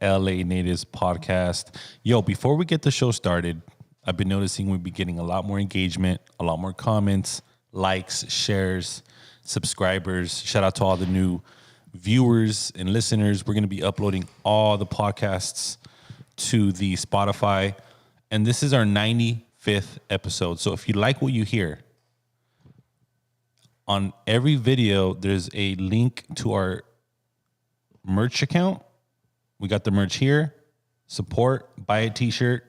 LA Natives podcast. Yo, before we get the show started, I've been noticing we've been getting a lot more engagement, a lot more comments, likes, shares, subscribers. Shout out to all the new viewers and listeners. We're going to be uploading all the podcasts to the Spotify, and this is our 95th episode. So if you like what you hear, on every video, there's a link to our merch account. We got the merch here. Support, buy a t-shirt.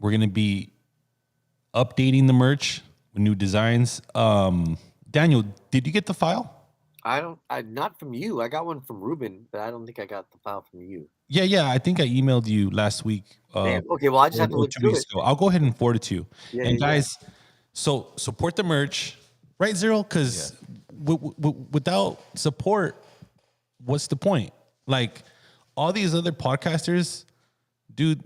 We're going to be updating the merch with new designs. Daniel, did you get the file? I not from you. I got one from Ruben, but I don't think I got the file from you. Yeah. I think I emailed you last week. Damn. Okay, well I just have to Or look 2 weeks through ago. I'll go ahead and forward it to you. Yeah, And yeah, yeah. guys, so support the merch, right, Zero? Because without support, what's the point? Like all these other podcasters, dude,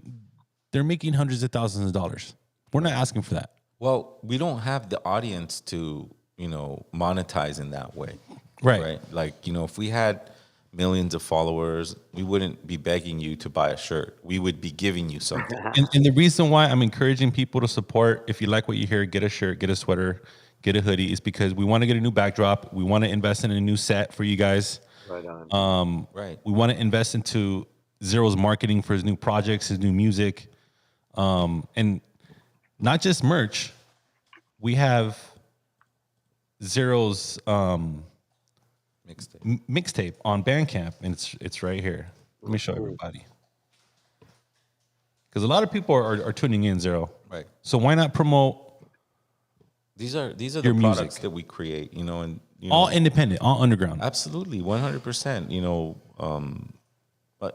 they're making hundreds of thousands of dollars. We're not asking for that. Well, we don't have the audience to, monetize in that way. Right. Like, if we had millions of followers, we wouldn't be begging you to buy a shirt. We would be giving you something. And the reason why I'm encouraging people to support, if you like what you hear, get a shirt, get a sweater, get a hoodie, is because we want to get a new backdrop. We want to invest in a new set for you guys. Right on. Right. We want to invest into Zero's marketing for his new projects, his new music. And not just merch. We have Zero's mixtape on Bandcamp, and it's right here. Let me show everybody. Because a lot of people are tuning in, Zero. Right. So why not promote These are Your the music. products that we create, and all independent, all underground? absolutely 100%,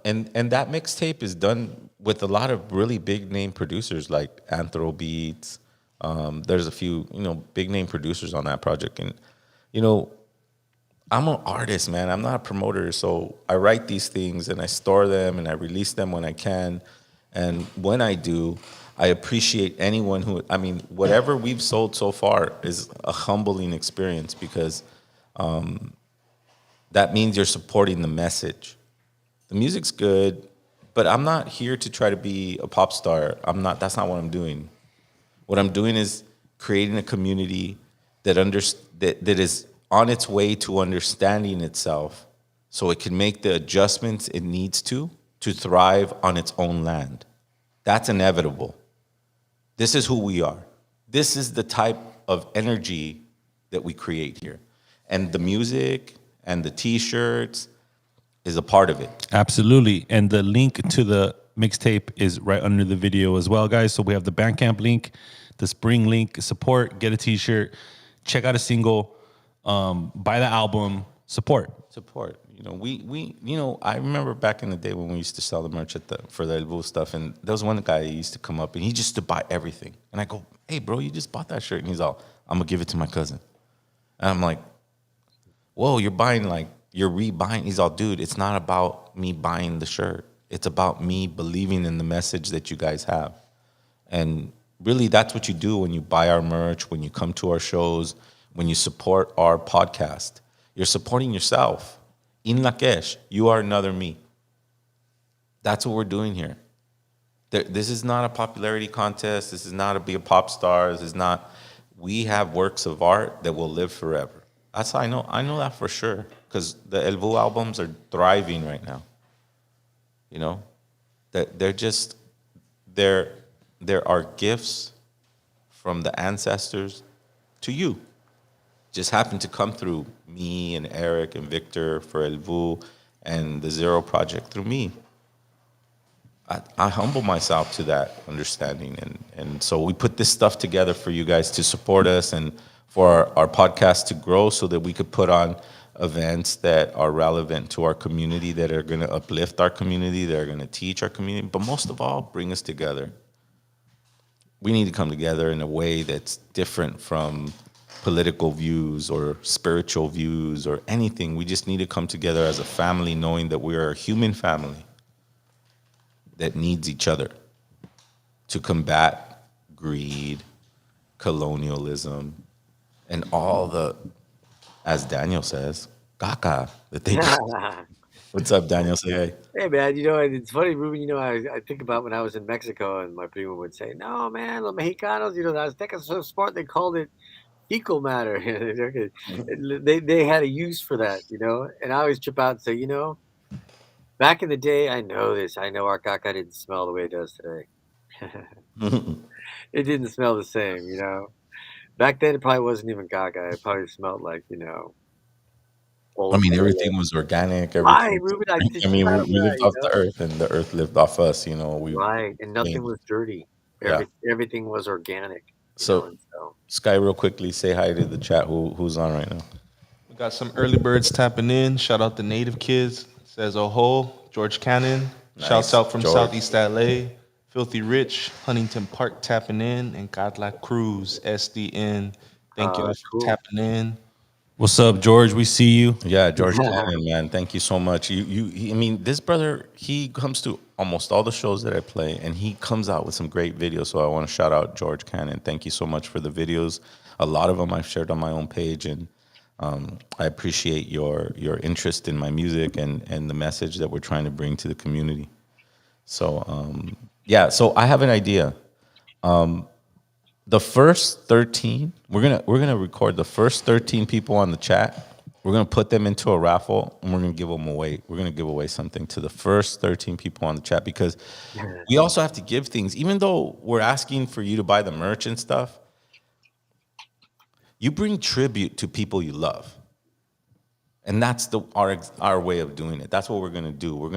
and that mixtape is done with a lot of really big name producers like Anthro Beats. There's a few, big name producers on that project. And, I'm an artist, man. I'm not a promoter. So I write these things and I store them and I release them when I can. And when I do, I appreciate anyone whatever we've sold so far is a humbling experience because that means you're supporting the message. The music's good, but I'm not here to try to be a pop star. That's not what I'm doing. What I'm doing is creating a community that is on its way to understanding itself so it can make the adjustments it needs to thrive on its own land. That's inevitable. This is who we are. This is the type of energy that we create here. And the music and the t-shirts is a part of it. Absolutely. And the link to the mixtape is right under the video as well, guys. So we have the Bandcamp link, the Spring link, support, get a t-shirt, check out a single, buy the album, support. I remember back in the day when we used to sell the merch for the El Boo stuff, and there was one guy that used to come up and he just to buy everything. And I go, hey bro, you just bought that shirt. And he's all, I'm gonna give it to my cousin. And I'm like, whoa, you're rebuying. He's all, dude, it's not about me buying the shirt. It's about me believing in the message that you guys have. And really, that's what you do when you buy our merch, when you come to our shows, when you support our podcast. You're supporting yourself. In Lakesh, you are another me. That's what we're doing here. This is not a popularity contest. This is not to be a pop star. This is not. We have works of art that will live forever. That's how I know. I know that for sure because the El Boo albums are thriving right now. There are gifts from the ancestors to you. Just happened to come through me and Eric and Victor for El Boo and the Zero Project through me. I humble myself to that understanding. And so we put this stuff together for you guys to support us and for our podcast to grow so that we could put on events that are relevant to our community, that are going to uplift our community, that are going to teach our community, but most of all, bring us together. We need to come together in a way that's different from political views or spiritual views or anything. We just need to come together as a family, knowing that we are a human family that needs each other to combat greed, colonialism, and all the, as Daniel says, caca that they do. What's up, Daniel? Say hey. Hey man, it's funny, Ruben. I think about when I was in Mexico, and my primo would say, "No, man, los Mexicanos, I was thinking so smart. They called it fecal matter. They had a use for that, And I always trip out and say, back in the day, I know this. I know our caca didn't smell the way it does today. It didn't smell the same. Back then, it probably wasn't even caca. It probably smelled like, I old mean, oil. everything was organic. Everything. Right, Ruben. I I just mean, about we lived off right. the earth, and the earth lived off us. We, Right, and I mean, nothing was dirty. yeah. Everything was organic, So, and so Sky, real quickly, say hi to the chat. Who's on right now? We got some early birds tapping in. Shout out the native kids. Says Oho, George Cannon. Nice, Shouts out from George. Southeast LA. Filthy Rich, Huntington Park tapping in, and Godlike Cruz, SDN. Thank you all for cool. tapping in. What's up, George? We see you. Yeah, George Cannon, man. Thank you so much. I mean, this brother, he comes to almost all the shows that I play, and he comes out with some great videos. So I want to shout out George Cannon. Thank you so much for the videos. A lot of them I've shared on my own page, and I appreciate your interest in my music and the message that we're trying to bring to the community. So yeah, so I have an idea. The first 13, we're gonna record the first 13 people on the chat. We're gonna put them into a raffle, and we're gonna give them away. We're gonna give away something to the first 13 people on the chat, because we also have to give things. Even though we're asking for you to buy the merch and stuff, you bring tribute to people you love. And that's our way of doing it. That's what we're gonna do.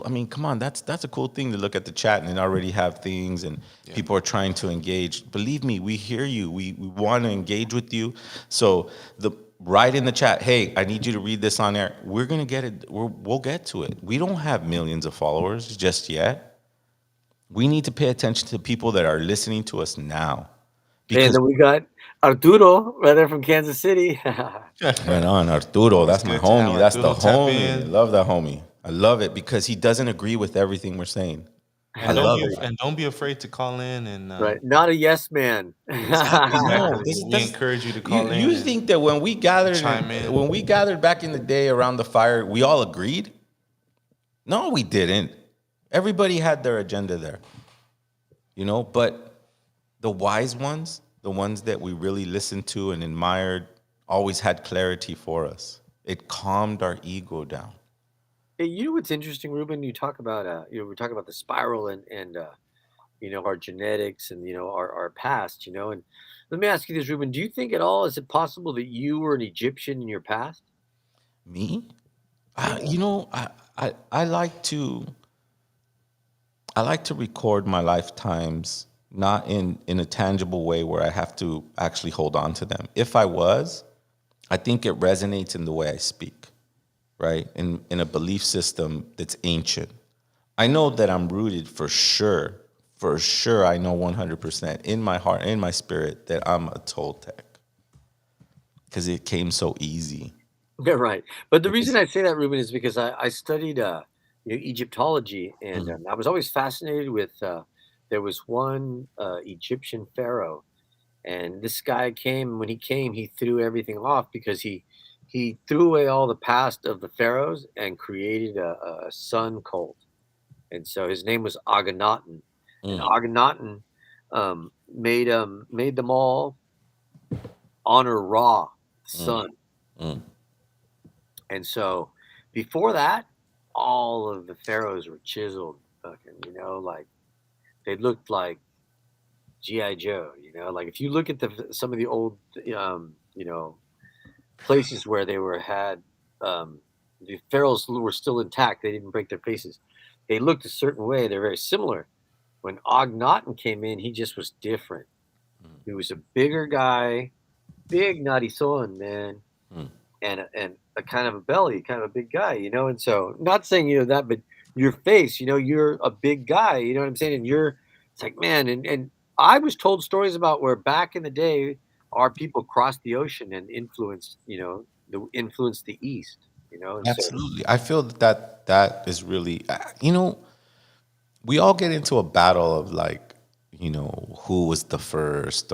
I mean, come on, that's a cool thing to look at the chat and already have things, and people are trying to engage. Believe me, we hear you. We want to engage with you. So write in the chat, hey, I need you to read this on air. We're gonna get it. We'll get to it. We don't have millions of followers just yet. We need to pay attention to people that are listening to us now. And then we got Arturo right there from Kansas City. Right on, Arturo. That's my good to have homie. That's the Arturo tap homie. I in. love that homie. I love it because he doesn't agree with everything we're saying. I love it. And don't be afraid to call in. And Right, not a yes man. No, we encourage you to call in. You think that when we gathered chime in. when we gathered back in the day around the fire, we all agreed? No, we didn't. Everybody had their agenda there. But the wise ones, the ones that we really listened to and admired, always had clarity for us. It calmed our ego down. Hey, you know what's interesting, Ruben? You talk about we talk about the spiral and our genetics and our past, and let me ask you this, Ruben. Do you think at all is it possible that you were an Egyptian in your past? Me? I like to record my lifetimes not in a tangible way where I have to actually hold on to them. If I was, I think it resonates in the way I speak, right? In a belief system that's ancient. I know that I'm rooted for sure. For sure, I know 100% in my heart, in my spirit, that I'm a Toltec. Because it came so easy. Yeah, right. But the reason I say that, Ruben, is because I studied Egyptology, and I was always fascinated with. There was one Egyptian pharaoh, and this guy came. When he came, he threw everything off because he threw away all the past of the pharaohs and created a sun cult. And so his name was Akhenaten, and Akhenaten made them all honor Ra, the sun. And so before that, all of the pharaohs were chiseled, fucking, like they looked like G.I. Joe, like if you look at some of the old, places where they had, the pharaohs were still intact. They didn't break their faces. They looked a certain way. They're very similar. When Akhenaten came in, he just was different. He was a bigger guy, big narizón, man, and a kind of a belly, kind of a big guy, And so, not saying that, but your face, you're a big guy, you know what I'm saying? And it's like, man, and I was told stories about where back in the day, our people crossed the ocean and influenced, influenced the East, And Absolutely. I feel that is really, we all get into a battle of like, who was the first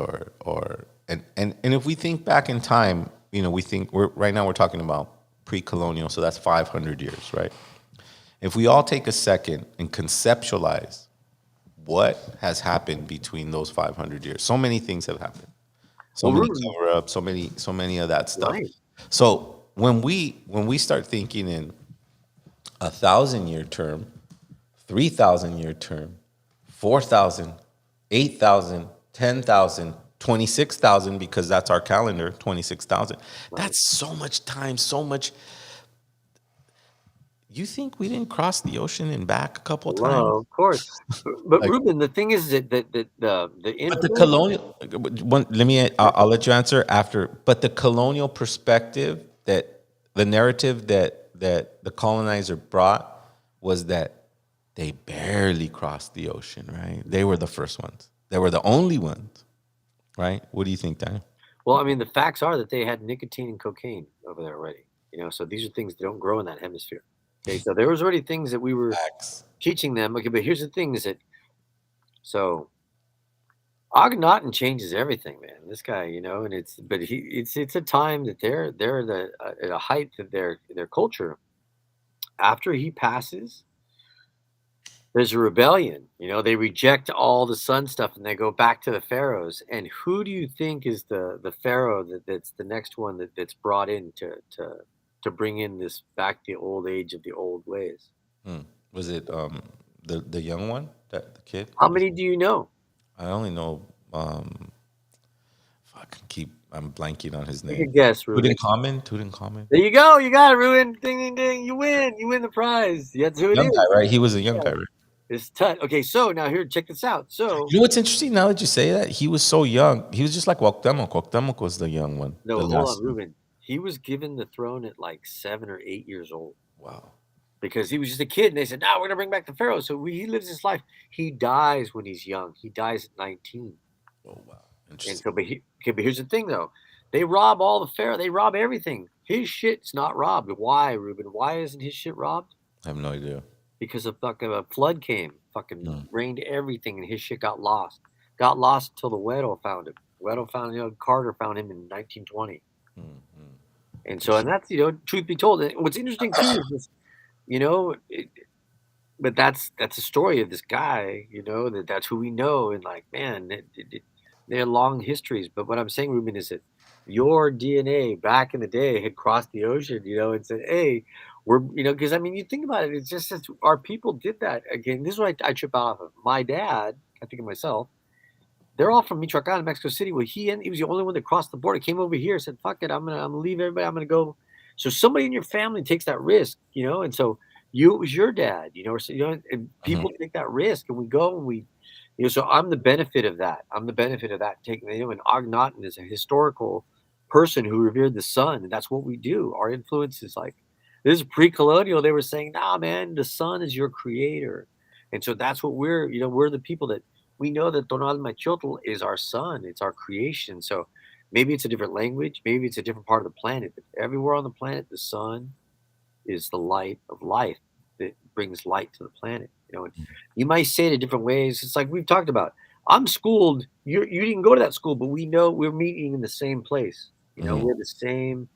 and if we think back in time, we think right now we're talking about pre-colonial, so that's 500 years, right? If we all take a second and conceptualize what has happened between those 500 years, so many things have happened. So Well, many Ruben, cover-ups, so many of that stuff. right. So when we start thinking in 1,000-year term, 3,000-year term, 4,000, 8,000, 10,000, 26,000, because that's our calendar, 26,000. That's so much time, so much. You think we didn't cross the ocean and back a couple times? Well, of course. But Like, Ruben, the thing is that the but the influence. colonial, I'll let you answer after. But the colonial perspective, that the narrative that the colonizer brought, was that they barely crossed the ocean, right? They were the first ones. They were the only ones, right? What do you think, Daniel? Well, I mean, the facts are that they had nicotine and cocaine over there already. So these are things that don't grow in that hemisphere. Okay, so there was already things that we were Facts. teaching them. Okay, but here's the thing: is that so Akhenaten changes everything, man. This guy, and it's a time that they're at a height of their culture. After he passes, there's a rebellion. They reject all the sun stuff and they go back to the pharaohs. And who do you think is the pharaoh that's the next one that's brought in to bring in this back the old age of the old ways? Was it the young one, that the kid? How many do you know? I only know. I'm blanking on his Take a name. guess, Ruben. Tutankhamun. There you go. You got it, Ruben. Ding, ding, ding. You win. You win the prize. That's who it Young is. guy, right? He was a young Yeah. guy, right? It's Tut. Okay, so now here, check this out. So You know what's interesting now that you say that? He was so young. He was just like Cuauhtémoc. Cuauhtémoc was the young one. no, the hold last on, one. Ruben. He was given the throne at like 7 or 8 years old Wow. because he was just a kid, and they said, "No, we're gonna bring back the pharaoh." So he lives his life. He dies when he's young. He dies at 19. Oh, wow. And Interesting. so, but here's the thing, though. They rob all the pharaoh. They rob everything. His shit's not robbed. Why, Ruben? Why isn't his shit robbed? I have no idea. Because a flood came, fucking Mm. rained everything, and his shit got lost. Got lost until the Weddle found him. Weddle found, Carter found him in 1920. And so, and that's, truth be told, and what's interesting too is this, you know, it, but that's a story of this guy, that's who we know, and like, man, they're long histories. But what I'm saying, Ruben, is that your DNA back in the day had crossed the ocean, and said, hey, we're, because I mean, you think about it, it's just that our people did that. Again, this is what I trip off of. My dad, I think of myself, they're all from Michoacan, Mexico City. Well, he was the only one that crossed the border, came over here, said, fuck it, I'm gonna leave everybody, I'm gonna go. So somebody in your family takes that risk, and so it was your dad, and people take that risk, and we go and we, so I'm the benefit of that. I'm the benefit of that taking, and Akhenaten is a historical person who revered the sun, and that's what we do. Our influence is like, this is pre-colonial. They were saying, nah, man, the sun is your creator. And so that's what we're the people that we know that Tonal Machotl is our sun. It's our creation. So maybe it's a different language. Maybe it's a different part of the planet. But everywhere on the planet, the sun is the light of life that brings light to the planet. And you might say it in different ways. It's like we've talked about. I'm schooled. You didn't go to that school, but we know we're meeting in the same place. We're the same.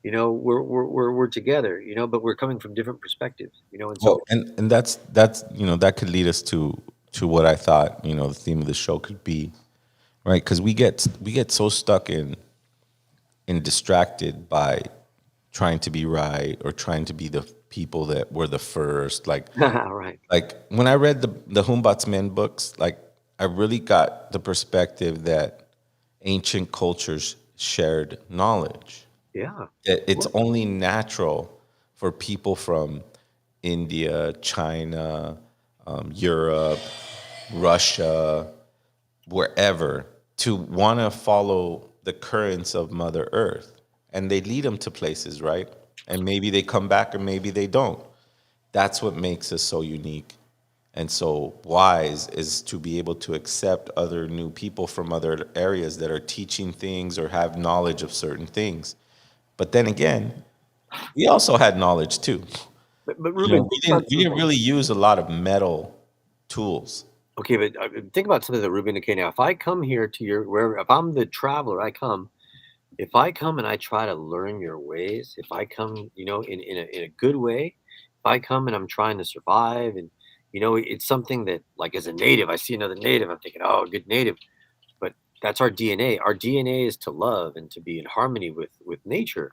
We're together. But we're coming from different perspectives. And so Well, and that's that could lead us to what I thought the theme of the show could be, right? Because we get so stuck in distracted by trying to be right or trying to be the people that were the first. Like right. like when I read the Humboldt's books, like I really got the perspective that ancient cultures shared knowledge. Yeah. It's only natural for people from India, China, Europe, Russia, wherever, to want to follow the currents of Mother Earth. And they lead them to places, right? And maybe they come back or maybe they don't. That's what makes us so unique and so wise, is to be able to accept other new people from other areas that are teaching things or have knowledge of certain things. But then again, we also had knowledge too. But Ruben, We didn't really use a lot of metal tools. okay, but think about something that Ruben. Okay, now if I come here to wherever, if I'm the traveler, I come. if I come and I try to learn your ways, if I come, in a good way, if I come and I'm trying to survive, and it's something that, like, as a native, I see another native, I'm thinking, oh, a good native. But that's our DNA. Our DNA is to love and to be in harmony with nature.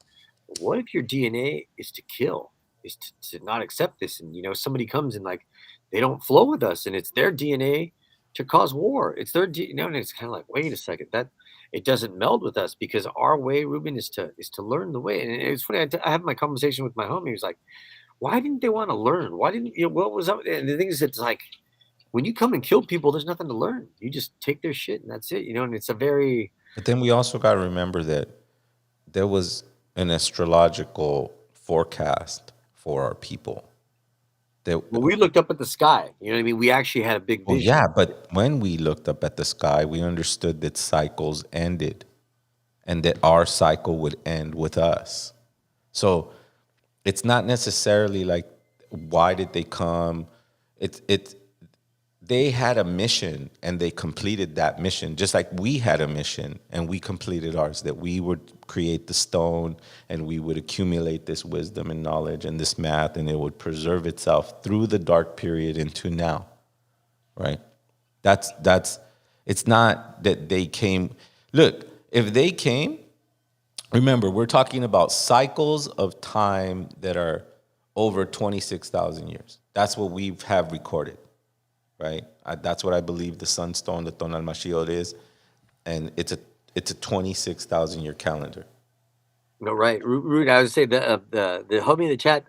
What if your DNA is to kill, is to not accept this, and somebody comes and, like, they don't flow with us, and it's their DNA to cause war. It's their and it's kind of like, wait a second, that it doesn't meld with us, because our way, Ruben, is to learn the way. And it's funny. I had my conversation with my homie. He was like, why didn't they want to learn? Why didn't what was up? And the thing is, it's like, when you come and kill people, there's nothing to learn. You just take their shit and that's it. And it's a very But then we also got to remember that there was an astrological forecast for our people. That, well, we looked up at the sky. You know what I mean? We actually had a big well, vision. yeah, but when we looked up at the sky, we understood that cycles ended and that our cycle would end with us. So it's not necessarily like, why did they come? It's they had a mission and they completed that mission, just like we had a mission and we completed ours, that we would create the stone and we would accumulate this wisdom and knowledge and this math, and it would preserve itself through the dark period into now, right? That's it's not that they came. Look, if they came, remember, we're talking about cycles of time that are over 26,000 years. That's what we have recorded, right? That's what I believe the sunstone, the Tonal Mashiach, is, and it's a 26,000 year calendar. No, right. Rude. I would say the homie in the chat,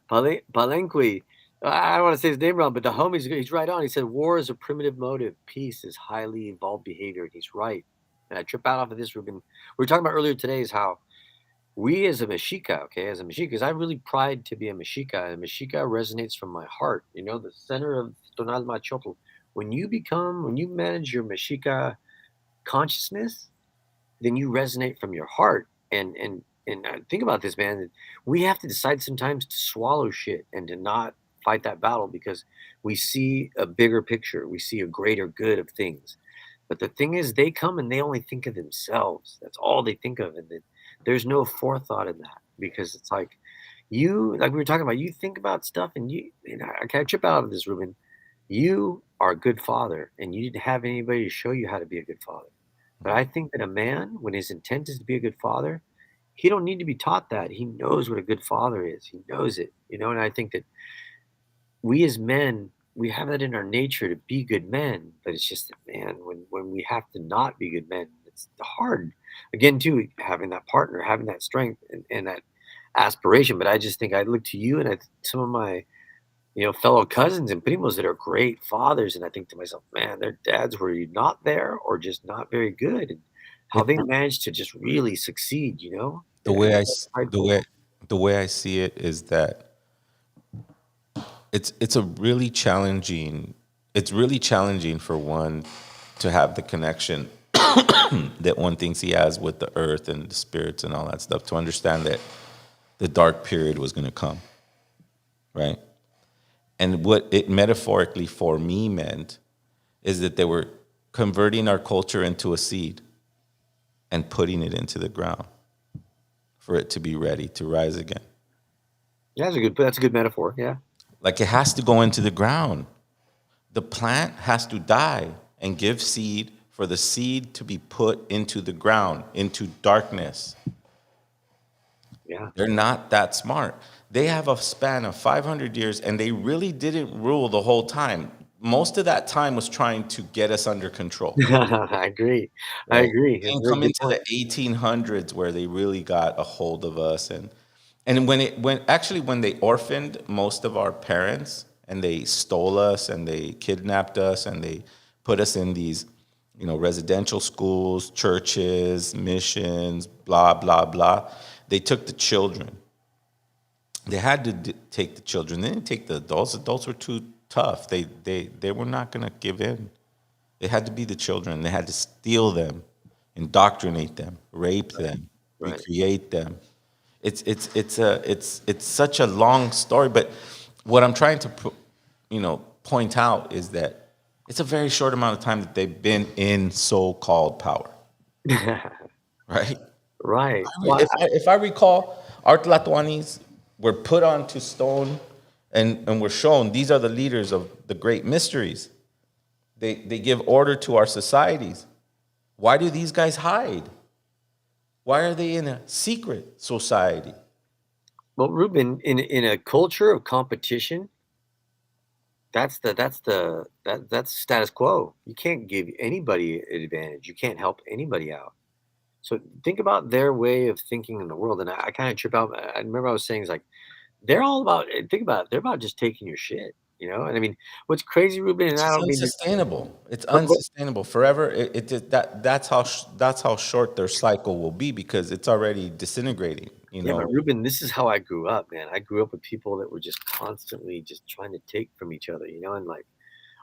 Palenqui. I don't want to say his name wrong, but the he's right on. He said, war is a primitive motive. Peace is highly evolved behavior. And he's right. And I trip out off of this, Ruben. We were talking about earlier today is how we as a Mexica, okay, as a Mexica, because I really pride to be a Mexica, and Mexica resonates from my heart. The center of Tonal Machotl. When you manage your Mexica consciousness, then you resonate from your heart. And think about this, man. We have to decide sometimes to swallow shit and to not fight that battle, because we see a bigger picture. We see a greater good of things. But the thing is, they come and they only think of themselves. That's all they think of, and there's no forethought in that, because it's like like we were talking about, you think about stuff, and I can't trip out of this, Ruben. You are a good father, and you didn't have anybody to show you how to be a good father. But I think that a man, when his intent is to be a good father, he don't need to be taught that. He knows what a good father is. He knows it, and I think that we as men, we have that in our nature to be good men. But it's just that, man, when we have to not be good men, it's hard. Again, too, having that partner, having that strength and that aspiration. But I just think I look to you and some of my fellow cousins and primos that are great fathers. And I think to myself, man, their dads were not there or just not very good. And how they managed to just really succeed. The And way it's I so s- prideful. the way I see it is that it's a really challenging. It's really challenging for one to have the connection that one thinks he has with the earth and the spirits and all that stuff, to understand that the dark period was going to come, right? And what it metaphorically for me meant is that they were converting our culture into a seed and putting it into the ground for it to be ready to rise again. Yeah, that's a good metaphor. Yeah. Like, it has to go into the ground. The plant has to die and give seed for the seed to be put into the ground, into darkness. Yeah. They're not that smart. They have a span of 500 years, and they really didn't rule the whole time. Most of that time was trying to get us under control. I agree. I Right? agree. That's a And very come good into point. the 1800s where they really got a hold of us, and when they orphaned most of our parents and they stole us and they kidnapped us and they put us in these, residential schools, churches, missions, blah blah blah. They took the children. They had to take the children. They didn't take the adults. Adults were too tough. They were not going to give in. It had to be the children. They had to steal them, indoctrinate them, rape them, Right. recreate them. It's such a long story, but what I'm trying to point out is that it's a very short amount of time that they've been in so-called power, right? Right. Well, If I recall, our Tlatoanis were put onto stone and were shown these are the leaders of the great mysteries. They give order to our societies. Why do these guys hide? Why are they in a secret society? well, Ruben, in a culture of competition, that's status quo. You can't give anybody an advantage. You can't help anybody out. So think about their way of thinking in the world. And I kind of trip out. I remember I was saying, it's like, they're all about, think about it, they're about just taking your shit, you know? And I mean, what's crazy, Ruben, and It's I just don't mean to, unsustainable. It's but unsustainable forever. That's how short their cycle will be because it's already disintegrating. You yeah, but know, Ruben, this is how I grew up, man. I grew up with people that were just constantly just trying to take from each other, you know? And like,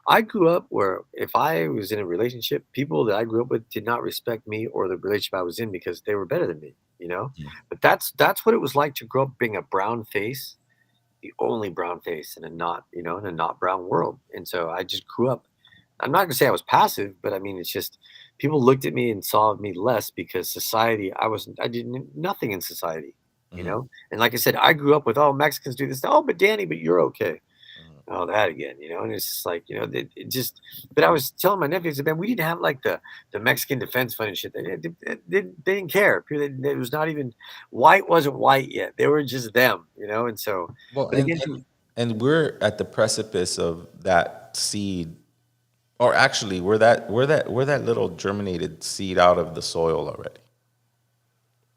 I grew up where if I was in a relationship, people that I grew up with did not respect me or the relationship I was in because they were better than me, you know? But that's what it was like to grow up being a brown face, the only brown face in a not, you know, in a not brown world. And so I just grew up. I'm not gonna say I was passive, but I mean it's just people looked at me and saw me less because society, I didn't nothing in society, you Mhm. know? And like I said, I grew up with, oh, Mexicans do this. Oh, but Danny, but you're okay. Mhm. Oh, that again, you know, and it's just like, you know, it just. But I was telling my nephews, man, we didn't have like the Mexican Defense Fund and shit. They didn't care. It was not even white wasn't white yet. They were just them, you know. And so, Well, but again, and we're at the precipice of that seed, or actually, we're that little germinated seed out of the soil already.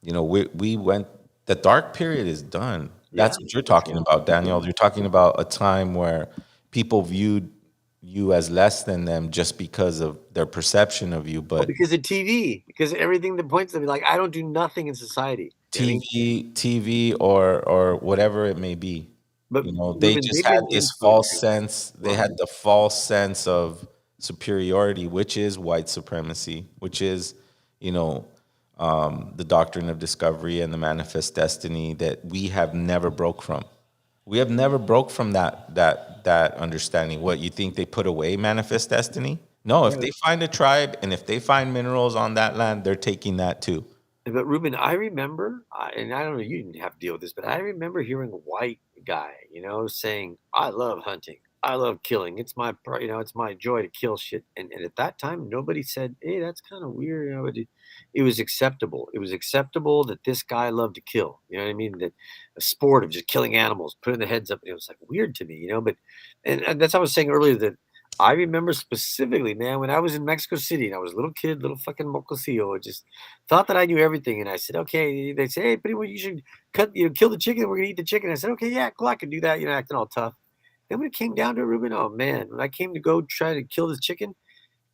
You know, we went. The dark period is done. yeah, That's what you're for talking sure. about, Daniel. You're talking about a time where people viewed you as less than them just because of their perception of you. Well, But because of TV, because everything that points to me, like I don't do nothing in society. You know what I mean? TV, or whatever it may be. But You know, they Ruben, just they've had been this false influencing. sense. They Right. had the false sense of superiority, which is white supremacy, which is, you know, the doctrine of discovery and the manifest destiny that we have never broke from. We have never broke from that understanding. What you think they put away manifest destiny? No, if they find a tribe and if they find minerals on that land, they're taking that too. But Ruben, I remember, and I don't know, you didn't have to deal with this, but I remember hearing a white guy, you know, saying, "I love hunting, I love killing. It's my, you know, it's my joy to kill shit." And at that time, nobody said, "Hey, that's kind of weird." You know, it was acceptable. It was acceptable that this guy loved to kill. You know what I mean? That a sport of just killing animals, putting the heads up. It was like weird to me, you know. But and that's what I was saying earlier that I remember specifically, man, when I was in Mexico City and I was a little kid, little fucking mocosillo, just thought that I knew everything. And I said, okay. They say, hey, pretty well, you should cut, you know, kill the chicken. We're gonna eat the chicken. I said, okay, yeah, cool, I can do that. You know, acting all tough. Then when it came down to it, Ruben, oh man, when I came to go try to kill this chicken,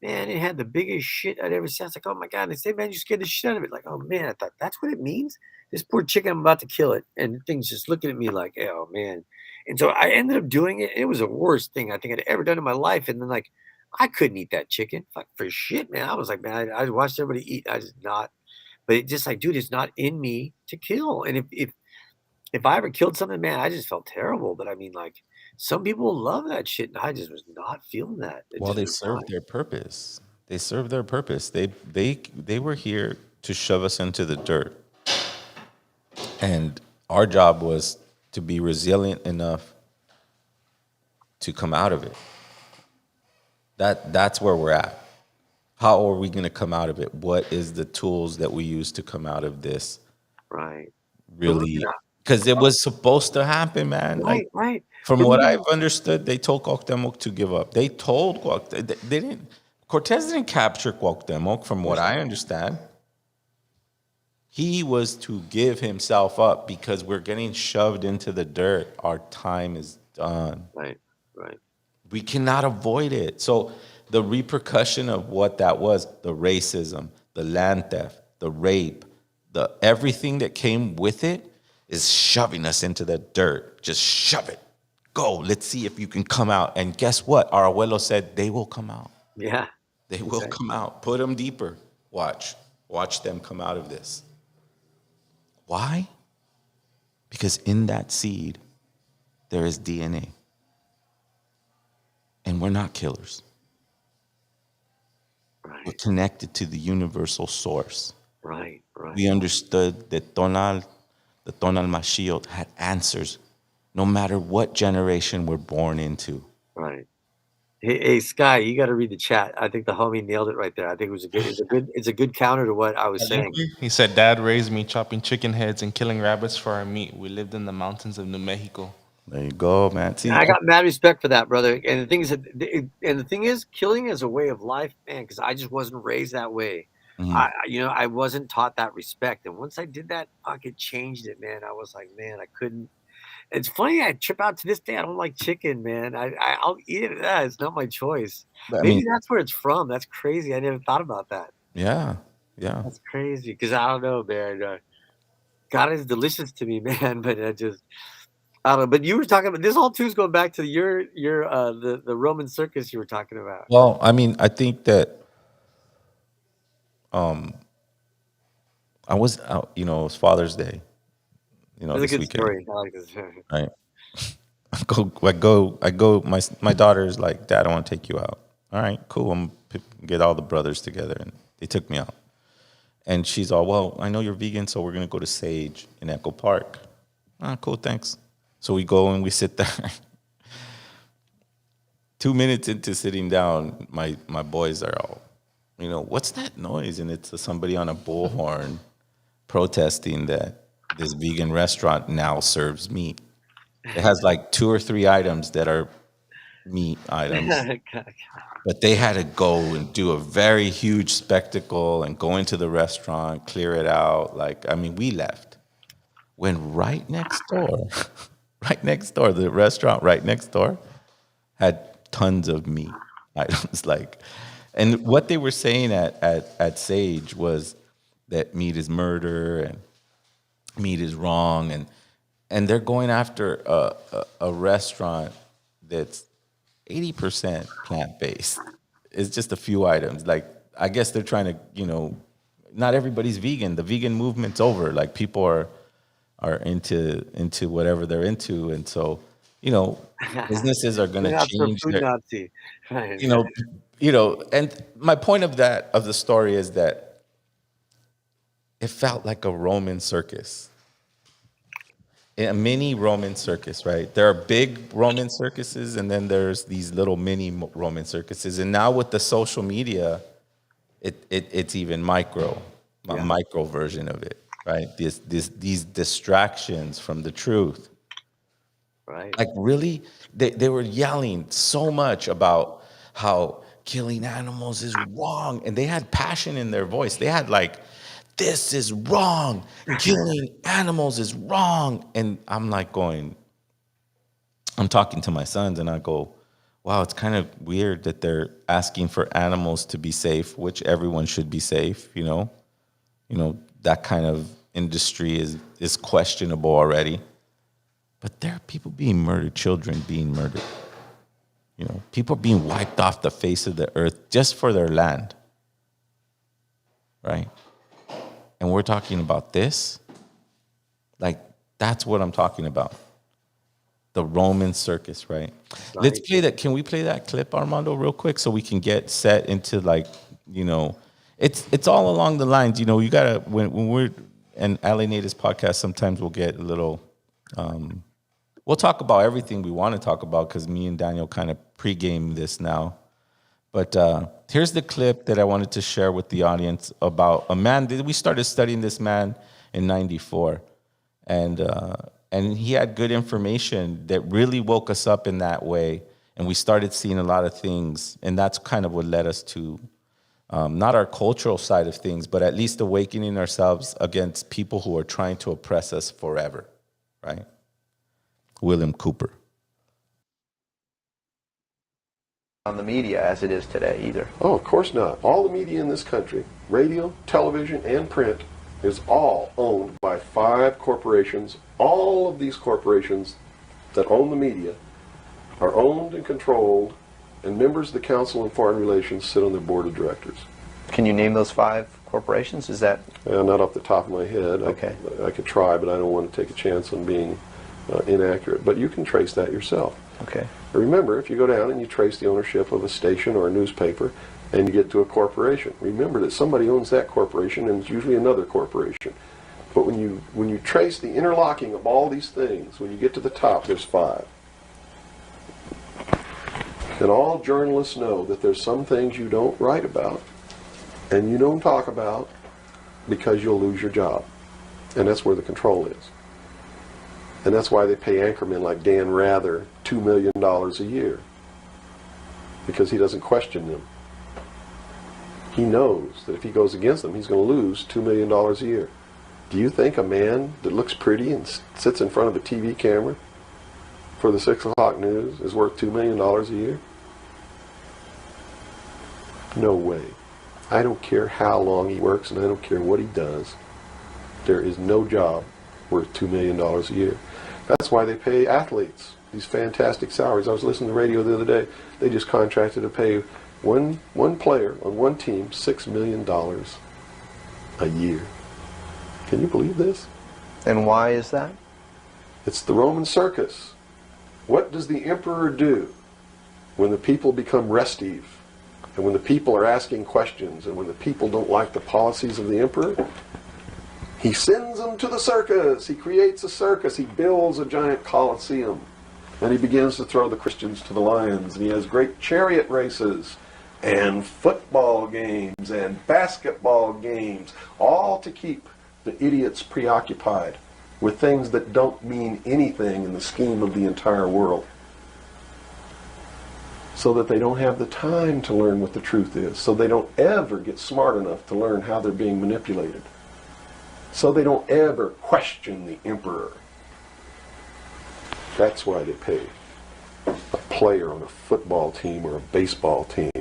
man, it had the biggest shit I'd ever seen. I was like, oh my god. And they say, man, you scared the shit out of it. Like, oh man, I thought that's what it means. This poor chicken, I'm about to kill it, and the thing's just looking at me like, oh man. And so I ended up doing it. It was the worst thing I think I'd ever done in my life. And then like, I couldn't eat that chicken. Fuck for shit, man. I was like, man, I watched everybody eat. I just not. But it just like, dude, it's not in me to kill. And if I ever killed something, man, I just felt terrible. But I mean, like, some people love that shit, and I just was not feeling that. It Well, just they was not. served their purpose. They served their purpose. They were here to shove us into the dirt. And our job was to be resilient enough to come out of it. That's where we're at. How are we going to come out of it? What is the tools that we use to come out of this? Right. But Ruben, Really, because it was supposed to happen, man. Like right, right. from But what Ruben, I've understood, they told Cuauhtemoc to give up. They told Cuauhtemoc they didn't. Cortez didn't capture Cuauhtemoc, from what I understand. He was to give himself up because we're getting shoved into the dirt. Our time is done. right, right. We cannot avoid it. So the repercussion of what that was, the racism, the land theft, the rape, the everything that came with it is shoving us into the dirt. Just shove it. Go. Let's see if you can come out. And guess what? Our abuelo said they will come out. Yeah, They will exactly. come out. Put them deeper. Watch. Watch them come out of this. Why? Because in that seed, there is DNA. And we're not killers. We're Right. connected to the universal source. Right. We understood that the Tonal Mashiach had answers no matter what generation we're born into. Right. Hey, Sky, you got to read the chat. I think the homie nailed it right there. I think it's a good counter to what I was saying. He said, "Dad raised me chopping chicken heads and killing rabbits for our meat. We lived in the mountains of New Mexico." There you go, man. See, I got mad respect for that, brother. And the thing is, killing is a way of life, man. Because I just wasn't raised that way. mhm. I wasn't taught that respect. And once I did that, fuck, it changed it, man. I was like, man, I couldn't. It's funny. I trip out to this day. I don't like chicken, man. I'll eat it. Yeah, it's not my choice. I mean, Maybe that's where it's from. That's crazy. I never thought about that. yeah, yeah. That's crazy. Because I don't know, man. God is delicious to me, man. But I don't know. But you were talking about this whole too is going back to your the Roman circus you were talking about. Well, I mean, I think that I was out, it was Father's Day, It's a this good weekend, story. I like this story. right? I go. My daughter's like, Dad, I want to take you out. All right, cool. I'm gonna get all the brothers together, and they took me out. And she's all, well, I know you're vegan, so we're gonna go to Sage in Echo Park. Ah, cool, thanks. So we go and we sit there. 2 minutes into sitting down, my boys are all, what's that noise? And it's somebody on a bullhorn protesting that this vegan restaurant now serves meat. It has like 2 or 3 items that are meat items, but they had to go and do a very huge spectacle and go into the restaurant, clear it out. Like, I mean, we left. When right next door, the restaurant right next door had tons of meat items. Like, and what they were saying at Sage was that meat is murder and meat is wrong, and they're going after a restaurant that's 80% plant-based. It's just a few items. Like, I guess they're trying to, not everybody's vegan. The vegan movement's over. Like, people are into whatever they're into, and so, businesses are going to change food their, Nazi. Right. and my point of the story is that it felt like a Roman circus. A mini Roman circus, right? There are big Roman circuses, and then there's these little mini Roman circuses. And now with the social media, it's even a micro version of it, right? These distractions from the truth. Right. Like, really, they were yelling so much about how killing animals is wrong, and they had passion in their voice. They had like, this is wrong. Killing animals is wrong. And I'm like I'm talking to my sons, and I go, wow, it's kind of weird that they're asking for animals to be safe, which everyone should be safe, that kind of industry is questionable already. But there are people being murdered, children being murdered. People being wiped off the face of the earth just for their land, right? And we're talking about this. Like, that's what I'm talking about. The Roman circus, right? Let's play that. Can we play that clip, Armando, real quick, so we can get set into, like, it's all along the lines. You gotta, when we're an Alienated podcast, sometimes we'll get a little. We'll talk about everything we want to talk about because me and Daniel kind of pregame this now. But here's the clip that I wanted to share with the audience about a man. We started studying this man in '94, and he had good information that really woke us up in that way, and we started seeing a lot of things, and that's kind of what led us to not our cultural side of things, but at least awakening ourselves against people who are trying to oppress us forever, right? William Cooper. On the media as it is today either. Oh, of course not. All the media in this country, radio, television, and print, is all owned by 5 corporations. All of these corporations that own the media are owned and controlled, and members of the Council on Foreign Relations sit on their board of directors. Can you name those 5 corporations? Is that... Not off the top of my head. Okay. I could try, but I don't want to take a chance on being inaccurate. But you can trace that yourself. Okay. Remember, if you go down and you trace the ownership of a station or a newspaper, and you get to a corporation. Remember that somebody owns that corporation, and it's usually another corporation. But when you trace the interlocking of all these things, when you get to the top, there's 5. And all journalists know that there's some things you don't write about and you don't talk about because you'll lose your job. And that's where the control is. And that's why they pay anchormen like Dan Rather $2 million a year, because he doesn't question them. He knows that if he goes against them, he's going to lose $2 million a year. Do you think a man that looks pretty and sits in front of a TV camera for the 6 o'clock news is worth $2 million a year? No way. I don't care how long he works, and I don't care what he does. There is no job worth $2 million a year. That's why they pay athletes these fantastic salaries. I was listening to the radio the other day. They just contracted to pay one player on one team $6 million a year. Can you believe this? And why is that? It's the Roman circus. What does the emperor do when the people become restive, and when the people are asking questions, and when the people don't like the policies of the emperor? He sends them to the circus. He creates a circus. He builds a giant coliseum. And he begins to throw the Christians to the lions. And he has great chariot races and football games and basketball games, all to keep the idiots preoccupied with things that don't mean anything in the scheme of the entire world, so that they don't have the time to learn what the truth is, so they don't ever get smart enough to learn how they're being manipulated, so they don't ever question the emperor. That's why they pay a player on a football team or a baseball team.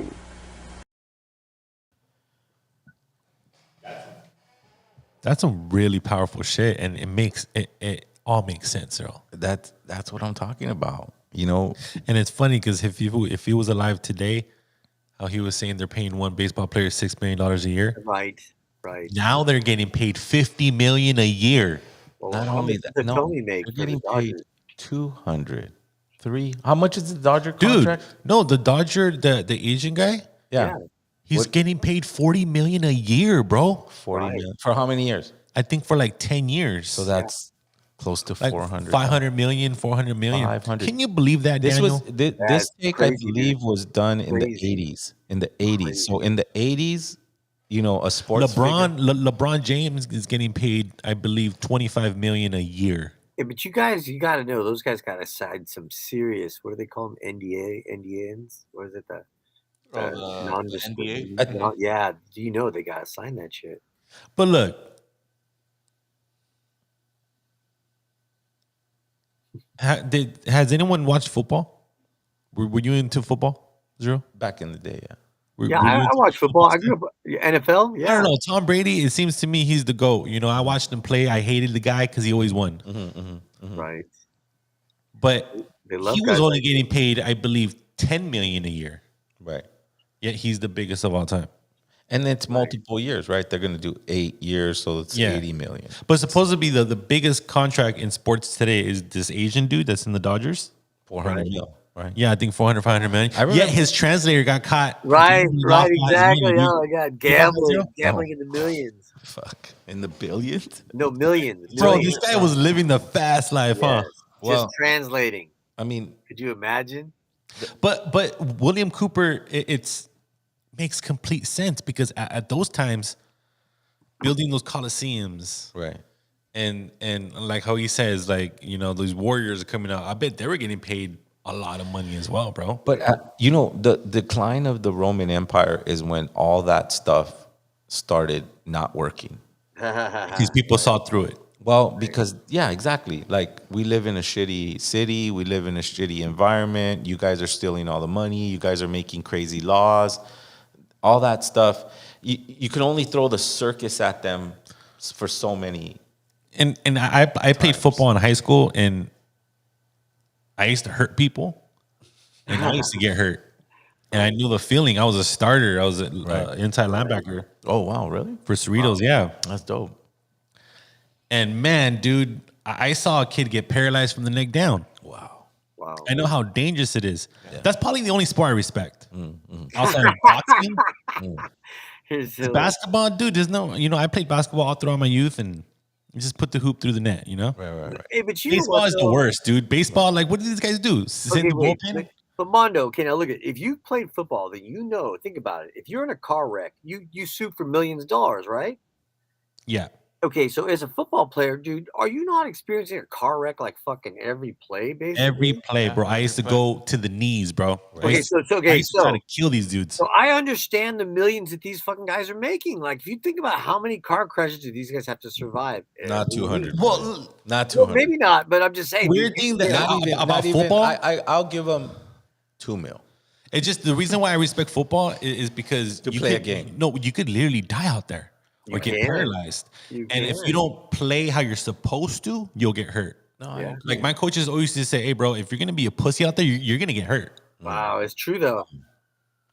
That's some really powerful shit, and it all makes sense, Earl. That's what I'm talking about. You know, And it's funny because if he was alive today, how he was saying they're paying one baseball player $6 million a year. Right. Now they're getting paid $50 million a year. Well, not how only much that, does no, Tony make they're for the getting paid Dodgers? 200, 3. How much is the Dodger Dude, contract? no, the Dodger, the Asian guy, Yeah, he's What? getting paid $40 million a year, bro. 40 Right. million. For how many years? I think for like 10 years. So that's close to like 400. 500 million, 400 million. 500. Can you believe that, This Daniel? was this That's take, I crazy, believe, dude. was done in the Crazy. 80s. In the 80s. So in the 80s, you know, a sports LeBron figure- LeBron James is getting paid, I believe, 25 million a year. Yeah, but you got to know those guys got to sign some serious. What do they call them? NDAs? What is it? The non-disclosure. NDA? Yeah, do you know they got to sign that shit? But look, has anyone watched football? Were you into football, Zero? back in the day, yeah. Yeah, I watch football. I grew up NFL. Yeah, I don't know. Tom Brady, it seems to me he's the GOAT. You know, I watched him play. I hated the guy because he always won. right. But They love he was guys only like getting paid, I believe, 10 million a year. Right. Yet he's the biggest of all time. And it's multiple years, right? They're going to do 8 years, so it's Yeah. 80 million. But supposed to be the biggest contract in sports today is this Asian dude that's in the Dodgers. 400 mil, right? Yeah, I think 400, 500 million. I remember- Yet his translator got caught. Right, He right, lost last exactly. minute, Oh dude. my God, You got that, Zero? gambling in the millions. Fuck. In the billions? No, millions. Bro, millions. this guy was living the fast life, huh? Yes, Well- just translating. I mean, Could you imagine? But William Cooper, it's makes complete sense because at those times, building those coliseums right. and like how he says, like, you know, those warriors are coming out. I bet they were getting paid a lot of money as well, bro. But, you know, the decline of the Roman Empire is when all that stuff started not working. These people saw through it. Well, because, yeah, exactly. Like, we live in a shitty city. We live in a shitty environment. You guys are stealing all the money. You guys are making crazy laws. All that stuff. You can only throw the circus at them for so many. And I played football in high school, and I used to hurt people, and I used to get hurt. And I knew the feeling. I was a starter. I was an inside linebacker Oh, wow, really? for Cerritos, yeah. That's dope. And man, dude, I saw a kid get paralyzed from the neck down. Wow. Wow. I know how dangerous it is. That's probably the only sport I respect. Outside of boxing, Here's basketball, dude. There's no, I played basketball all throughout my youth, and you just put the hoop through the net. Right. Hey, but you know Baseball what, is the though? worst, dude. Baseball, like, what do these guys do? Sit in Okay, the wait. bullpen? But Mondo, okay, now look at if you played football, then think about it. If you're in a car wreck, you sue for millions of dollars, right? Yeah. Okay, so as a football player, dude, are you not experiencing a car wreck like fucking every play, basically? Every play, bro. I used to go to the knees, bro. I Okay, used to try to kill these dudes. So I understand the millions that these fucking guys are making. Like, if you think about how many car crashes do these guys have to survive? Not every 200. week? Well, Not 200. Maybe not, but I'm just saying. weird dude, thing that Not even. football. I'll give them $2 million. It's just the reason why I respect football is because To you play a could- game. No, you could literally die out there or get can. paralyzed. You And if can. you don't play how you're supposed to, you'll get hurt. No, I Yeah. agree. Like my coaches always used to say, "Hey, bro, if you're gonna be a pussy out there, you're gonna get hurt. Wow, it's true though.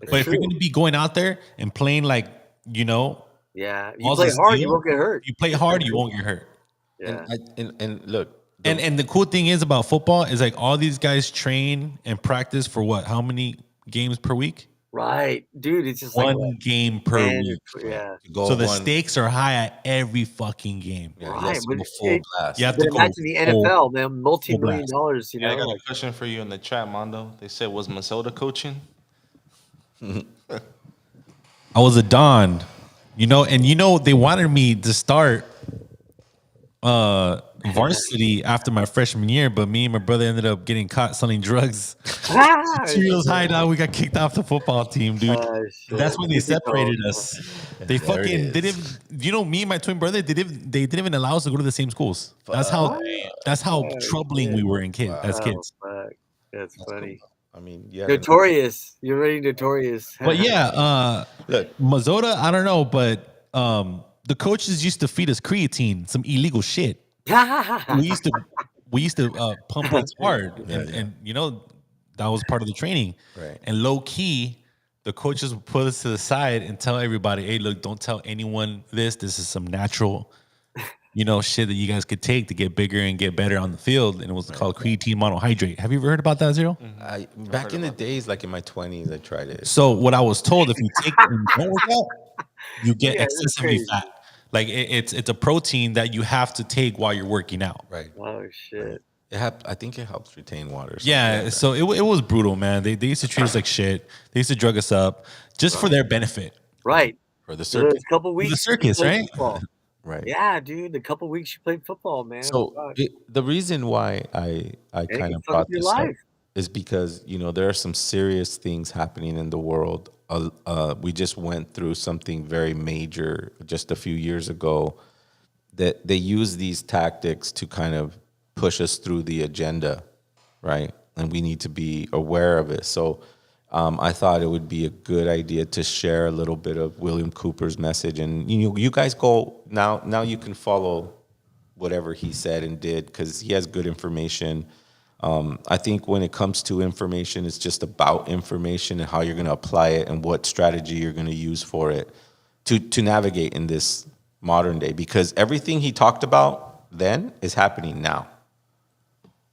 It's But if true. you're gonna be going out there and playing like Yeah, you all play the hard, you skill, won't get hurt. you play hard, you won't get hurt. Yeah. And look, And the cool thing is about football is like all these guys train and practice for what? How many games per week? Right, dude. It's just One like game per week. Yeah. go So the one- stakes are high at every fucking game. Yeah, Right, yes, but go full it- blast. You have But to go imagine the NFL, man, multi-million blast. dollars. Yeah, I got a question for you in the chat, Mondo. They said, was Minnesota coaching? I was a Don, and they wanted me to start varsity after my freshman year, but me and my brother ended up getting caught selling drugs. Serious high down. We got kicked off the football team, dude. That's when they separated us. They There it fucking is. they didn't. Me and my twin brother, they didn't even allow us to go to the same schools. That's how troubling we were as kids. That's funny. I mean, yeah. Notorious. You're already notorious. But yeah, Look, Mazzotta, I don't know, but the coaches used to feed us creatine, some illegal shit. We used to pump it hard, and that was part of the training. Right. And low key, the coaches would put us to the side and tell everybody, "Hey, look, don't tell anyone this. This is some natural, shit that you guys could take to get bigger and get better on the field." And it was called creatine monohydrate. Have you ever heard about that, Zero? back in the days, like in my 20s, I tried it. So what I was told, if you take it and don't work out, you get Yeah, that's excessively crazy. fat. Like it's a protein that you have to take while you're working out. Right. Oh shit. I think it helps retain water. or something Yeah, like that. so it was brutal, man. They used to treat us like shit. They used to drug us up just for their benefit. Right. For the So circuit. a couple weeks. The circus, you played right? football. Right. Yeah, dude. The couple weeks you played football, man. So God. the reason why I It kind can of fuck brought up your this up life. is because there are some serious things happening in the world. We just went through something very major just a few years ago that they use these tactics to kind of push us through the agenda, right? And we need to be aware of it. So I thought it would be a good idea to share a little bit of William Cooper's message. And you guys go now you can follow whatever he said and did because he has good information. I think when it comes to information, it's just about information and how you're going to apply it and what strategy you're going to use for it to navigate in this modern day. Because everything he talked about then is happening now,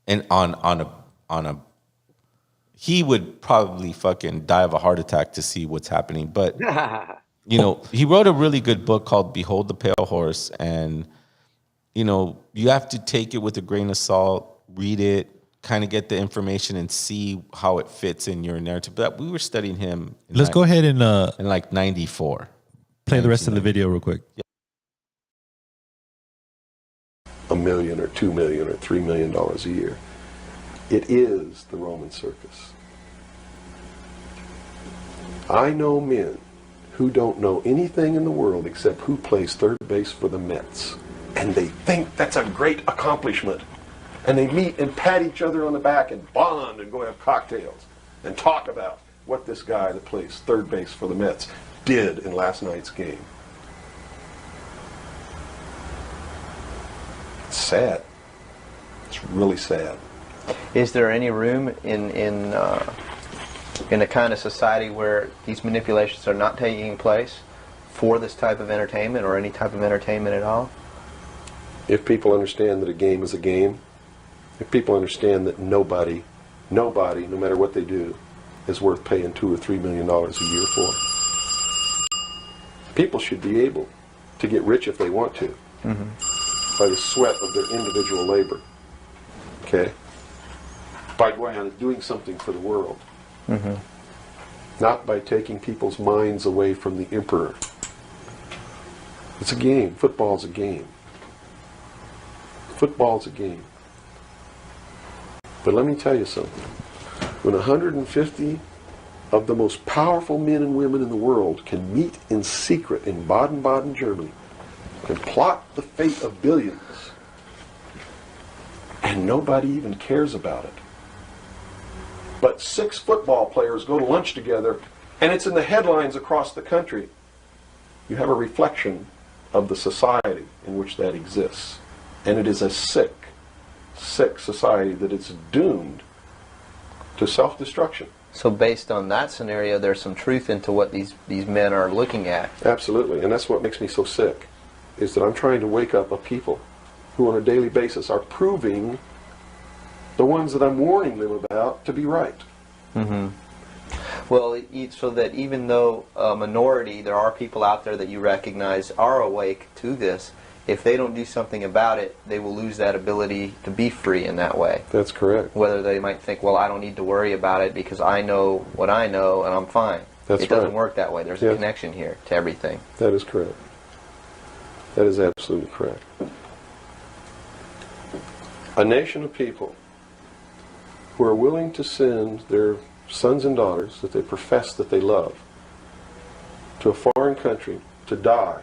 and on a he would probably fucking die of a heart attack to see what's happening. But he wrote a really good book called "Behold the Pale Horse," and you have to take it with a grain of salt, read it, kind of get the information and see how it fits in your narrative. But we were studying him. Let's go ahead and in like '94. play the rest of the video real quick. $1 million or $2 million or $3 million a year. It is the Roman circus. I know men who don't know anything in the world except who plays third base for the Mets. And they think that's a great accomplishment. And they meet and pat each other on the back and bond and go have cocktails and talk about what this guy that plays third base for the Mets did in last night's game. It's sad. It's really sad. Is there any room in a kind of society where these manipulations are not taking place for this type of entertainment or any type of entertainment at all? If people understand that a game is a game, if people understand that nobody nobody, no matter what they do, is worth paying $2 or $3 million a year for. People should be able to get rich if they want to, by the sweat of their individual labor. Okay? By going out and doing something for the world. Not by taking people's minds away from the emperor. It's a game. Football's a game. Football's a game. But let me tell you something. When 150 of the most powerful men and women in the world can meet in secret in Baden-Baden, Germany, and plot the fate of billions, and nobody even cares about it. But 6 football players go to lunch together, and it's in the headlines across the country. You have a reflection of the society in which that exists. And it is a sick, sick society that is doomed to self-destruction. So based on that scenario, there's some truth into what these men are looking at. Absolutely. And that's what makes me so sick, is that I'm trying to wake up a people who on a daily basis are proving the ones that I'm warning them about to be right. Well, so that even though a minority, there are people out there that you recognize are awake to this, if they don't do something about it, they will lose that ability to be free in that way. That's correct. Whether they might think, well, I don't need to worry about it because I know what I know and I'm fine. It doesn't work that way. There's a connection here to everything. That is correct. That is absolutely correct. A nation of people who are willing to send their sons and daughters that they profess that they love to a foreign country to die,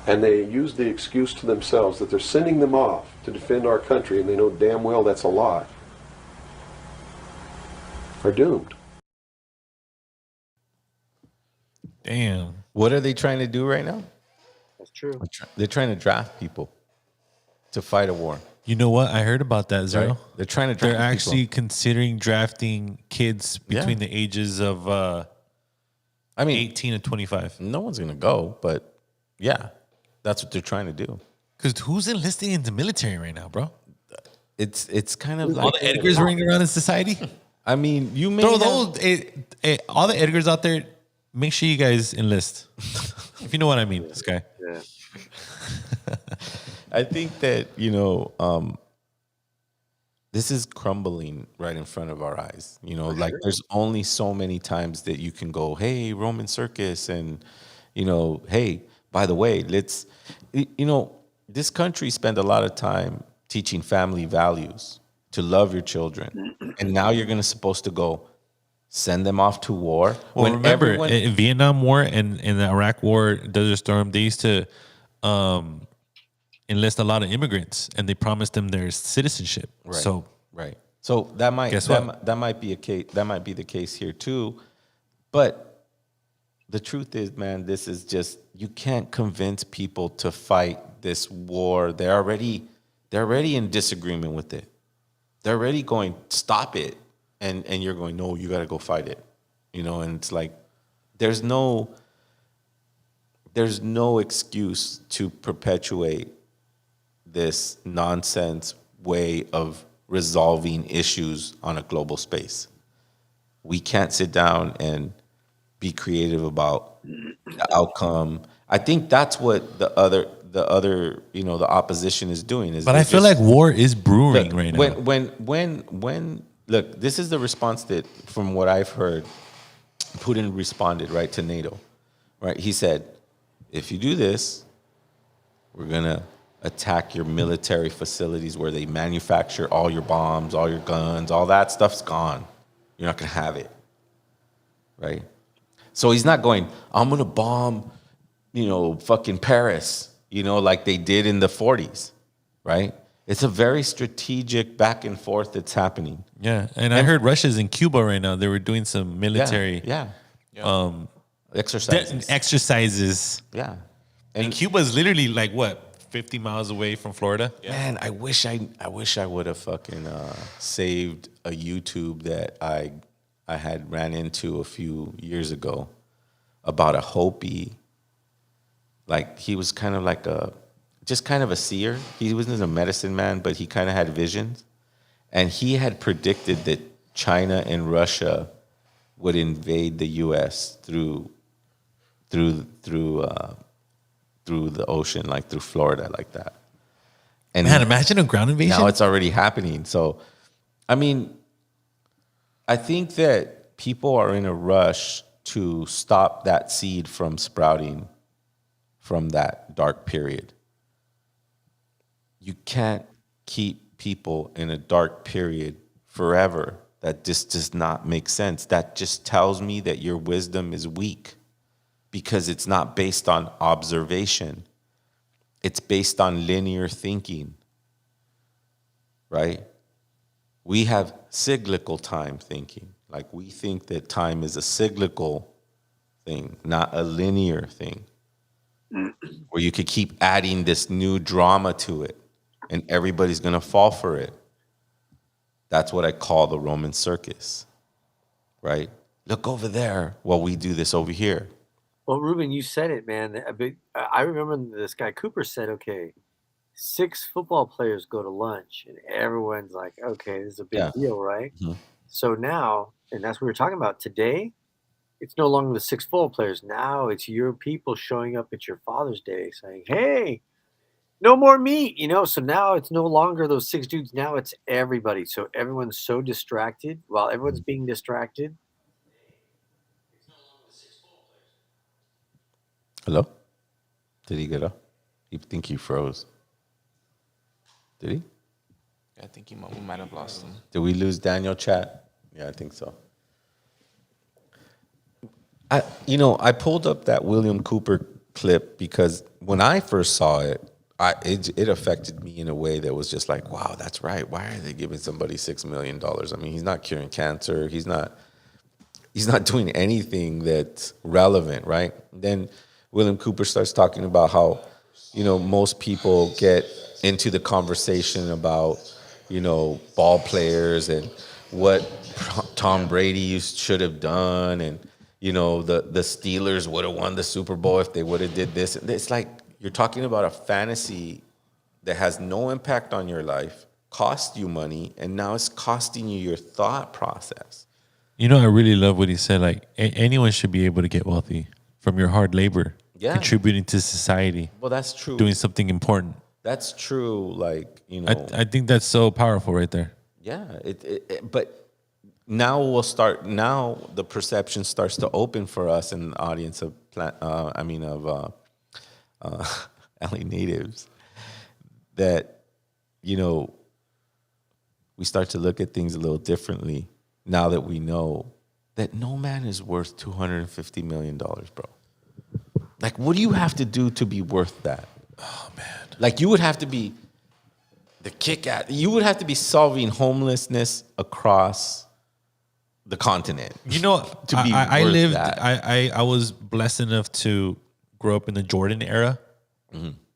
and they use the excuse to themselves that they're sending them off to defend our country, and they know damn well that's a lie, are doomed. Damn. What are they trying to do right now? That's true. They're trying to draft people to fight a war. You know what? I heard about that, Zero. Right? They're trying to draft They're actually people. considering drafting kids between the ages of 18 and 25. No one's going to go, but yeah, that's what they're trying to do. Because who's enlisting in the military right now, bro? It's kind of All like the Edgars running around in society? I mean, you may Throw have- those, all the Edgars out there, make sure you guys enlist. If you know what I mean, this guy. Yeah. I think that, this is crumbling right in front of our eyes. Like there's only so many times that you can go, hey, Roman circus, and, hey, by the way, let's, this country spent a lot of time teaching family values, to love your children. And now you're supposed to go send them off to war. Well, when remember, everyone- in Vietnam War and the Iraq War, Desert Storm, they used to enlist a lot of immigrants, and they promised them their citizenship. Right. So right. So that might Guess that, what? that might be a case. That might be the case here too. But the truth is, man, this is just, you can't convince people to fight this war. They're already in disagreement with it. They're already going, stop it, and you're going, no, you got to go fight it. And it's like there's no excuse to perpetuate this nonsense way of resolving issues on a global space. We can't sit down and be creative about the outcome. I think that's what the other the opposition is doing. but I feel like war is brewing right now. When look, this is the response that, from what I've heard, Putin responded right to NATO. Right, he said, if you do this, we're gonna attack your military facilities where they manufacture all your bombs, all your guns, all that stuff's gone. You're not gonna have it. Right? So he's not going, I'm gonna bomb, fucking Paris, like they did in the 40s. Right? It's a very strategic back and forth that's happening. Yeah, and I heard Russia's in Cuba right now. They were doing some military Exercises. exercises. Yeah. And Cuba's literally like what, 50 miles away from Florida? Man, I wish I would have fucking saved a YouTube that I had ran into a few years ago about a Hopi. Like, he was kind of like just kind of a seer. He wasn't a medicine man, but he kind of had visions. And he had predicted that China and Russia would invade the U.S. through the ocean, like through Florida, like that. And Man, imagine a ground invasion. now it's already happening. So, I mean, I think that people are in a rush to stop that seed from sprouting from that dark period. You can't keep people in a dark period forever. That just does not make sense. That just tells me that your wisdom is weak because it's not based on observation. It's based on linear thinking, right? We have cyclical time thinking. Like we think that time is a cyclical thing, not a linear thing, where you could keep adding this new drama to it and everybody's going to fall for it. That's what I call the Roman circus, right? Look over there while we do this over here. Well, Ruben, you said it, man. I remember this guy Cooper said, okay, 6 football players go to lunch, and everyone's like, okay, this is a big deal, right? Mhm. So now, and that's what we were talking about today, it's no longer the 6 football players. Now it's your people showing up at your Father's Day saying, hey, no more meat, So now it's no longer those 6 dudes. Now it's everybody. So everyone's so distracted. While everyone's being distracted, Hello? Did he get up? You think he froze? Did he? I think we might have lost him. Did we lose Daniel chat? Yeah, I think so. I pulled up that William Cooper clip because when I first saw it, it affected me in a way that was just like, wow, that's right. Why are they giving somebody $6 million? I mean, he's not curing cancer. He's not doing anything that's relevant, right? Then William Cooper starts talking about how, most people get into the conversation about, ball players and what Tom Brady should have done, and the Steelers would have won the Super Bowl if they would have did this. It's like you're talking about a fantasy that has no impact on your life, cost you money, and now it's costing you your thought process. I really love what he said. Like, anyone should be able to get wealthy from your hard labor, contributing to society. Well, that's true. Doing something important. That's true. Like, I think that's so powerful right there. Yeah. But now now the perception starts to open for us in the audience of LA natives, that, we start to look at things a little differently now that we know that no man is worth $250 million, bro. Like, what do you have to do to be worth that? Oh, man. Like, you would have to be you would have to be solving homelessness across the continent. To be I lived, that. I was blessed enough to grow up in the Jordan era,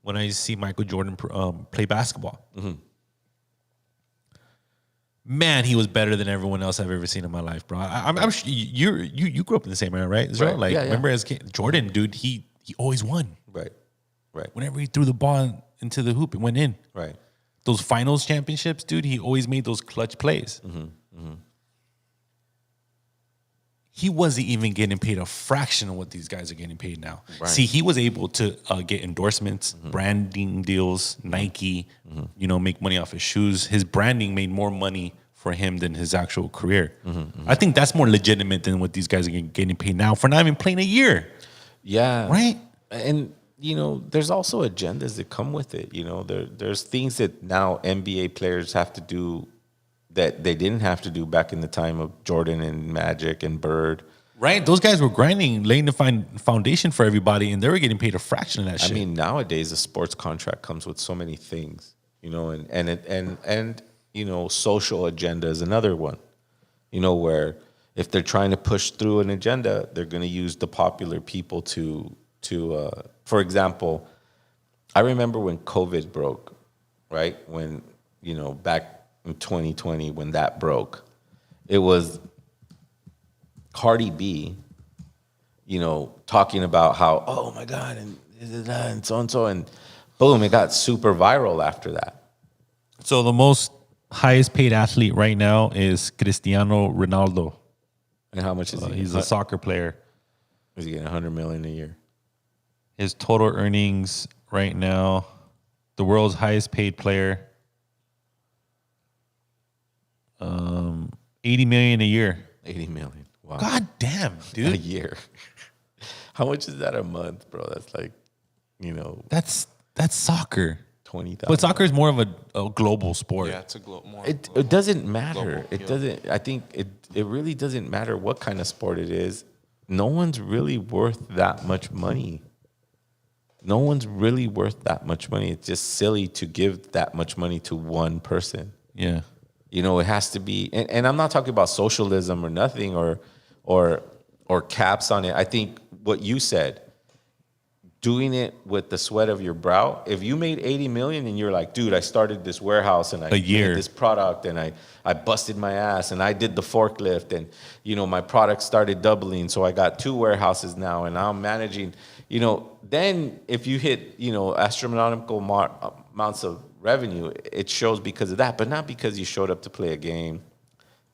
when I used to see Michael Jordan play basketball. Mm-hmm. Man, he was better than everyone else I've ever seen in my life, bro. I'm sure you grew up in the same era, right? Right. Like, remember as Jordan, dude, he always won. Right. Whenever he threw the ball into the hoop, it went in. Right. Those finals championships, dude, he always made those clutch plays. Mm-hmm. Mm-hmm. He wasn't even getting paid a fraction of what these guys are getting paid now. Right. See, he was able to get endorsements, branding deals, Nike, make money off his shoes. His branding made more money for him than his actual career. I think that's more legitimate than what these guys are getting paid now for not even playing a year. Yeah. Right? And, there's also agendas that come with it. There's things that now NBA players have to do that they didn't have to do back in the time of Jordan and Magic and Bird. Right. Those guys were grinding, laying the foundation for everybody, and they were getting paid a fraction of that shit. I mean, nowadays a sports contract comes with so many things, and social agenda is another one, where if they're trying to push through an agenda, they're going to use the popular people to for example, I remember when COVID broke, right? When, back in 2020, when that broke, it was Cardi B, talking about how, oh my God, and so and so, and boom, it got super viral after that. So the most highest paid athlete right now is Cristiano Ronaldo. And how much is he? He's a soccer player. Is he getting 100 million a year? His total earnings right now, the world's highest paid player, 80 million a year. 80 million. Wow. God damn, A dude. year. How much is that a month, bro? That's like, That's soccer. 20,000. But soccer is more of a global sport. Yeah, it's a more. It doesn't matter. Global, It yeah. doesn't. I think it really doesn't matter what kind of sport it is. No one's really worth that much money. No one's really worth that much money. It's just silly to give that much money to one person. Yeah. It has to be. And I'm not talking about socialism or nothing or caps on it. I think what you said, doing it with the sweat of your brow. If you made 80 million and you're like, dude, I started this warehouse and I year. made this product and I busted my ass and I did the forklift and my product started doubling, so I got 2 warehouses now and I'm managing. Then if you hit astronomical amounts of revenue, it shows because of that, but not because you showed up to play a game,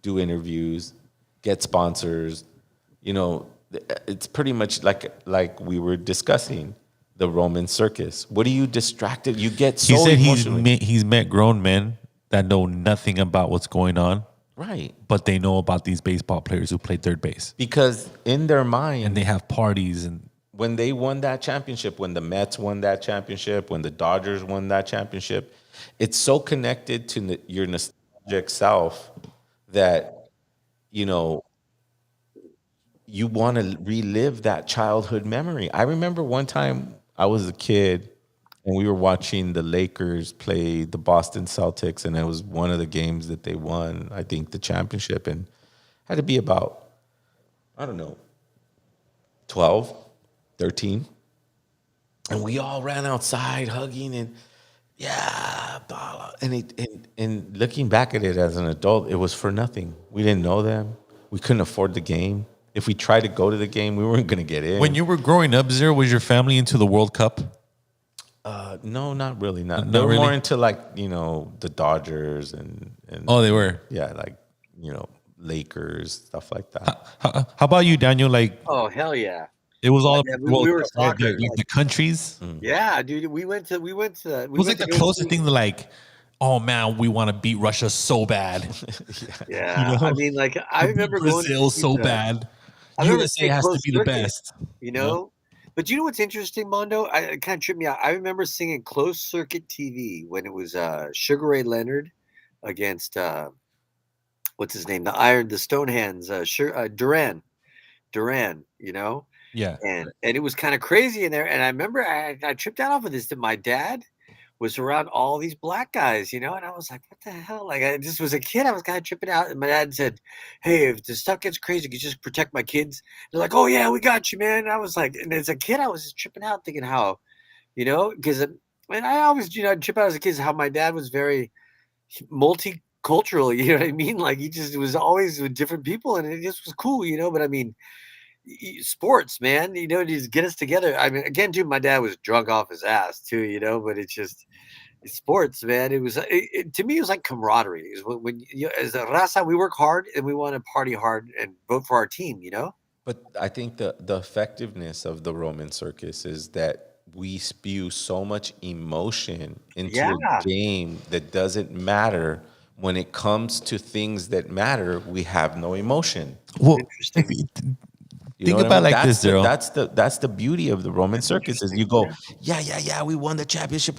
do interviews, get sponsors. It's pretty much like we were discussing the Roman circus. What are you distracted? You get so He said emotionally. he's met grown men that know nothing about what's going on, Right. but they know about these baseball players who play third base. Because in their mind, And they have parties and when they won that championship, when the Mets won that championship, when the Dodgers won that championship, it's so connected to your nostalgic self that, you want to relive that childhood memory. I remember one time I was a kid and we were watching the Lakers play the Boston Celtics, and it was one of the games that they won, I think, the championship, and had to be about, I don't know, 12, 13. And we all ran outside hugging and yeah, blah, blah. And looking back at it as an adult, it was for nothing. We didn't know them. We couldn't afford the game. If we tried to go to the game, we weren't going to get in. when you were growing up, Zero, was your family into the World Cup? No, not really. Not Not they were really? more into the Dodgers and Oh, they were. yeah, Lakers, stuff like that. How about you, Daniel? Like, Oh hell yeah, it was all Yeah, about we World were Cup, right? soccer, Like the countries. yeah, dude. We went to. It was like the go closest see- thing to like, oh man, we want to beat Russia so bad. Yeah, you know? I mean, like I Beat remember going to Brazil see so the- bad. I remember USA seeing has to closed be the circuit, best. you know. But you know what's interesting, Mondo? It kind of tripped me out. I remember singing closed circuit TV when it was Sugar Ray Leonard against what's his name, the Stonehands, Duran, you know. Yeah. And it was kind of crazy in there. And I remember I tripped out off of this that my dad was around all these black guys, and I was like, what the hell? Like I just was a kid, I was kind of tripping out. And my dad said, hey, if the stuff gets crazy, you just protect my kids. They're like, oh yeah, we got you, man. And I was like, and as a kid, I was just tripping out thinking how, because and I always, I'd trip out as a kid how my dad was very multicultural, you know what I mean? Like he just was always with different people and it just was cool, but I mean, sports, man, just get us together. I mean, again, dude, my dad was drunk off his ass too, but it's just sports, man. It was to me, it was like camaraderie. Is when as a raza, we work hard and we want to party hard and vote for our team. But I think the effectiveness of the Roman circus is that we spew so much emotion into Yeah. a game that doesn't matter. When it comes to things that matter, we have no emotion. Well, Interesting. if you You think know what about I mean? like this, Zero. That's the beauty of the Roman circus is you go, yeah, we won the championship,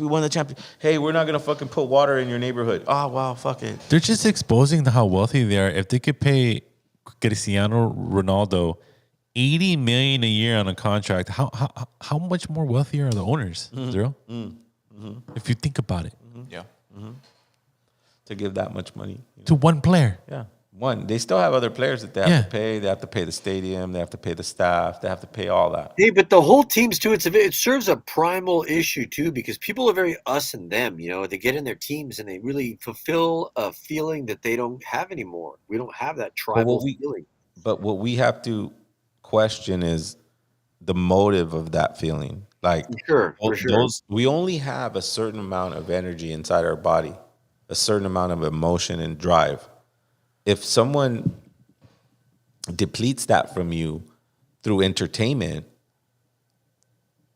Hey, we're not gonna fucking put water in your neighborhood. Oh wow, fuck it. They're just exposing how wealthy they are. If they could pay Cristiano Ronaldo 80 million a year on a contract, how much more wealthier are the owners? Zero. If you think about it, Yeah. To give that much money. to one player. Yeah. One, they still have other players that they have to pay. They have to pay the stadium. They have to pay the staff. They have to pay all that. Hey, but the whole teams too. It serves a primal issue too because people are very us and them. They get in their teams and they really fulfill a feeling that they don't have anymore. We don't have that tribal feeling. But what we have to question is the motive of that feeling. Like For sure. we only have a certain amount of energy inside our body. a certain amount of emotion and drive. If someone depletes that from you through entertainment,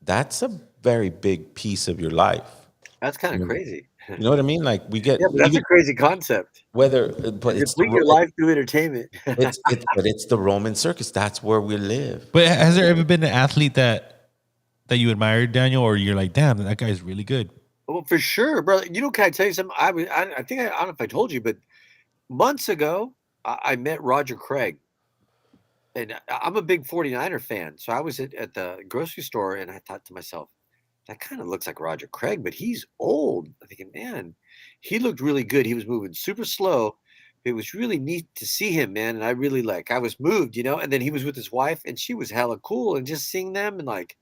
that's a very big piece of your life. That's kind of crazy. You know what I mean? Like we get Yeah, but that's even a crazy concept. whether, but it's Deplete your life through entertainment. it's the Roman circus. That's where we live. But has there ever been an athlete that you admired, Daniel, or you're like, damn, that guy's really good? Well, for sure, brother. You know, can I tell you something? I think I don't know if I told you, but months ago, I met Roger Craig. And I'm a big 49er fan. So I was at the grocery store and I thought to myself, that kind of looks like Roger Craig, but he's old. I'm thinking, man, he looked really good. He was moving super slow. It was really neat to see him, man. And I was moved, you know, and then he was with his wife and she was hella cool. And just seeing them and like,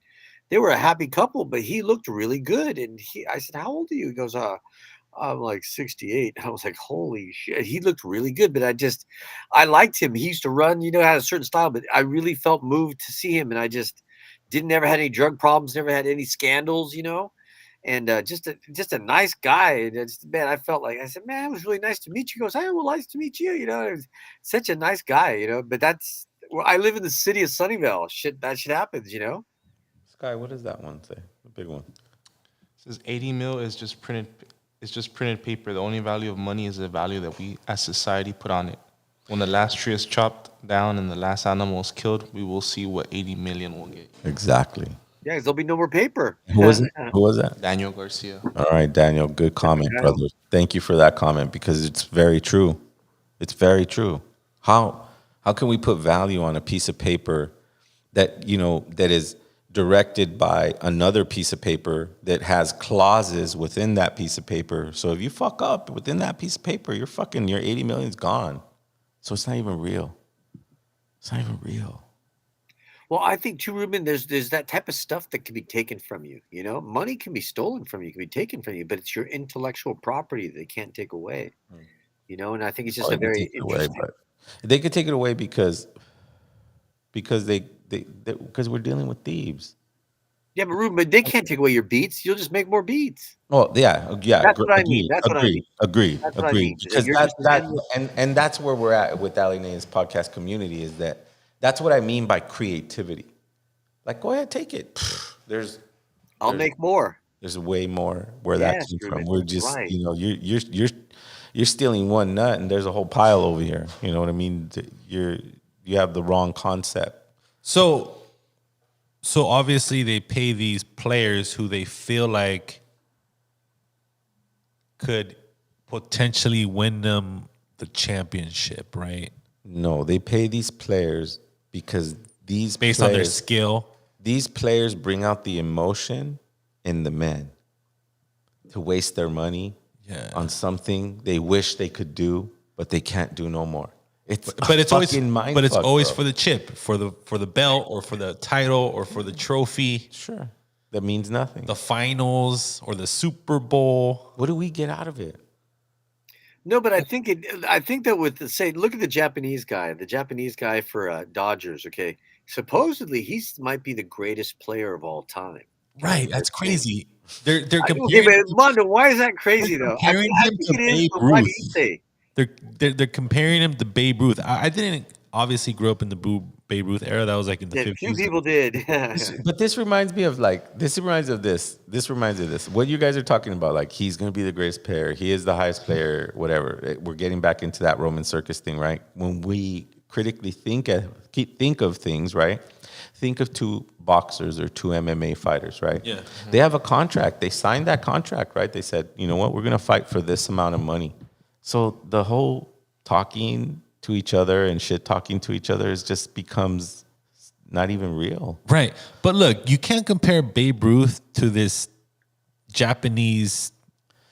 they were a happy couple, but he looked really good. And I said, how old are you? He goes, I'm like 68. I was like, holy shit. He looked really good, but I liked him. He used to run, you know, had a certain style, but I really felt moved to see him. And I just never had any drug problems, never had any scandals, you know, and just a nice guy. And man, I felt like, I said, man, it was really nice to meet you. He goes, hey, well, nice to meet you. You know, it was such a nice guy, you know, but I live in the city of Sunnyvale. That shit happens, you know? Sky, what does that one say? The big one. It says 80 mil is just printed. It's just printed paper. The only value of money is the value that we as society put on it. When the last tree is chopped down and the last animal is killed, we will see what 80 million will get. Exactly. Yeah, because there'll be no more paper. Who was it? Who was that? Daniel Garcia. All right, Daniel. Good comment, brother. Thank you for that comment because it's very true. It's very true. How can we put value on a piece of paper that, you know, that is directed by another piece of paper that has clauses within that piece of paper? So if you fuck up within that piece of paper, your 80 million's gone. So it's not even real. It's not even real. Well, I think too, Ruben, there's that type of stuff that can be taken from you. You know, money can be stolen from you, can be taken from you, but it's your intellectual property that they can't take away. You know, and I think it's just a very interesting. But they could take it away because we're dealing with thieves. Yeah, but Ruben, but they can't take away your beats. You'll just make more beats. Well, yeah. That's what I mean. That's what I mean. Agreed. That's what I mean. Because that's where we're at with Ali Nane's podcast community is that's what I mean by creativity. Like, go ahead, take it. I'll make more. There's way more where that came from. We're just, you know, you're stealing one nut and there's a whole pile over here. You know what I mean? You have the wrong concept. So obviously they pay these players who they feel like could potentially win them the championship, right? No, they pay these players because based on their skill. These players bring out the emotion in the men to waste their money on something they wish they could do, but they can't do no more. It's always for the chip, for the belt, or for the title, or for the trophy. Sure, that means nothing. The finals or the Super Bowl. What do we get out of it? No, but I think that with look at the Japanese guy for Dodgers. Okay, supposedly he might be the greatest player of all time. Right, that's crazy. They're comparing. Okay, but Mondo, why is that crazy though? Comparing him to Babe Ruth. They're comparing him to Babe Ruth. I didn't obviously grow up in the Babe Ruth era. That was like in the 50s. Few people did. But this reminds me of this. This reminds me of this. What you guys are talking about, like he's going to be the greatest player. He is the highest player, whatever. We're getting back into that Roman circus thing, right? When we critically think of things, right? Think of two boxers or two MMA fighters, right? Yeah. Mm-hmm. They have a contract. They signed that contract, right? They said, you know what? We're going to fight for this amount of money. So the whole talking to each other and shit talking to each other just becomes not even real. Right. But look, you can't compare Babe Ruth to this Japanese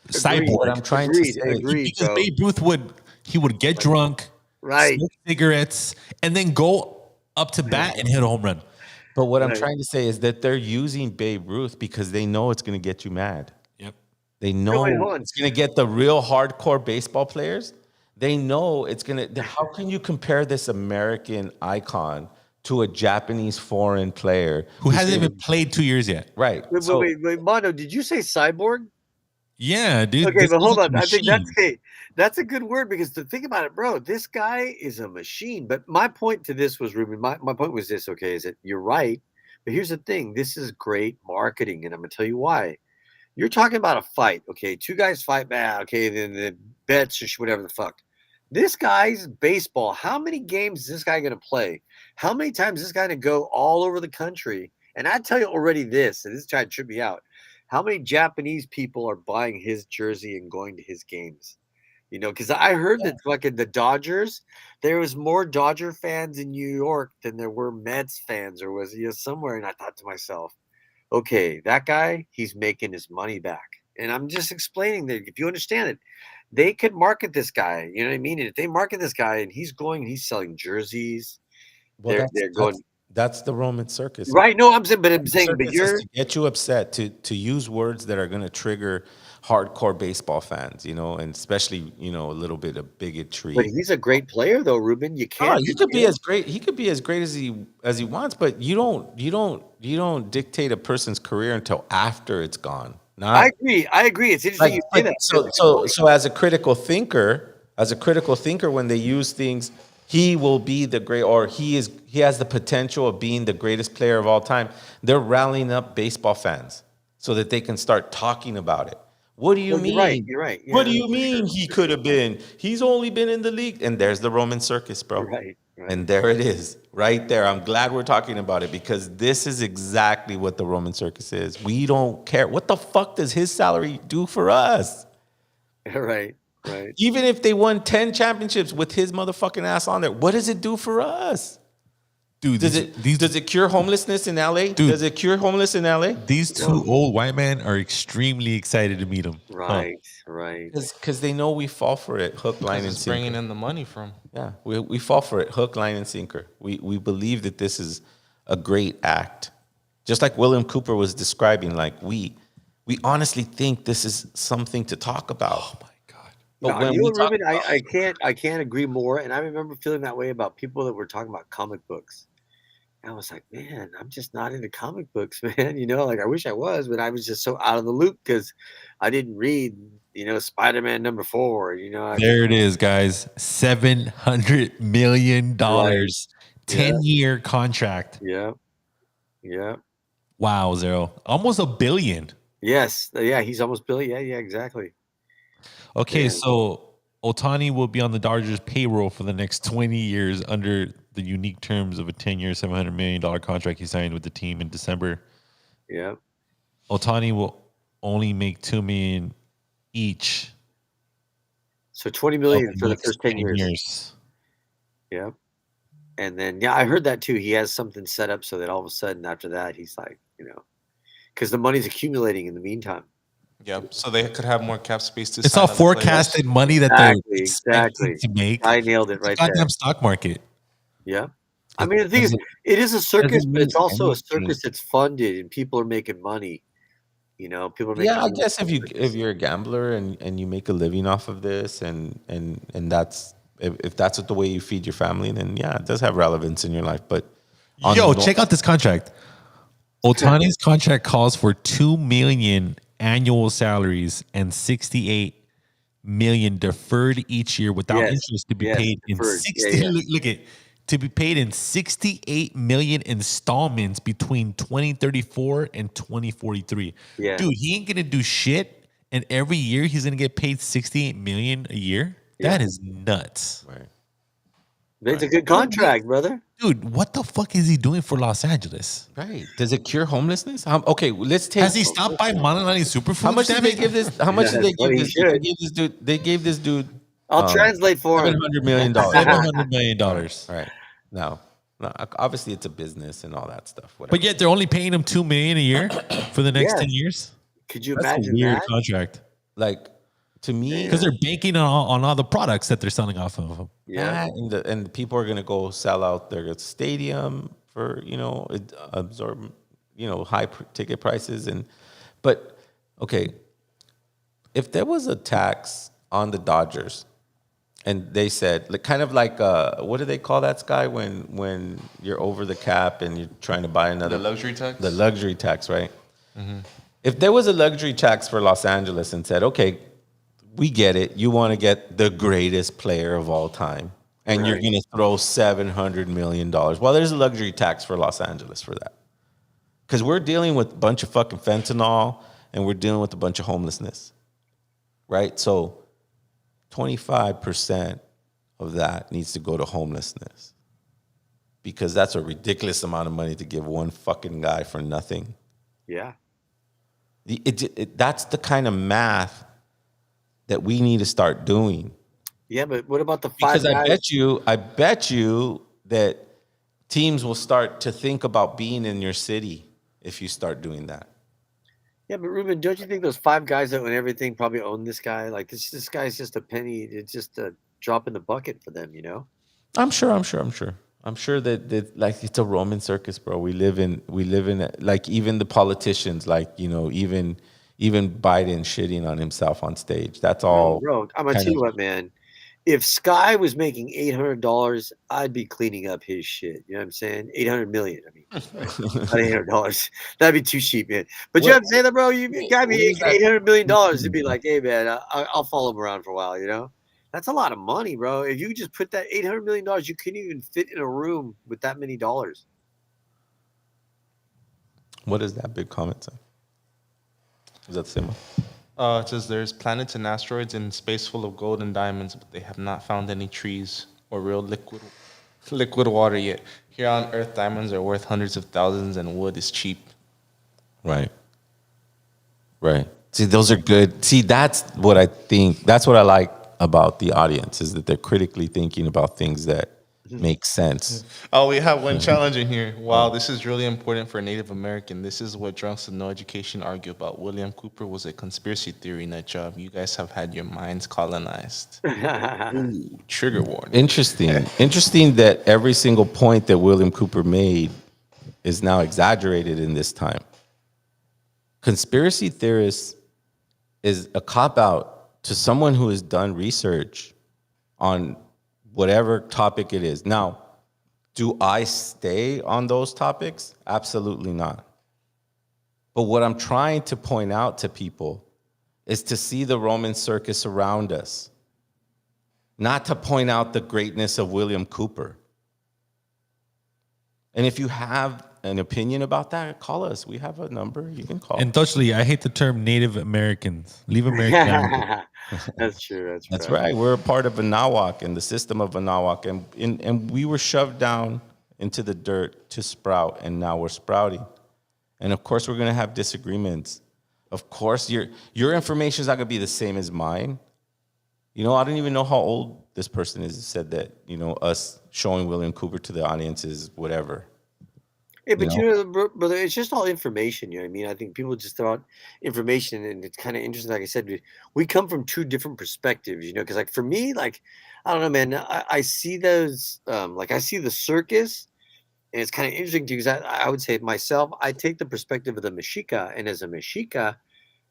cyborg. What I'm trying to say, because Babe Ruth would get drunk, right, smoke cigarettes, and then go up to bat and hit a home run. But what I'm trying to say is that they're using Babe Ruth because they know it's going to get you mad. Yep. They know it's going to get the real hardcore baseball players. They know it's going to. How can you compare this American icon to a Japanese foreign player who hasn't even played 2 years yet? Right. Wait, Mondo, did you say cyborg? Yeah, dude. Okay, this but guy's hold like a on. I think that's machine. okay. That's a good word because to think about it, bro, this guy is a machine. But my point to this was, Ruben, my point was this, okay, is that you're right. But here's the thing. This is great marketing, and I'm gonna tell you why. You're talking about a fight, okay? Two guys fight bad, okay, then the bets or whatever the fuck. This guy's baseball. How many games is this guy gonna play? How many times is this guy gonna go all over the country? And I tell you already this, and this is trying to trip me out. How many Japanese people are buying his jersey and going to his games? You know, because I heard that fucking the Dodgers, there was more Dodger fans in New York than there were Mets fans, or was somewhere. And I thought to myself, okay, that guy, he's making his money back. And I'm just explaining that if you understand it, they could market this guy. You know what I mean? And if they market this guy and he's selling jerseys, Well, they're going that's the Roman circus. right. No, I'm saying, but Circus is you're to get you upset, to use words that are going to trigger hardcore baseball fans, and especially a little bit of bigotry. but he's a great player though, Ruben. You Oh, can't. he could be as great. He could be as great as he wants, but you don't dictate a person's career until after it's gone. Not I agree. I agree. It's interesting you say that. so as a critical thinker, when they use things, he will be the great, or he has the potential of being the greatest player of all time. They're rallying up baseball fans so that they can start talking about it. What do you mean? You're right. What do Yeah, you mean he could have been? He's only been in the league, and there's the Roman circus, bro. right. And there it is, right there. I'm glad we're talking about it because this is exactly what the Roman circus is. We don't care. What the fuck does his salary do for us? Right. Even if they won 10 championships with his motherfucking ass on there, what does it do for us? Dude, Does it cure homelessness in LA? Dude. Does it cure homeless in LA? these two old white men are extremely excited to meet him. Right. Because they know we fall for it, hook, line, and It's sinker. bringing in the money from. Yeah, we fall for it, hook, line, and sinker. We believe that this is a great act. Just like William Cooper was describing, like we honestly think this is something to talk about. Oh my God. But No, when you we know, talk Ruben, about- I can't agree more. And I remember feeling that way about people that were talking about comic books. And I was like, man, I'm just not into comic books, man. Like I wish I was, but I was just so out of the loop because I didn't read, Spider-Man #4. There it is, guys. $700 million. Right. 10-year contract. Yeah. Wow, Zero. Almost $1 billion. Yes. Yeah. He's almost Billy. Yeah. Exactly. Okay, Yeah. so Otani will be on the Dodgers payroll for the next 20 years under the unique terms of a 10-year, $700 million contract he signed with the team in December. Yeah. Otani will only make $2 million each. So 20 million of for the next first 10 years. Yeah. And then, I heard that too. He has something set up so that all of a sudden after that, he's like, because the money's accumulating in the meantime. Yeah, so they could have more cap space to. It's sign all other players. forecasted money that they're expecting to make. I nailed it It's a right there. goddamn stock market. Yeah. I mean, the thing is, it is a circus, but it's also a anything. circus that's funded and people are making money. People are making Yeah, I money. guess if you're a gambler and you make a living off of this and that's if that's the way you feed your family, then yeah, it does have relevance in your life. But Check out this contract. Otani's contract calls for $2 million annual salaries and $68 million deferred each year without interest to be paid deferred. in 60. Look at to be paid in 68 million installments between 2034 and 2043. Yeah. Dude, he ain't gonna do shit, and every year he's gonna get paid 68 million a year. That is nuts. right. It's a good contract, brother. Dude, what the fuck is he doing for Los Angeles? Right. Does it cure homelessness? Okay, let's take. Has he stopped by Monolani Superfoods? How much did they give this? How much did they well, give he this? should. They gave this dude. I'll translate for him. $700 million. $700 million. All right. No, obviously it's a business and all that stuff. Whatever. But yet they're only paying him $2 million a year for the next Yeah. 10 years. Could you That's a imagine weird that? contract like to me, because they're banking on all the products that they're selling off of him. Yeah. and the people are gonna go sell out their stadium for absorb high ticket prices but okay, if there was a tax on the Dodgers. And they said, kind of like, what do they call that, Sky, when you're over the cap and you're trying to buy another? The luxury tax? The luxury tax, right? Mm-hmm. If there was a luxury tax for Los Angeles and said, okay, we get it. You want to get the greatest player of all time, and you're Right. going to throw $700 million. Well, there's a luxury tax for Los Angeles for that. Because we're dealing with a bunch of fucking fentanyl, and we're dealing with a bunch of homelessness, right? So 25% of that needs to go to homelessness, because that's a ridiculous amount of money to give one fucking guy for nothing. Yeah. That's the kind of math that we need to start doing. Yeah, but what about the five Because guys? I bet you that teams will start to think about being in your city if you start doing that. Yeah, but Ruben, don't you think those five guys that own everything probably own this guy? Like this guy's just a penny. It's just a drop in the bucket for them, you know? I'm sure that like it's a Roman circus, bro. We live in like, even the politicians, like, even Biden shitting on himself on stage. That's No, all bro, I'm gonna kind tell of. you what, man. If Sky was making $800, I'd be cleaning up his shit. You know what I'm saying? 800 million. I mean, sorry, not $800. That'd be too cheap, man. But you know What what I'm saying, though, bro? You got me what is that? $800 million. It'd be like, hey, man, I'll follow him around for a while. You know, that's a lot of money, bro. If you just put that $800 million, you couldn't even fit in a room with that many dollars. What is that big comment say? Is that the same one? It says there's planets and asteroids in space full of gold and diamonds, but they have not found any trees or real liquid water yet. Here on Earth, diamonds are worth hundreds of thousands, and wood is cheap. Right. See, those are good. See, that's what I think. That's what I like about the audience, is that they're critically thinking about things that make sense. Oh, we have one challenge in here. Wow, this is really important for a Native American. This is what drunks with no education argue about. William Cooper was a conspiracy theory nut job. You guys have had your minds colonized. Ooh, trigger warning. Interesting that every single point that William Cooper made is now exaggerated in this time. Conspiracy theorist is a cop-out to someone who has done research on whatever topic it is. Now, do I stay on those topics? Absolutely not. But what I'm trying to point out to people is to see the Roman circus around us, not to point out the greatness of William Cooper. And if you have an opinion about that, call us. We have a number you can call. And Touchley, I hate the term Native Americans. Leave American out. That's true. That's right. We're a part of Anahuac and the system of Anahuac, and we were shoved down into the dirt to sprout, and now we're sprouting. And of course, we're going to have disagreements. Of course, your information is not going to be the same as mine. I don't even know how old this person is. Said that us showing William Cooper to the audience is whatever. Yeah, but brother, it's just all information. You know what I mean? I think people just throw out information, and it's kind of interesting. Like I said, we come from two different perspectives. Because like for me, like I don't know, man. I see those, like I see the circus, and it's kind of interesting too. Because I would say myself, I take the perspective of the Mexica, and as a Mexica,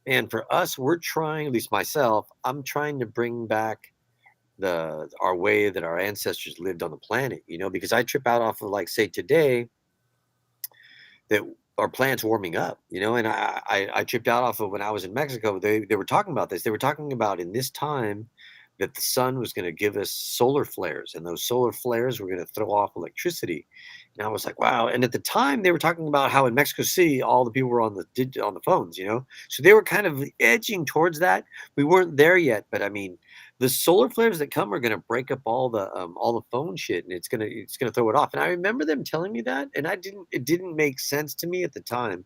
and for us, we're trying, at least myself, I'm trying to bring back our way that our ancestors lived on the planet. Because I trip out off of, like, say today, that our planet's warming up, and I tripped out off of when I was in Mexico. They were talking about this. They were talking about in this time that the sun was going to give us solar flares, and those solar flares were going to throw off electricity. And I was like, wow. And at the time, they were talking about how in Mexico City, all the people were on the phones, so they were kind of edging towards that. We weren't there yet, but I mean, the solar flares that come are going to break up all the phone shit, and it's gonna throw it off. And I remember them telling me that, and it didn't make sense to me at the time,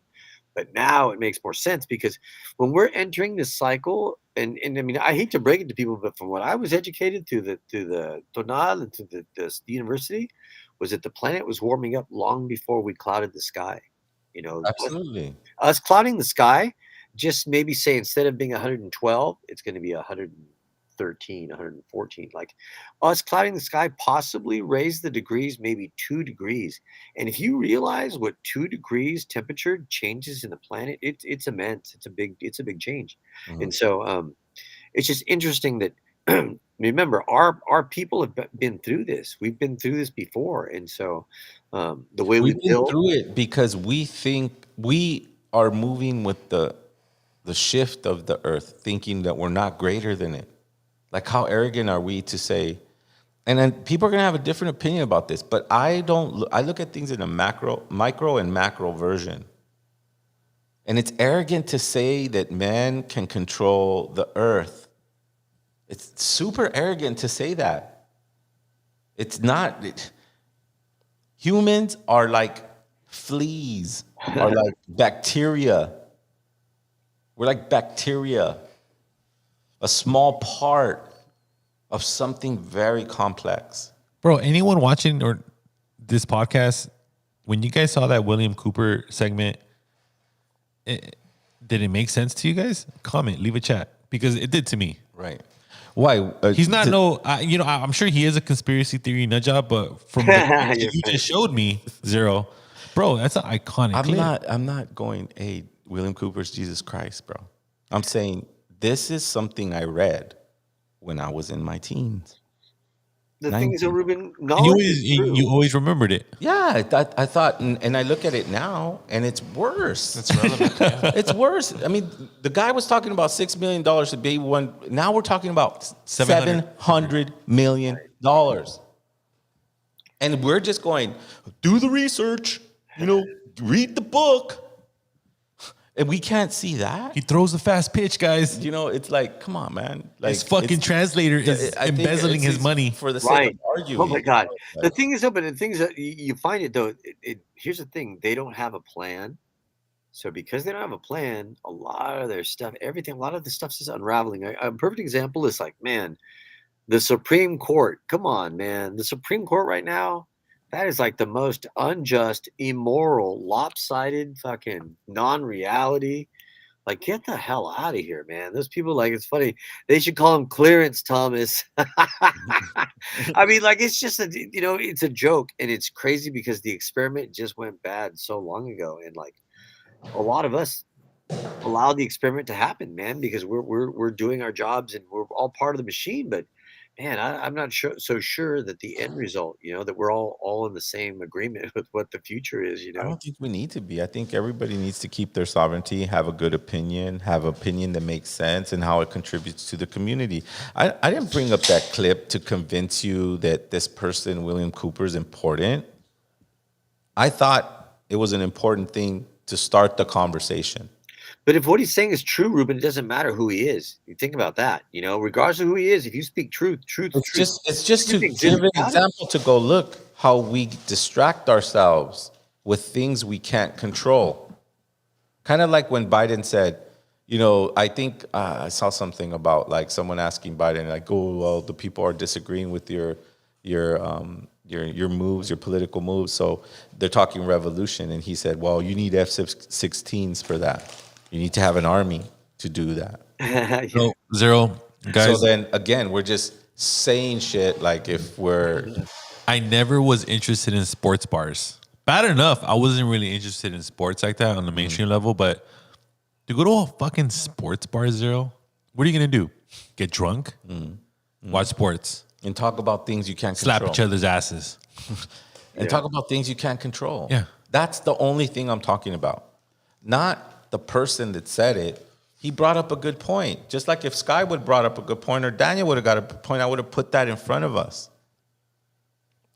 but now it makes more sense, because when we're entering this cycle, and I mean, I hate to break it to people, but from what I was educated through the Tonal and through the university, was that the planet was warming up long before we clouded the sky. Absolutely. Us clouding the sky, just maybe say instead of being 112, it's going to be 113, 114. Like us clouding the sky possibly raised the degrees maybe 2 degrees. And if you realize what 2 degrees temperature changes in the planet, it's immense. It's a big change. Mhm. And so it's just interesting that remember, our people have been through this. We've been through this before. And so the way we We've been build. through it because we think we are moving with the the shift of the earth, thinking that we're not greater than it. Like, how arrogant are we to say, and then people are going to have a different opinion about this, but I look at things in a micro and macro version. And it's arrogant to say that man can control the earth. It's super arrogant to say that. It's not. Humans are like fleas, are like bacteria. We're like bacteria, a small part of something very complex. Bro, anyone watching or this podcast, when you guys saw that William Cooper segment, did it make sense to you guys? Comment, leave a chat, because it did to me. Right. Why? He's not I'm sure he is a conspiracy theory nut job, but from the you just showed me, Zero, bro, that's an iconic clip. I'm not going, hey, William Cooper's Jesus Christ, bro. I'm saying this is something I read when I was in my teens. The thing is, Ruben, You always remembered it. Yeah, I thought, and I look at it now, and it's worse. It's relevant. Yeah. It's worse. I mean, the guy was talking about $6 million to be one. Now we're talking about $700 million. And we're just going, do the research, read the book. And we can't see that. He throws a fast pitch, guys. It's like, come on, man. Like, his fucking translator is embezzling his money for the sake of arguing. Oh my God. The thing is, though, but the thing is that you find it, though. Here's the thing: they don't have a plan. So because they don't have a plan, a lot of their stuff, a lot of the stuff is unraveling. A perfect example is like, man, the Supreme Court. Come on, man. The Supreme Court right now, that is like the most unjust, immoral, lopsided, fucking non-reality. Like, get the hell out of here, man. Those people, like, it's funny. They should call him Clarence Thomas. I mean, like, it's just it's a joke, and it's crazy because the experiment just went bad so long ago, and like a lot of us allowed the experiment to happen, man, because we're doing our jobs and we're all part of the machine, but. Man, I'm not so sure that the end result, that we're all in the same agreement with what the future is, I don't think we need to be. I think everybody needs to keep their sovereignty, have a good opinion, have an opinion that makes sense and how it contributes to the community. I didn't bring up that clip to convince you that this person, William Cooper, is important. I thought it was an important thing to start the conversation. But if what he's saying is true, Ruben, it doesn't matter who he is. You think about that, regardless of who he is. If you speak truth. It's just to give an example to go look how we distract ourselves with things we can't control. Kind of like when Biden said, I think I saw something about like someone asking Biden, like, oh, well, the people are disagreeing with your moves, your political moves. So they're talking revolution. And he said, well, you need F-16s for that. You need to have an army to do that. So, Zero, guys. So then again, we're just saying shit like if we're. I never was interested in sports bars. Bad enough, I wasn't really interested in sports like that on the mainstream level. But to go to a fucking sports bar, Zero, what are you gonna do? Get drunk, watch sports, and talk about things you can't slap control. each other's asses, and talk about things you can't control. Yeah, that's the only thing I'm talking about. Not the person that said it. He brought up a good point. Just like if Sky would brought up a good point or Daniel would have got a point, I would have put that in front of us.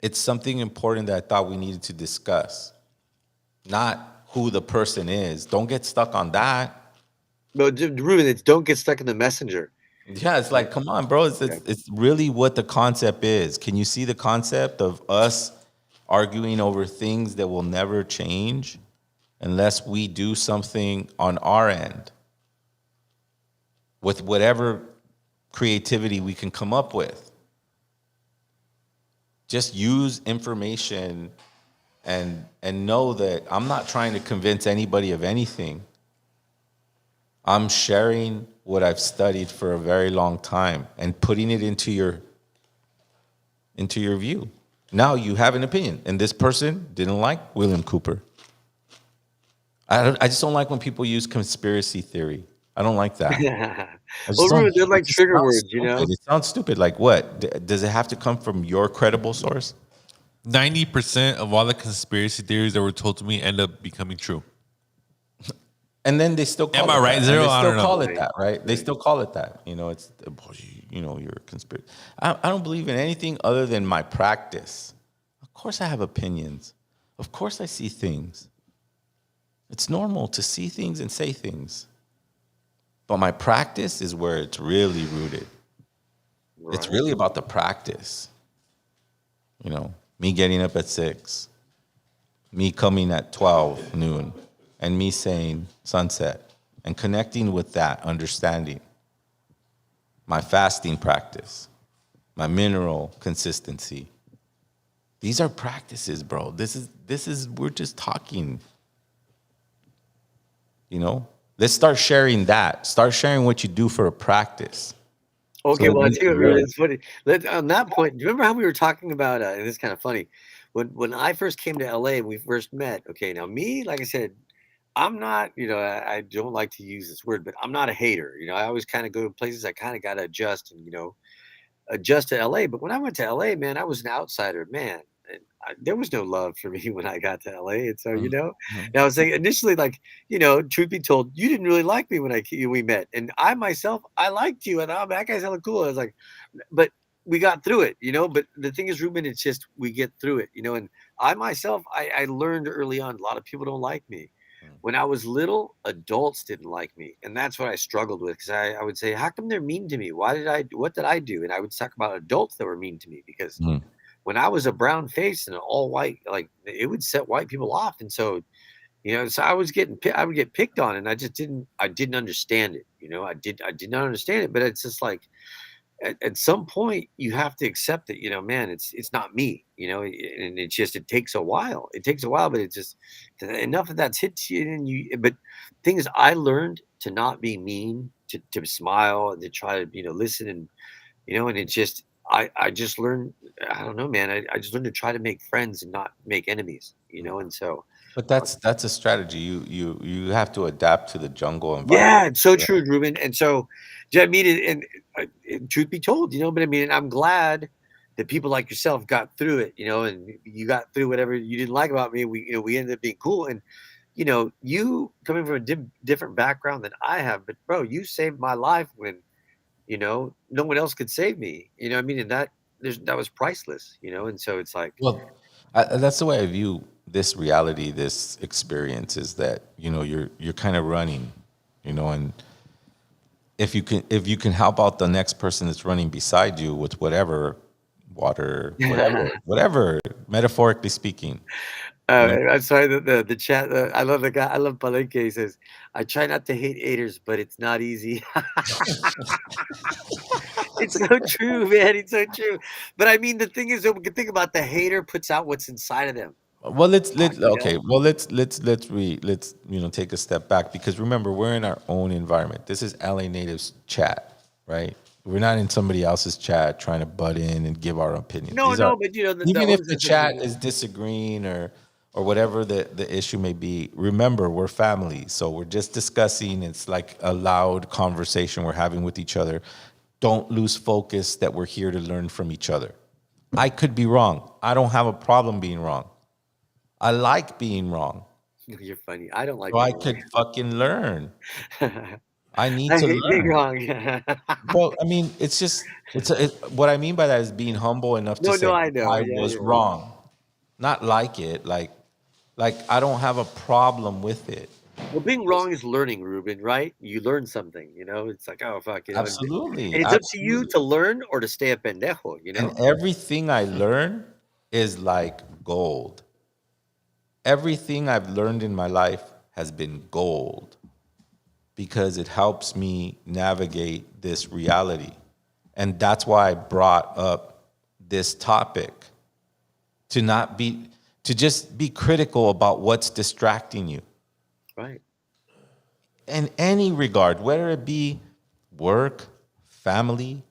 It's something important that I thought we needed to discuss. Not who the person is. Don't get stuck on that. No, Ruben, it's don't get stuck in the messenger. Yeah, it's like, come on, bro. It's really what the concept is. Can you see the concept of us arguing over things that will never change? Unless we do something on our end with whatever creativity we can come up with. Just use information and know that I'm not trying to convince anybody of anything. I'm sharing what I've studied for a very long time and putting it into your view. Now you have an opinion, and this person didn't like William Cooper. I just don't like when people use conspiracy theory. I don't like that. Well, they're like trigger words, It sounds stupid. Like what? Does it have to come from your credible source? 90% of all the conspiracy theories that were told to me end up becoming true. And then they still call Am I it right, that. Zero? And they I still don't know. call it that, right? They still call it that. It's you're a conspiracy. I don't believe in anything other than my practice. Of course, I have opinions. Of course, I see things. It's normal to see things and say things. But my practice is where it's really rooted. Right. It's really about the practice. Me getting up at 6, me coming at 12 noon, and me saying sunset and connecting with that understanding. My fasting practice, my mineral consistency. These are practices, bro. This is we're just talking. Let's start sharing that. Start sharing what you do for a practice. Okay, So well, I it tell you, really- it's funny. On that point, do you remember how we were talking about? And it's kind of funny. When I first came to LA and we first met. Okay, now me, like I said, I'm not. I don't like to use this word, but I'm not a hater. I always kind of go to places I kind of got to adjust and adjust to LA. But when I went to LA, man, I was an outsider, man. And there was no love for me when I got to LA. And so, Mhm. and I was saying initially, like, truth be told, you didn't really like me when we met. And I myself, I liked you. And that guy's hella cool. I was like, but we got through it, But the thing is, Ruben, it's just we get through it, And I myself, I learned early on, a lot of people don't like me. When I was little, adults didn't like me. And that's what I struggled with because I would say, how come they're mean to me? What did I do? And I would talk about adults that were mean to me because Mhm. when I was a brown face and all white, like it would set white people off. And so, so I I would get picked on and I didn't understand it. I did not understand it, but it's just like, at some point you have to accept that man it's not me and it takes a while but it's just enough of that's hit you and you but things I learned to not be mean to smile and to try to listen and and it just I just learned I don't know man I just learned to try to make friends and not make enemies and so But that's a strategy. You have to adapt to the jungle environment. yeah, it's so true, Ruben. And so, yeah, I mean, and truth be told, but I mean, and I'm glad that people like yourself got through it, and you got through whatever you didn't like about me. We ended up being cool. And, you coming from a different background than I have, but bro, you saved my life when, no one else could save me. What I mean? And that was priceless, and so it's like, Well, that's the way I view this reality, this experience is that you're kind of running, and if you can help out the next person that's running beside you with whatever water, whatever, metaphorically speaking, you know. I'm sorry. The chat. I love the guy. I love Palenque. He says, "I try not to hate haters, but it's not easy." It's so true, man. It's so true. But I mean, the thing is, we can think about the hater puts out what's inside of them. Well, let's You okay. know? Well, let's take a step back because remember we're in our own environment. This is LA Natives chat, right? We're not in somebody else's chat trying to butt in and give our opinion. No, These are no, but even if the organization- chat is disagreeing or whatever the issue may be. Remember, we're family, so we're just discussing. It's like a loud conversation we're having with each other. Don't lose focus that we're here to learn from each other. I could be wrong. I don't have a problem being wrong. I like being wrong. You're funny. I don't like. So I being could fucking learn. wrong. I need I to hate being learn. wrong. Well, I mean, it's just what I mean by that is being humble enough to No, say no, I know. I Yeah, was yeah. wrong. Not like it, like I don't have a problem with it. Well, being wrong is learning, Ruben. Right? You learn something. It's like, oh fuck, Absolutely, and it's up to you absolutely. to learn or to stay a pendejo. And everything I learn is like gold. Everything I've learned in my life has been gold because it helps me navigate this reality. And that's why I brought up this topic to just be critical about what's distracting you Right. in any regard, whether it be work, family,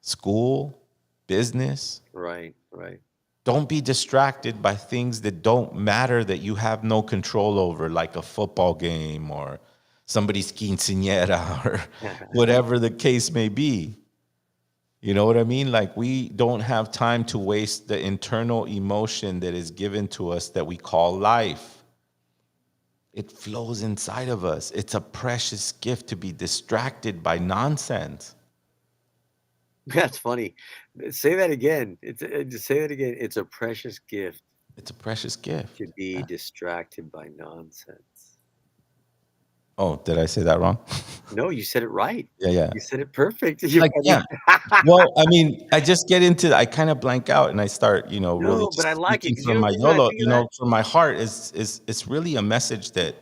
school, business. Right. Right. Don't be distracted by things that don't matter that you have no control over, like a football game or somebody's quinceañera or whatever the case may be. You know what I mean? Like we don't have time to waste the internal emotion that is given to us that we call life. It flows inside of us. It's a precious gift to be distracted by nonsense. That's funny. Say that again. Just say that again. It's a precious gift It's a precious gift. to be distracted by nonsense. Oh, did I say that wrong? No, you said it right. Yeah. You said it perfect. You Like, fucking- yeah. Well, I mean, I just get into, I kind of blank out and I start, really No, but just I like it speaking 'cause from you know my the reason I YOLO, think of that? from my heart is it's really a message that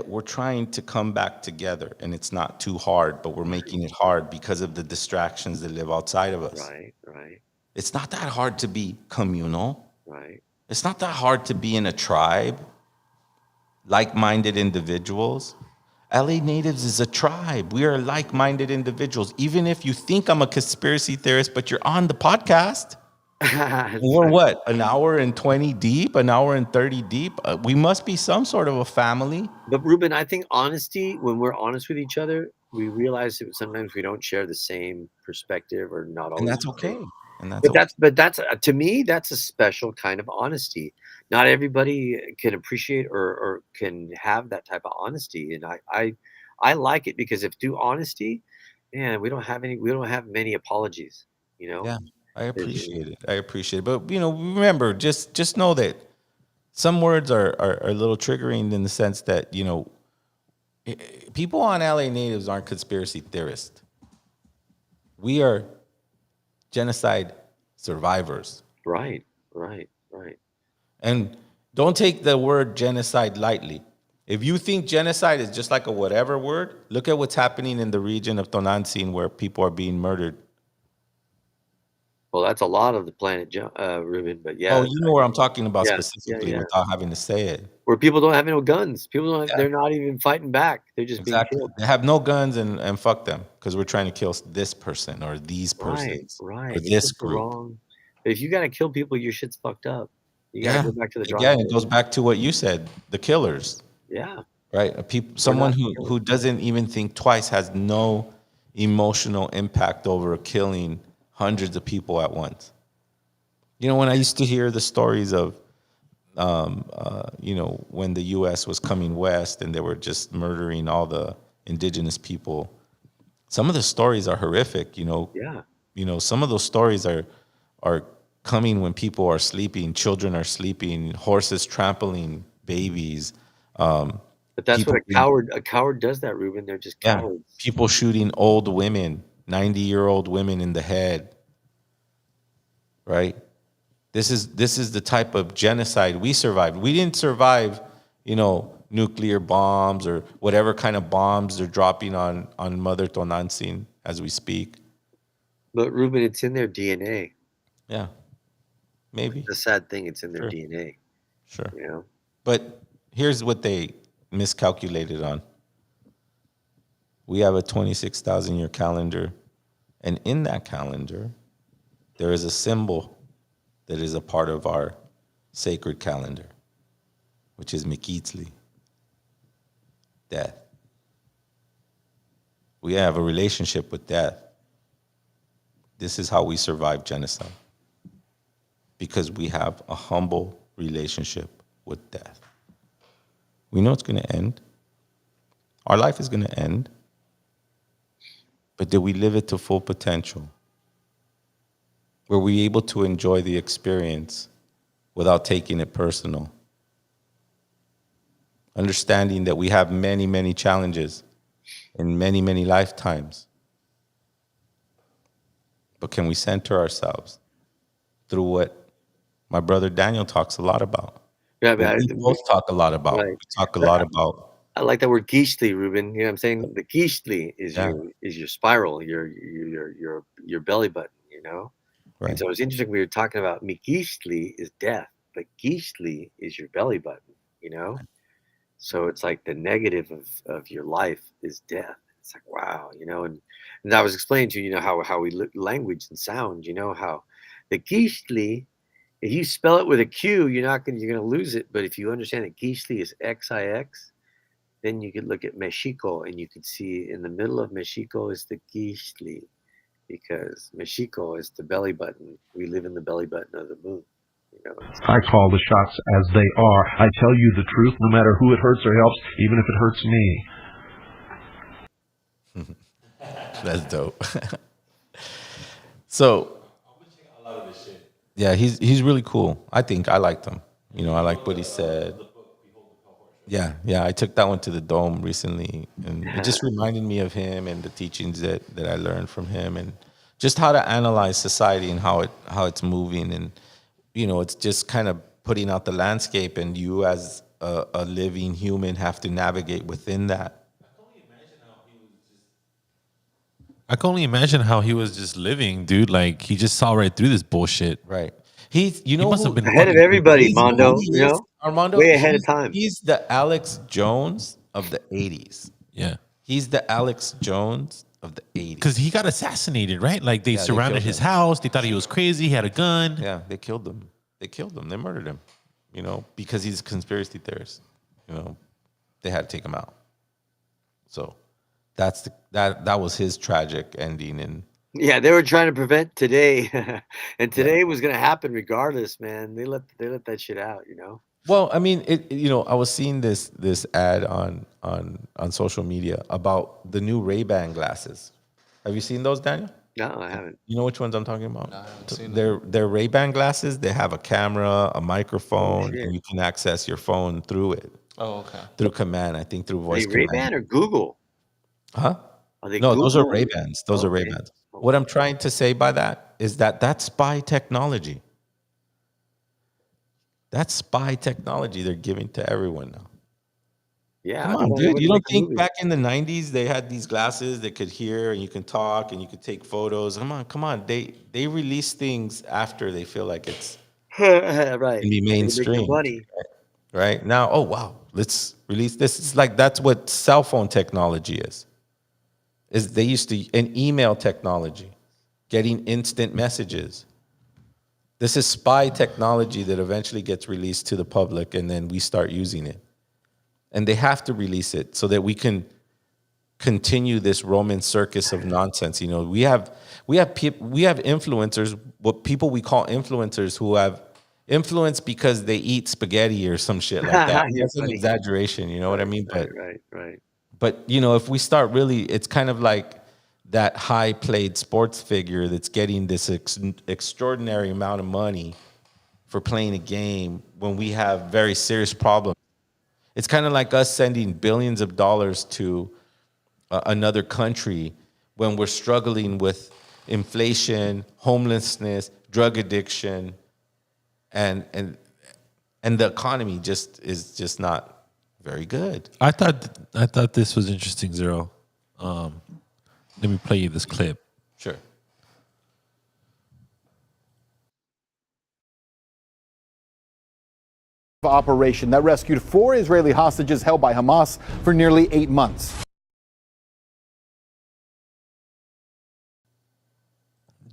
we're trying to come back together, and it's not too hard, but we're making it hard because of the distractions that live outside of us. Right. It's not that hard to be communal. Right. It's not that hard to be in a tribe, like-minded individuals. LA Natives is a tribe. We are like-minded individuals. Even if you think I'm a conspiracy theorist, but you're on the podcast, we're what, an hour and 20 deep, an hour and 30 deep? We must be some sort of a family. But Ruben, I think honesty, when we're honest with each other, we realize that sometimes we don't share the same perspective or not always. And that's the okay. same. And that's But that's to me, that's a special kind of honesty. Not everybody can appreciate or can have that type of honesty. And I like it because if through honesty, man, we don't have many apologies, you know? Yeah, I appreciate it. I appreciate it. But remember, just know that some words are a little triggering in the sense that, people on LA Natives aren't conspiracy theorists. We are genocide survivors. Right. And don't take the word genocide lightly. If you think genocide is just like a whatever word, look at what's happening in the region of Tonantzin where people are being murdered. Well, that's a lot of the planet, Ruben, but yeah. Oh, you know where I'm talking about Yeah, specifically yeah. without having to say it. Where people don't have no guns. People don't Yeah. they're not even fighting back. They're just Exactly. being killed. They have no guns and fuck them because we're trying to kill this person or these Right. persons or It's this just the group. wrong. But if you gotta kill people, your shit's fucked up. You gotta Yeah. go back to the drawing Again, it board. goes back to what you said, the killers, Yeah. right? Someone not who doesn't even think twice has no emotional impact over killing hundreds of people at once. When I used to hear the stories of, when the U.S. was coming west and they were just murdering all the indigenous people, some of the stories are horrific. Yeah. Some of those stories are coming when people are sleeping, children are sleeping, horses trampling babies. But that's what people a coward does that, Ruben. They're just Yeah, cowards. people shooting old women, 90-year-old women in the head. Right? This is the type of genocide we survived. We didn't survive, nuclear bombs or whatever kind of bombs they're dropping on Mother Tonantzin as we speak. But Ruben, it's in their DNA. Yeah, maybe. The sad thing, it's in their Sure. DNA. Sure. But here's what they miscalculated on. We have a 26,000-year calendar, and in that calendar, there is a symbol that is a part of our sacred calendar, which is Mikitzli, death. We have a relationship with death. This is how we survive genocide, because we have a humble relationship with death. We know it's going to end. Our life is going to end. But did we live it to full potential? Were we able to enjoy the experience without taking it personal? Understanding that we have many, many challenges in many, many lifetimes. But can we center ourselves through what my brother Daniel talks a lot about? Yeah, but We both talk a lot about. Right. We talk a lot about. I like that word Geishli, Ruben. You know what I'm saying? The Geishli is Yeah. your spiral, your belly button, Right. And so it's interesting we were talking about Mikishli is death, but Geishli is your belly button, So it's like the negative of your life is death. It's like, wow, and I was explaining to you, how we language and sound, how the Geishli, if you spell it with a Q, you're gonna lose it. But if you understand that Geishli is XIX, then you could look at Mexico and you could see in the middle of Mexico is the Geishli, because Mexico is the belly button. We live in the belly button of the moon, I call the shots as they are. I tell you the truth, no matter who it hurts or helps, even if it hurts me. That's dope. So, yeah, he's really cool. I think I liked him. You know, I like what he said. Yeah, I took that one to the Dome recently, and it just reminded me of him and the teachings that I learned from him, and just how to analyze society and how it's moving, and you know, it's just kind of putting out the landscape, and you as a living human have to navigate within that. I can only imagine how he was just living, dude. Like he just saw right through this bullshit. Right. He must have been Ahead of everybody, Mondo. He You know, Armando, way ahead of time. He's the Alex Jones of the 80s. Yeah. He's the Alex Jones of the 80s. Because he got assassinated, right? Like they they surrounded killed his him. house. They thought he was crazy. He had a gun. Yeah, they killed him. They murdered him, you know, because he's a conspiracy theorist. You know, they had to take him out. So that was his tragic ending. And Yeah, they were trying to prevent today, and today was going to happen regardless. Man, they let that shit out. You know. well, I mean, you know, I was seeing this ad on social media about the new Ray-Ban glasses. Have you seen those, Daniel? No, I haven't. You know which ones I'm talking about? No, I haven't seen them. They're Ray-Ban glasses. They have a camera, a microphone, shit. and you can access your phone through it, Oh, okay. through command. I think through Are voice they command. Ray-Ban or Google? Huh? Are they No, those are Google? Ray-Bans. Those are Okay. Ray-Bans. What I'm trying to say by that is that that's spy technology. That's spy technology they're giving to everyone now. Yeah, Come I on, thought they dude. would You don't make a think movie. back in the 90s they had these glasses that could hear and you could talk and you could take photos? Come on. They release things after they feel like it's Right. can be They make the mainstream. money. Right? Now, oh wow, let's release this. It's like that's what cell phone technology is. They used to an email technology, getting instant messages. This is spy technology that eventually gets released to the public, and then we start using it. And they have to release it so that we can continue this Roman circus of nonsense. You know, we have influencers, what people we call influencers, who have influence because they eat spaghetti or some shit like that. You're That's an funny. exaggeration, you know what I mean? Right. But you know, if we start really, it's kind of like that high played sports figure that's getting this extraordinary amount of money for playing a game when we have very serious problems. It's kind of like us sending billions of dollars to another country when we're struggling with inflation, homelessness, drug addiction, and the economy is just not very good. I thought this was interesting, Zero. Let me play you this clip. Sure. Operation that rescued 4 Israeli hostages held by Hamas for nearly 8 months.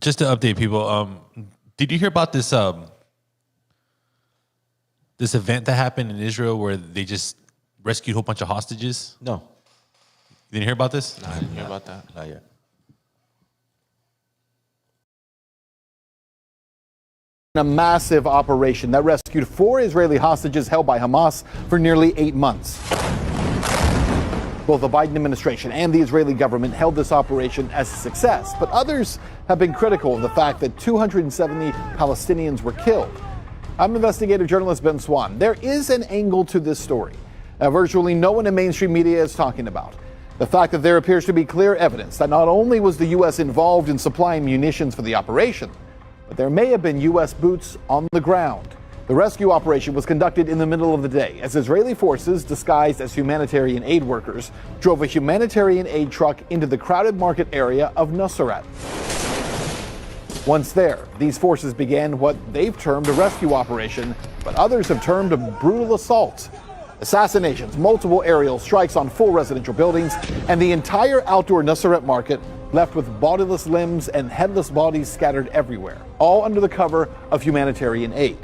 Just to update people, did you hear about this this event that happened in Israel where they just rescued a whole bunch of hostages? No, You didn't hear about this? No, I didn't hear about that. not yet. A massive operation that rescued 4 Israeli hostages held by Hamas for nearly 8 months. Both the Biden administration and the Israeli government hailed this operation as a success, but others have been critical of the fact that 270 Palestinians were killed. I'm investigative journalist Ben Swan. There is an angle to this story that virtually no one in mainstream media is talking about. The fact that there appears to be clear evidence that not only was the U.S. involved in supplying munitions for the operation, but there may have been U.S. boots on the ground. The rescue operation was conducted in the middle of the day as Israeli forces, disguised as humanitarian aid workers, drove a humanitarian aid truck into the crowded market area of Nusrat. Once there, these forces began what they've termed a rescue operation, but others have termed a brutal assault. Assassinations, multiple aerial strikes on full residential buildings, and the entire outdoor Nusrat market left with bodiless limbs and headless bodies scattered everywhere, all under the cover of humanitarian aid.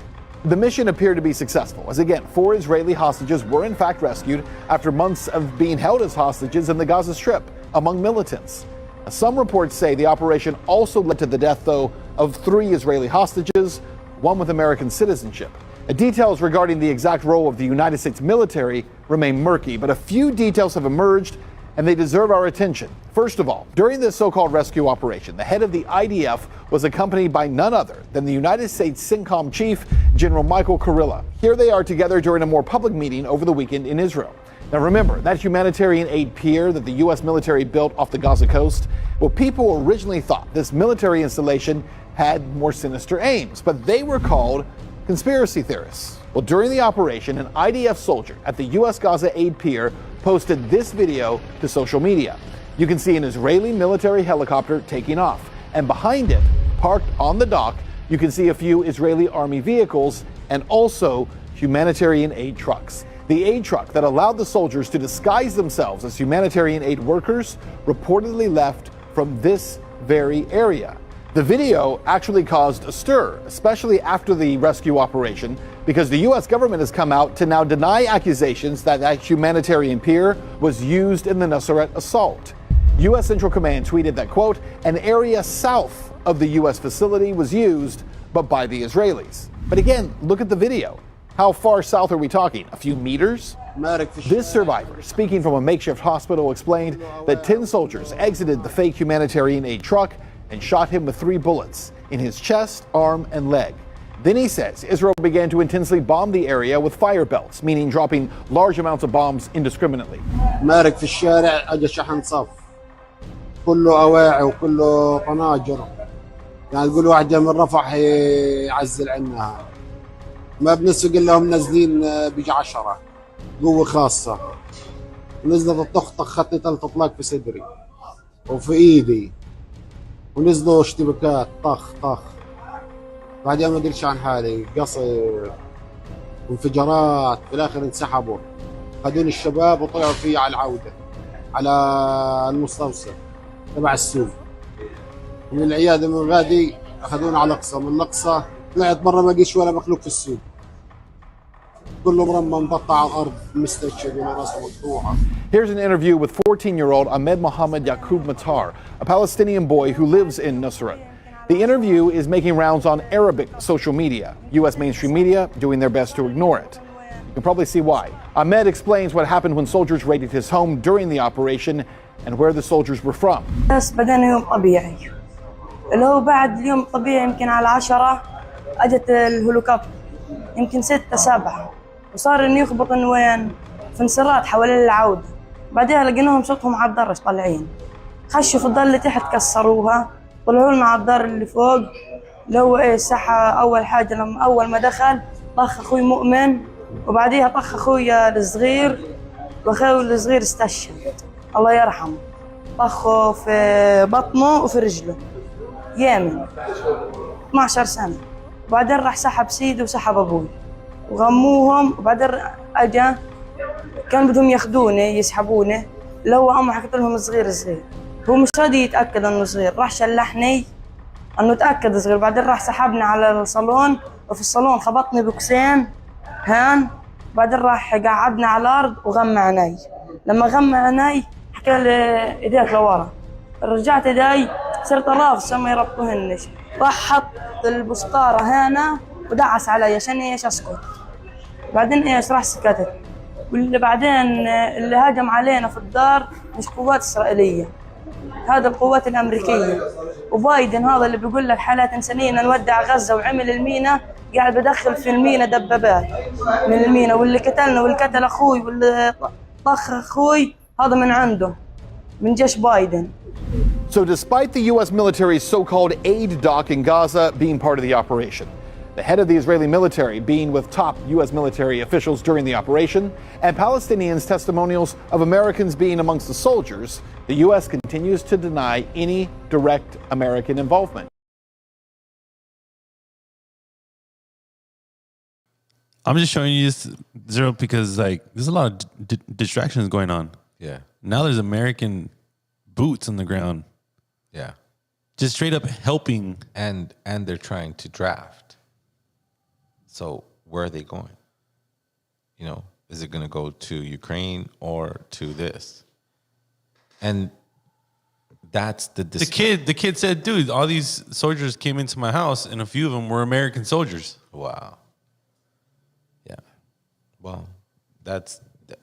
The mission appeared to be successful, as again, 4 Israeli hostages were in fact rescued after months of being held as hostages in the Gaza Strip among militants. Some reports say the operation also led to the death, though, of 3 Israeli hostages, one with American citizenship. Details regarding the exact role of the United States military remain murky, but a few details have emerged and they deserve our attention. First of all, during this so-called rescue operation, the head of the IDF was accompanied by none other than the United States CENTCOM chief, General Michael Kurilla. Here they are together during a more public meeting over the weekend in Israel. Now remember, that humanitarian aid pier that the U.S. military built off the Gaza coast, well, people originally thought this military installation had more sinister aims, but they were called conspiracy theorists. Well, during the operation, an IDF soldier at the U.S. Gaza aid pier posted this video to social media. You can see an Israeli military helicopter taking off, and behind it, parked on the dock, you can see a few Israeli army vehicles and also humanitarian aid trucks. The aid truck that allowed the soldiers to disguise themselves as humanitarian aid workers reportedly left from this very area. The video actually caused a stir, especially after the rescue operation, because the U.S. government has come out to now deny accusations that that humanitarian pier was used in the Nusret assault. U.S. Central Command tweeted that, quote, an area south of the U.S. facility was used, but by the Israelis. But again, look at the video. How far south are we talking? A few meters? This survivor, speaking from a makeshift hospital, explained that 10 soldiers exited the fake humanitarian aid truck and shot him with 3 bullets in his chest, arm, and leg. Then he says Israel began to intensely bomb the area with fire belts, meaning dropping large amounts of bombs indiscriminately. مارك في الشارع اجى شحن صف كله اواعي وكله قناجر يعني تقول واحدة من رفح يعزل عنها ما بنسق الا هم نازلين بيجي 10 قوة خاصة نزلت الطخ خطي 3 اطلاق في صدري وفي ايدي ونزلوا اشتباكات طخ طخ بعدين ما ادريش عن حالي قصر وانفجارات في الاخر انسحبوا خدوني الشباب وطلعوا فيه على العودة على المستوصف تبع السوق من العيادة من غادي اخذونا على الاقصى من الاقصى طلعت برا ما لقيتش ولا مخلوق في السوق كله مرمى مقطع على الارض مستشفى وراسه مقطوعه. Here's an interview with 14-year-old Ahmed Mohammed Yaqub Matar, a Palestinian boy who lives in Nusret. The interview is making rounds on Arabic social media, U.S. mainstream media doing their best to ignore it. You can probably see why. Ahmed explains what happened when soldiers raided his home during the operation and where the soldiers were from. بس بدأنا يوم طبيعي اللي هو بعد اليوم الطبيعي يمكن على 10 اجت الهليكوبتر يمكن 6 7 وصار انه يخبط انه وين في انصراط حوالين العودة. بعدها لقيناهم صوتهم على الدار طالعين خشوا في الدار اللي تحت كسروها طلعوا لنا على الدار اللي فوق اللي هو ايه الساحة. اول حاجة لما اول ما دخل طخ اخوي مؤمن وبعديها طخ اخويا الصغير واخوي الصغير استشهد الله يرحمه طخه في بطنه وفي رجله يامن 12 سنة. وبعدين راح سحب سيدي وسحب ابوي وغموهم وبعدين اجا كان بدهم ياخذوني يسحبوني اللي هو امه حكت لهم صغير هو مش راضي يتاكد انه صغير راح شلحني انه تاكد صغير. بعدين راح سحبني على الصالون وفي الصالون خبطني بوكسين هان. بعدين راح قعدنا على الارض وغمى عيني. لما غمى عيني حكى لي ايديك لورا رجعت ايدي صرت رافس ما يربطوهنش. راح حط البسطاره هنا ودعس علي عشان ايش اسكت. بعدين ايش راح سكتت. واللي بعدين اللي هاجم علينا في الدار مش قوات اسرائيليه هذا القوات الامريكيه. وبايدن هذا اللي بيقول لك حالات انسانيه نودع غزه وعمل المينا قاعد بدخل في المينا دبابات من المينا. واللي قتلنا واللي قتل اخوي واللي طخ اخوي هذا من عنده من جيش بايدن. So despite the U.S. military's so-called aid dock in Gaza being part of the operation, the head of the Israeli military being with top U.S. military officials during the operation, and Palestinians' testimonials of Americans being amongst the soldiers, the U.S. continues to deny any direct American involvement. I'm just showing you this, Zero, because like there's a lot of distractions going on. Yeah. Now there's American boots on the ground. Yeah. Just straight up helping. And they're trying to draft. So where are they going? You know, is it going to go to Ukraine or to this? And That's the The kid said, dude, all these soldiers came into my house and a few of them were American soldiers. Wow. Yeah. Well,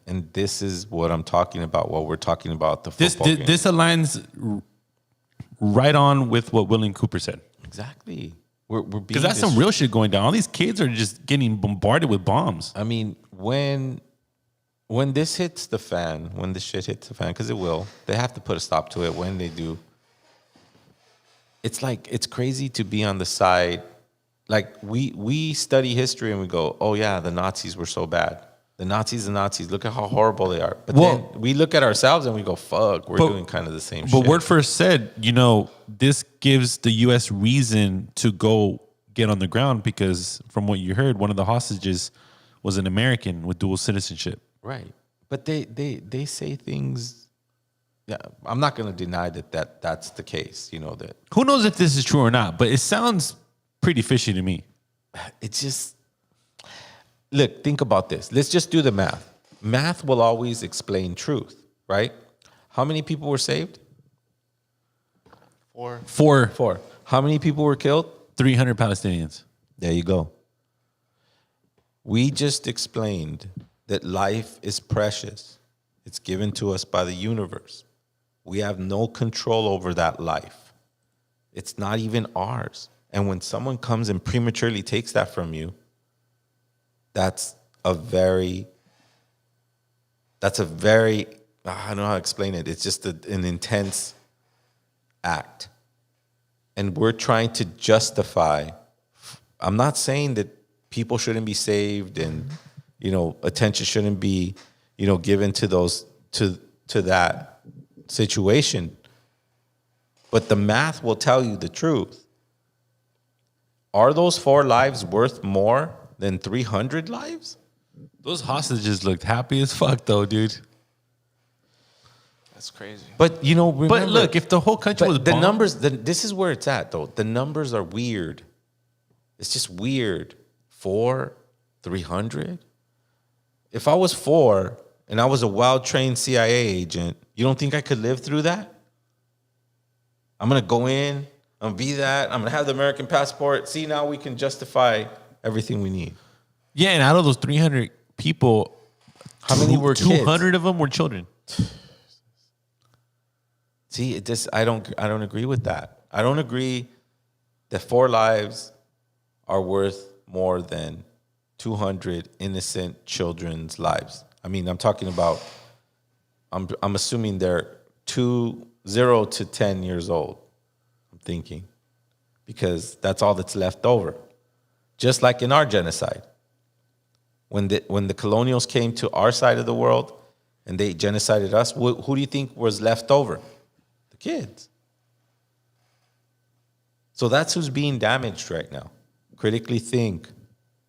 and this is what I'm talking about. What we're talking about, the football game. This aligns right on with what William Cooper said. Exactly. We're being, because that's some real shit going down. All these kids are just getting bombarded with bombs. I mean, when this hits the fan, when this shit hits the fan, because it will, they have to put a stop to it. When they do, it's like, it's crazy to be on the side. Like we study history and we go, oh yeah, the Nazis were so bad. The Nazis, look at how horrible they are. But then we look at ourselves and we go, fuck, we're doing kind of the same shit. But Word First said, this gives the U.S. reason to go get on the ground because from what you heard, one of the hostages was an American with dual citizenship. Right. But they say things. Yeah, I'm not going to deny that's the case. That who knows if this is true or not, but it sounds pretty fishy to me. It's just, look, think about this. Let's just do the math. Math will always explain truth, right? How many people were saved? Four. How many people were killed? 300 Palestinians. There you go. We just explained that life is precious. It's given to us by the universe. We have no control over that life. It's not even ours. And when someone comes and prematurely takes that from you, that's a very, I don't know how to explain it. It's just an intense act. And we're trying to justify, I'm not saying that people shouldn't be saved and, attention shouldn't be, given to those, to that situation. But the math will tell you the truth. Are those 4 lives worth more than 300 lives? Those hostages looked happy as fuck, though, dude. That's crazy. But remember, but look, if the whole country was the numbers, this is where it's at, though. The numbers are weird. It's just weird. 4, 300. If I was 4 and I was a well-trained CIA agent, you don't think I could live through that? I'm gonna go in. I'm gonna be that. I'm gonna have the American passport. See, now we can justify everything we need. Yeah, and out of those 300 people, how many were 200 kids? of them were children. See, I don't agree with that. I don't agree that 4 lives are worth more than 200 innocent children's lives. I mean, I'm talking about. I'm assuming they're 0 to 10 years old. I'm thinking, because that's all that's left over. Just like in our genocide, when the colonials came to our side of the world and they genocided us, who do you think was left over? The kids. So that's who's being damaged right now. Critically think.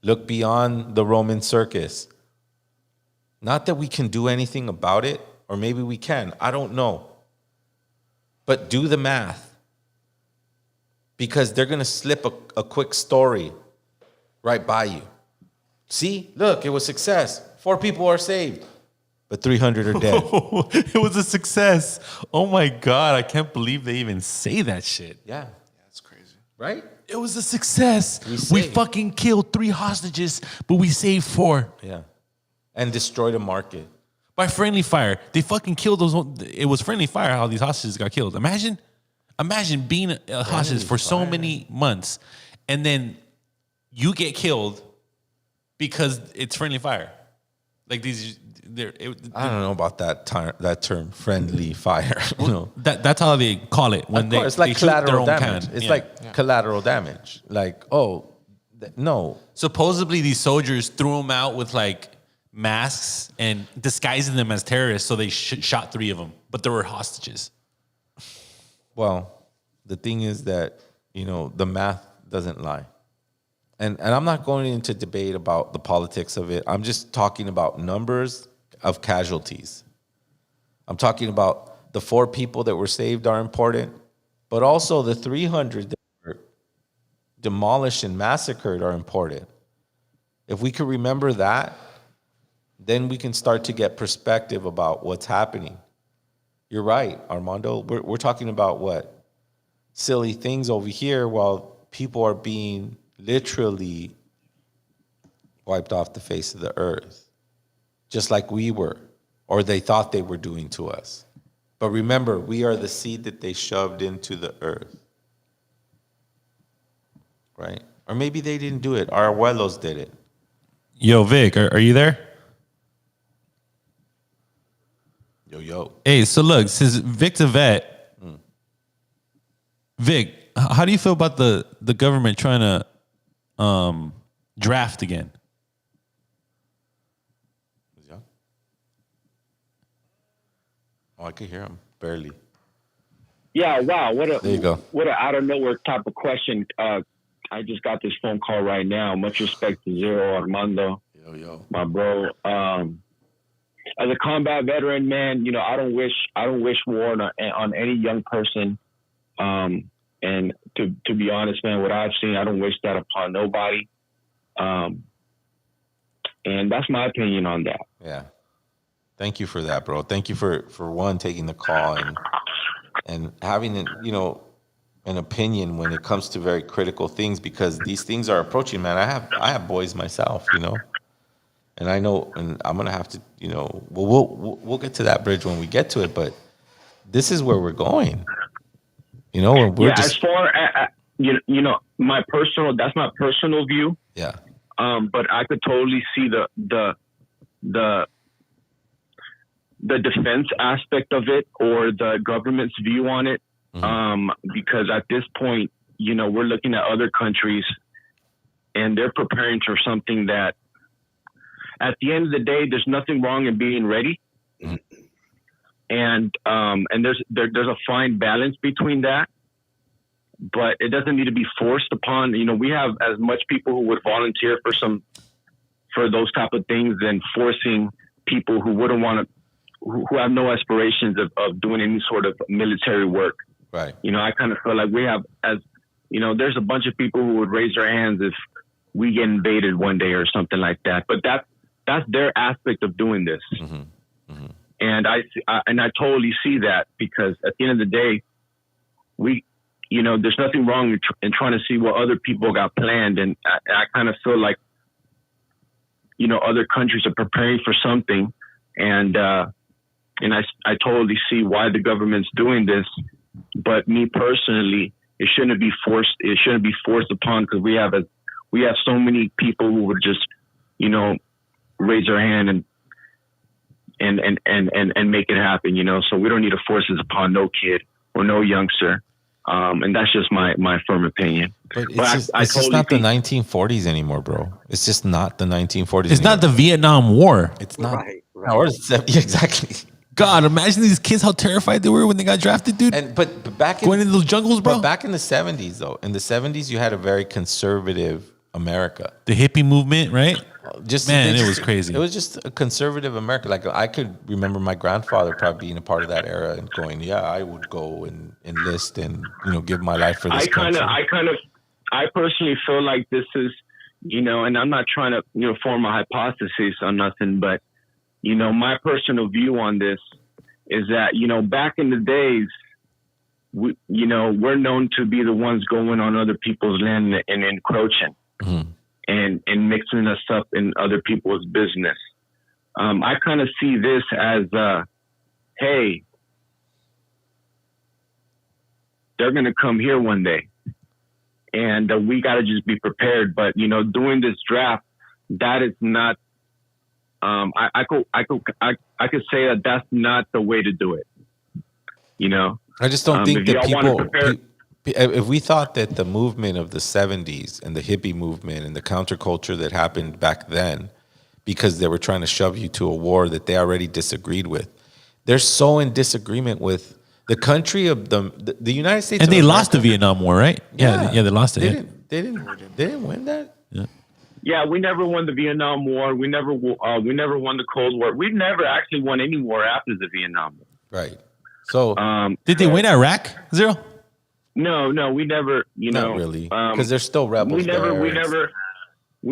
Look beyond the Roman circus. Not that we can do anything about it, or maybe we can. I don't know. But do the math. Because they're going to slip a quick story right by you. See, look, it was success. 4 people are saved, but 300 are dead. It was a success. Oh my God, I can't believe they even say that shit. Yeah. That's crazy. Right? It was a success. We fucking killed 3 hostages, but we saved 4. Yeah. And destroyed a market. By friendly fire. They fucking killed those. It was friendly fire how these hostages got killed. Imagine being a hostage for so many months and then you get killed because it's friendly fire. Like these, I don't know about that term, friendly fire. That's how they call it when it's like collateral damage. Can. It's like collateral damage. Like, no. Supposedly these soldiers threw them out with like masks and disguising them as terrorists, so they shot 3 of them, but there were hostages. Well, the thing is that the math doesn't lie. And I'm not going into debate about the politics of it. I'm just talking about numbers of casualties. I'm talking about the 4 people that were saved are important, but also the 300 that were demolished and massacred are important. If we could remember that, then we can start to get perspective about what's happening. You're right, Armando. We're talking about what? Silly things over here while people are being literally wiped off the face of the earth, just like we were, or they thought they were doing to us. But remember, we are the seed that they shoved into the earth, right? Or maybe they didn't do it. Our abuelos did it. Yo, Vic, are you there? Yo. Hey, so look, since Vic's a vet, Vic, how do you feel about the government trying to draft again? Oh, I could hear him barely. Yeah, wow. There you go. What a out of nowhere type of question. I just got this phone call right now. Much respect to Zero Armando. Yo. My bro. As a combat veteran, man, I don't wish war on any young person. And to be honest, man, what I've seen, I don't wish that upon nobody. And that's my opinion on that. Yeah. Thank you for that, bro. Thank you for one, taking the call and having an opinion when it comes to very critical things, because these things are approaching, man. I have boys myself, and I know, and I'm gonna have to, we'll get to that bridge when we get to it, but this is where we're going. We're just, as far as that's my personal view. Yeah. But I could totally see the defense aspect of it, or the government's view on it. Because at this point, we're looking at other countries and they're preparing for something that at the end of the day, there's nothing wrong in being ready. And there's a fine balance between that, but it doesn't need to be forced upon. We have as much people who would volunteer for those type of things than forcing people who wouldn't want to, who have no aspirations of doing any sort of military work. Right. I kind of feel like we have, there's a bunch of people who would raise their hands if we get invaded one day or something like that. But that's their aspect of doing this. And I totally see that, because at the end of the day, there's nothing wrong in trying to see what other people got planned. And I kind of feel like, other countries are preparing for something. And I totally see why the government's doing this. But me personally, it shouldn't be forced. It shouldn't be forced upon, because we have so many people who would just, raise their hand and make it happen. So we don't need to force this upon no kid or no youngster. And that's just my firm opinion. But it's just not the 1940s anymore, bro. It's just not the 1940s. It's not the Vietnam War. It's not. Right. Or exactly. God, imagine these kids how terrified they were when they got drafted, dude. But back in, going into those jungles, bro. But back in the 70s, though, you had a very conservative America. The hippie movement, right? It was crazy. It was just a conservative America. Like, I could remember my grandfather probably being a part of that era and going, "Yeah, I would go and enlist and give my life for this country." I personally feel like this is, and I'm not trying to form a hypothesis on nothing, but my personal view on this is that back in the days, we're known to be the ones going on other people's land and encroaching. And mixing us up in other people's business. I kind of see this as, hey, they're going to come here one day, and we got to just be prepared. But doing this draft, that is not. I could say that that's not the way to do it. I just don't think that people. If we thought that the movement of the 70s and the hippie movement and the counterculture that happened back then, because they were trying to shove you to a war that they already disagreed with, they're so in disagreement with the country of the United States. And they America. lost the Vietnam War, right? Yeah, they lost it. They didn't win that. Yeah, we never won the Vietnam War. We never won the Cold War. We never actually won any war after the Vietnam War. Right. So did they win Iraq? Zero. No, we never. Not really, because they're still rebels. We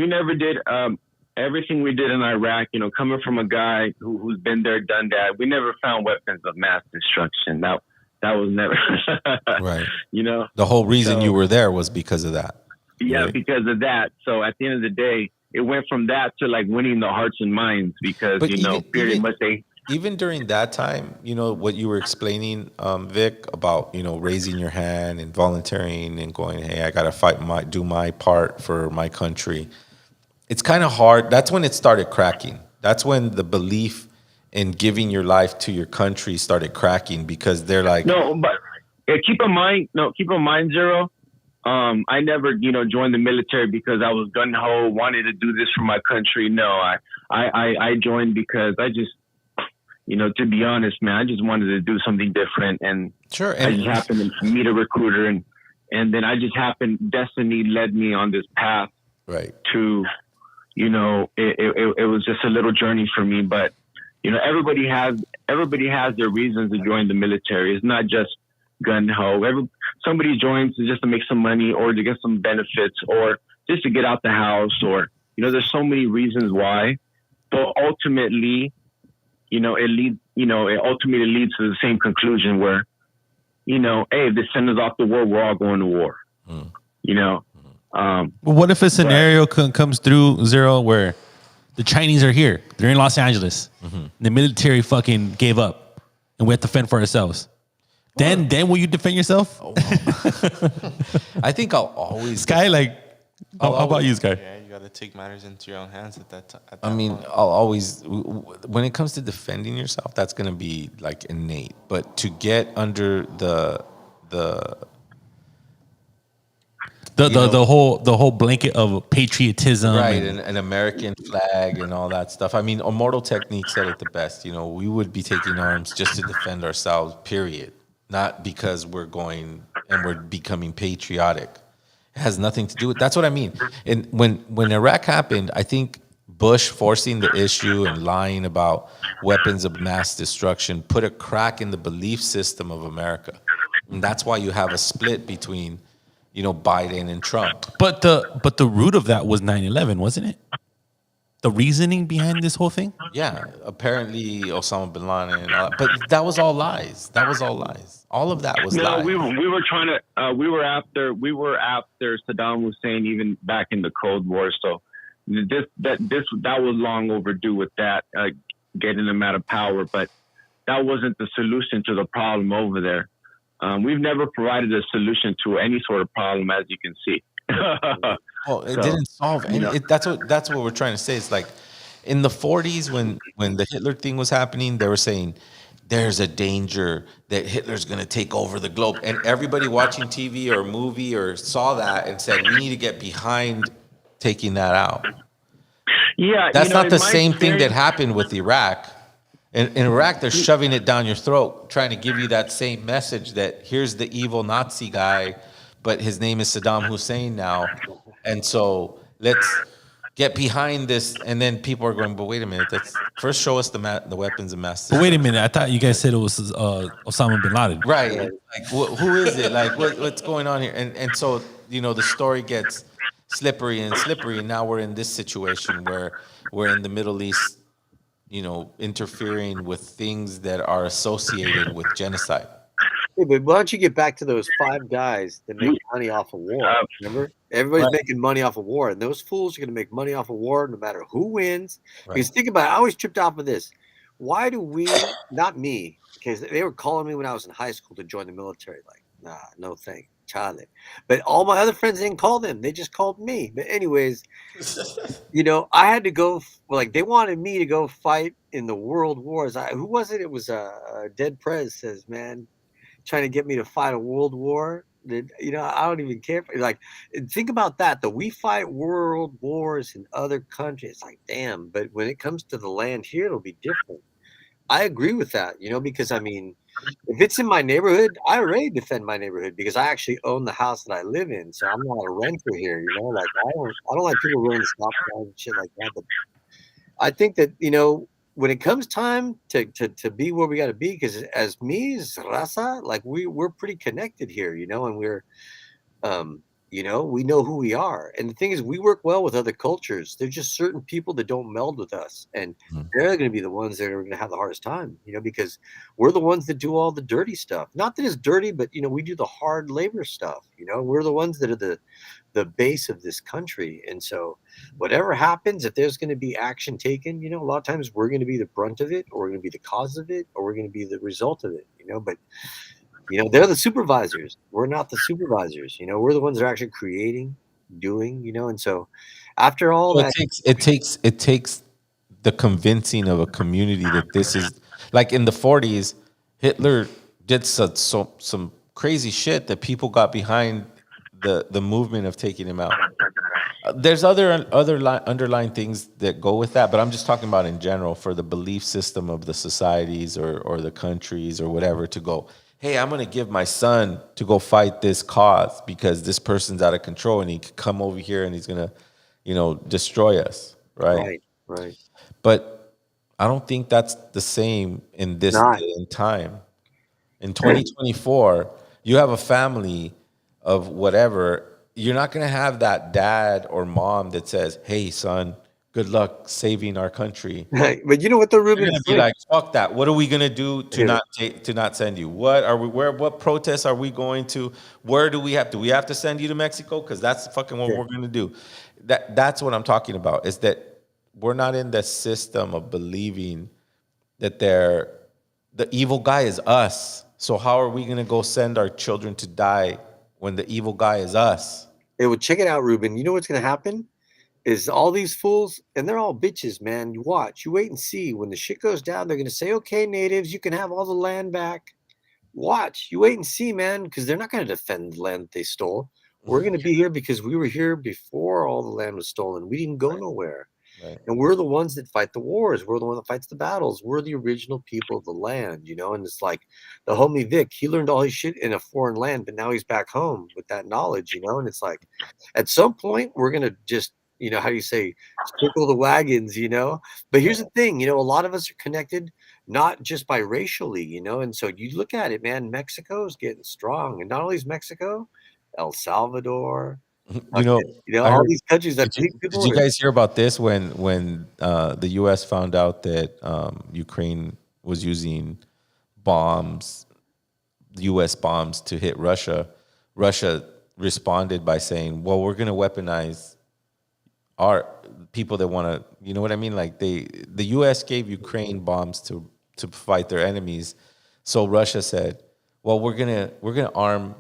never did. everything we did in Iraq, coming from a guy who's been there, done that, we never found weapons of mass destruction. That was never Right. The whole reason you were there was because of that. Yeah, right? Because of that. So at the end of the day, it went from that to like winning the hearts and minds because But pretty much even during that time, what you were explaining, Vic, about raising your hand and volunteering and going, hey, I gotta do my part for my country. It's kind of hard. That's when it started cracking. That's when the belief in giving your life to your country started cracking because they're like, no, but keep in mind, Zero. I never, joined the military because I was gung ho, wanted to do this for my country. No, I joined because I just, to be honest, man, I just wanted to do something different, and sure, I just happened to meet a recruiter, and then I just happened, destiny led me on this path, right? To, it was just a little journey for me, but everybody has their reasons to join the military. It's not just gun ho. Somebody joins just to make some money or to get some benefits or just to get out the house or, there's so many reasons why, but ultimately, it ultimately leads to the same conclusion where, hey, if they send us off to war, we're all going to war, Well, what if a scenario comes through, Zero, where the Chinese are here, they're in Los Angeles, the military fucking gave up and we have to fend for ourselves? Then will you defend yourself? I think I'll always. Sky, how about you, Sky? Yeah, you got to take matters into your own hands at that time. I'll always, when it comes to defending yourself, that's going to be like innate. But to get under the whole blanket of patriotism, right, and an American flag and all that stuff. Immortal Technique said it the best. We would be taking arms just to defend ourselves, period. Not because we're going and we're becoming patriotic. It has nothing to do with. That's what I mean. And when Iraq happened, I think Bush forcing the issue and lying about weapons of mass destruction put a crack in the belief system of America, and that's why you have a split between, Biden and Trump. But the root of that was 9/11, wasn't it? The reasoning behind this whole thing? Yeah, apparently Osama bin Laden and all that. But that was all lies. All of that was lies. We were trying to we were after Saddam Hussein even back in the Cold War. So that was long overdue with that getting them out of power. But that wasn't the solution to the problem over there. We've never provided a solution to any sort of problem, as you can see. Well, it didn't solve any. That's what we're trying to say. It's like in the 40s when the Hitler thing was happening, they were saying there's a danger that Hitler's going to take over the globe, and everybody watching TV or movie or saw that and said we need to get behind taking that out. Yeah, that's not the same thing that happened with Iraq. In Iraq, they're shoving it down your throat, trying to give you that same message that here's the evil Nazi guy, but his name is Saddam Hussein now. And so let's get behind this. And then people are going, but wait a minute. First show us the weapons of mass destruction. But wait a minute. I thought you guys said it was Osama bin Laden. Right. Like, who is it? Like, what's going on here? And so, the story gets slippery. And now we're in this situation where we're in the Middle East, interfering with things that are associated with genocide. Hey, but why don't you get back to those 5 guys that make money off of war? Remember? Everybody's making money off of war, and those fools are going to make money off of war no matter who wins. Right. Because think about it, I always tripped off of this. Why do we, not me, because they were calling me when I was in high school to join the military. Like, nah, no thank Charlie. But all my other friends didn't call them. They just called me. But anyways, I had to go, they wanted me to go fight in the world wars. Who was it? It was Dead Prez says, man, trying to get me to fight a world war. I don't even care. Think about that. Though we fight world wars in other countries. Like, damn. But when it comes to the land here, it'll be different. I agree with that, because if it's in my neighborhood, I already defend my neighborhood because I actually own the house that I live in. So I'm not a renter here, Like I don't like people running stop signs and shit like that. But I think that when it comes time to be where we got to be, because as me as Raza, like we're pretty connected here, and we're You know, we know who we are. And the thing is, we work well with other cultures. There's just certain people that don't meld with us. And they're going to be the ones that are going to have the hardest time, you know, because we're the ones that do all the dirty stuff. Not that it's dirty, but, you know, we do the hard labor stuff. You know, we're the ones that are the base of this country. And so whatever happens, if there's going to be action taken, you know, a lot of times we're going to be the brunt of it, or we're going to be the cause of it, or we're going to be the result of it, you know. But you know, they're the supervisors. We're not the supervisors. You know, we're the ones that are actually creating, doing, you know. And so after all So that, it takes the convincing of a community that this is like in the 40s, Hitler did some crazy shit that people got behind the movement of taking him out. There's underlying things that go with that, but I'm just talking about in general for the belief system of the societies or the countries or whatever to go, hey, I'm going to give my son to go fight this cause because this person's out of control and he could come over here and he's going to, you know, destroy us, right? right. But I don't think that's the same in this Not. day and time. In 2024, you have a family of whatever. You're not going to have that dad or mom that says, hey, son, good luck saving our country. But you know what, though, Ruben? You're going to be like, fuck that. What are we going to do to not send you? What protests are we going to? Where do we have to send you to Mexico? Because that's fucking what we're going to do. That's what I'm talking about, is that we're not in the system of believing that the evil guy is us. So how are we going to go send our children to die when the evil guy is us? Hey, well, check it out, Ruben. You know what's going to happen? Is all these fools, and they're all bitches, man. You watch, you wait and see. When the shit goes down, they're going to say, okay, natives, you can have all the land back. Watch, you wait and see, man, because they're not going to defend the land that they stole. We're going to be here because we were here before all the land was stolen. We didn't go nowhere. Right. And we're the ones that fight the wars. We're the one that fights the battles. We're the original people of the land, you know. And it's like the homie Vic, he learned all his shit in a foreign land, but now he's back home with that knowledge, you know. And it's like at some point we're going to just, you know, how do you say, circle the wagons, you know. But here's the thing, you know, a lot of us are connected not just by racially, you know. And so you look at it, man, Mexico is getting strong. And not only is Mexico, El Salvador, You know, all these countries that did you guys hear about this when the U.S. found out that Ukraine was using bombs, U.S. bombs to hit Russia? Russia responded by saying, well, we're going to weaponize our people that want to, you know what I mean? Like the U.S. gave Ukraine bombs to fight their enemies. So Russia said, well, we're gonna arm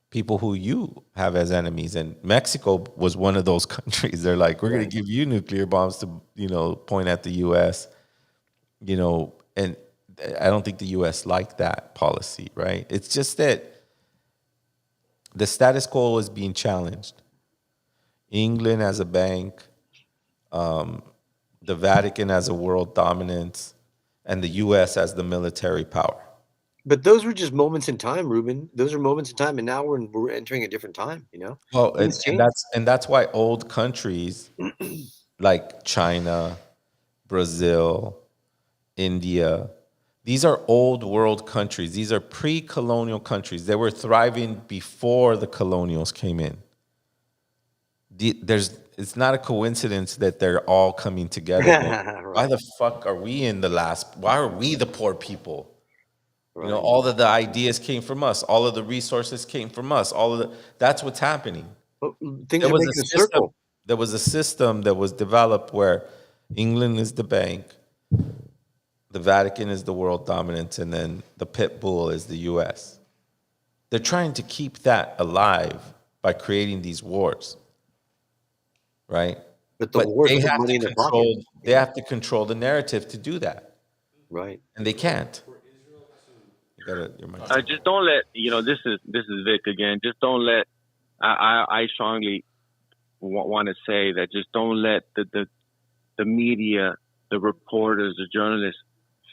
people who you have as enemies. And Mexico was one of those countries. They're like, we're going to give you nuclear bombs to, you know, point at the U.S., you know, and I don't think the U.S. liked that policy, right? It's just that the status quo is being challenged. England as a bank, the Vatican as a world dominance, and the U.S. as the military power. But those were just moments in time, Ruben. Those are moments in time, and now we're entering a different time. You know. Well, and that's why old countries like China, Brazil, India, these are old world countries. These are pre-colonial countries. They were thriving before the colonials came in. It's not a coincidence that they're all coming together. Right. Why the fuck are we in the last? Why are we the poor people? Right. You know, all of the ideas came from us. All of the resources came from us. That's what's happening. Well, things are making a circle. There was a system that was developed where England is the bank, the Vatican is the world dominance, and then the pit bull is the U.S. They're trying to keep that alive by creating these wars, right? But they have to control the narrative to do that, right? And they can't. Just don't let, you know, this is Vic again. Just don't let. I strongly want to say that just don't let the media, the reporters, the journalists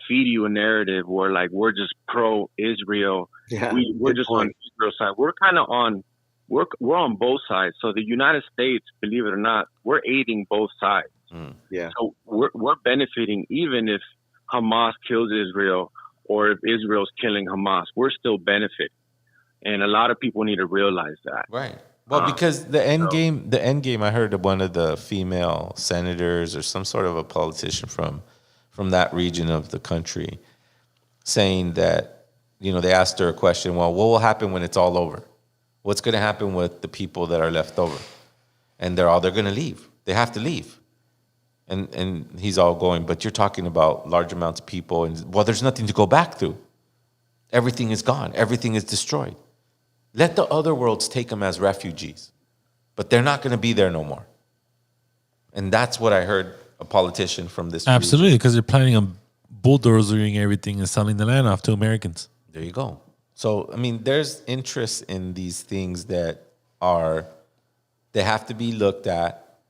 feed you a narrative where like we're just pro Israel. Yeah, we're just on Israel side. We're kind of on. We're on both sides. So the United States, believe it or not, we're aiding both sides. Yeah. So we're benefiting even if Hamas kills Israel. Or if Israel's killing Hamas, we're still benefiting. And a lot of people need to realize that. Right. Well, because the end game, I heard one of the female senators or some sort of a politician from that region of the country saying that, they asked her a question, well, what will happen when it's all over? What's going to happen with the people that are left over? And they're going to leave. They have to leave. And he's all going, but you're talking about large amounts of people, and well, there's nothing to go back to. Everything is gone. Everything is destroyed. Let the other worlds take them as refugees, but they're not going to be there no more. And that's what I heard a politician from this Absolutely, because they're planning on bulldozering everything and selling the land off to Americans. There you go. So, I mean, there's interest in these things that they have to be looked at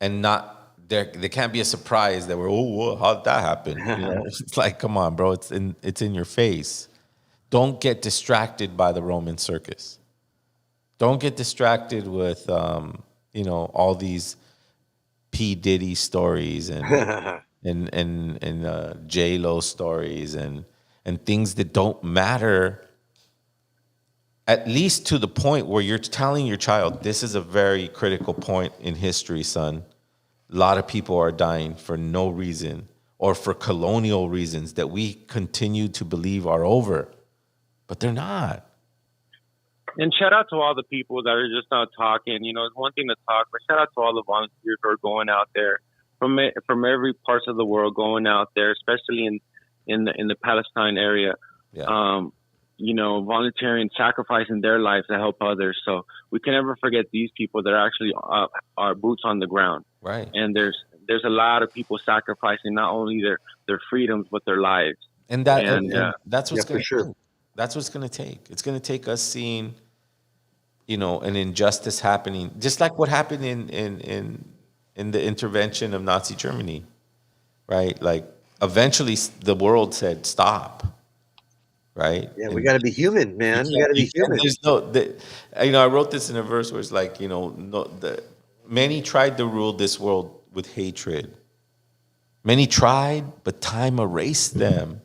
and not, they can't be a surprise that how did that happen? It's like, come on, bro, it's in your face. Don't get distracted by the Roman circus. Don't get distracted with, all these P. Diddy stories and J-Lo stories and things that don't matter, at least to the point where you're telling your child, this is a very critical point in history, son. A lot of people are dying for no reason or for colonial reasons that we continue to believe are over. But they're not. And shout out to all the people that are just not talking. It's one thing to talk, but shout out to all the volunteers who are going out there from every part of the world, going out there, especially in the Palestine area. Yeah. Volunteering, sacrificing their lives to help others. So we can never forget these people that are actually are boots on the ground. Right. And there's a lot of people sacrificing not only their freedoms but their lives. And that's what's going to sure. That's what's going to take. It's going to take us seeing, an injustice happening, just like what happened in the intervention of Nazi Germany, right? Like eventually the world said stop, right? Yeah, we got to be human, man. We got to be human. I wrote this in a verse where it's like, many tried to rule this world with hatred. Many tried, but time erased them.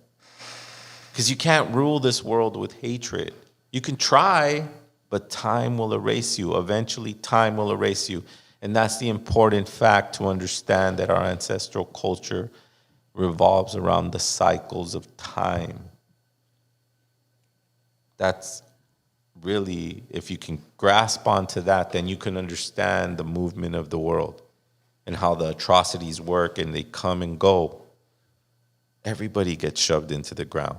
Because you can't rule this world with hatred. You can try, but time will erase you. Eventually, time will erase you. And that's the important fact to understand, that our ancestral culture revolves around the cycles of time. That's really, if you can grasp onto that, then you can understand the movement of the world and how the atrocities work, and they come and go. Everybody gets shoved into the ground.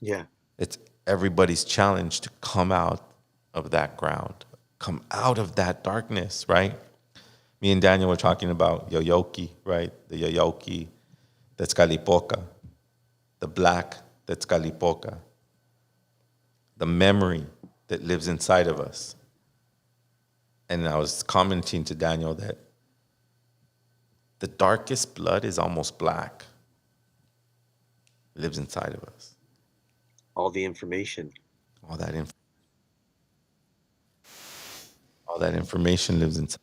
Yeah. It's everybody's challenge to come out of that ground, come out of that darkness, right? Me and Daniel were talking about Yoyoki, right? The Yoyoki that's Kalipoka, the black that's Kalipoka, the memory that lives inside of us. And I was commenting to Daniel that the darkest blood is almost black. It lives inside of us. All the information. All that information lives inside.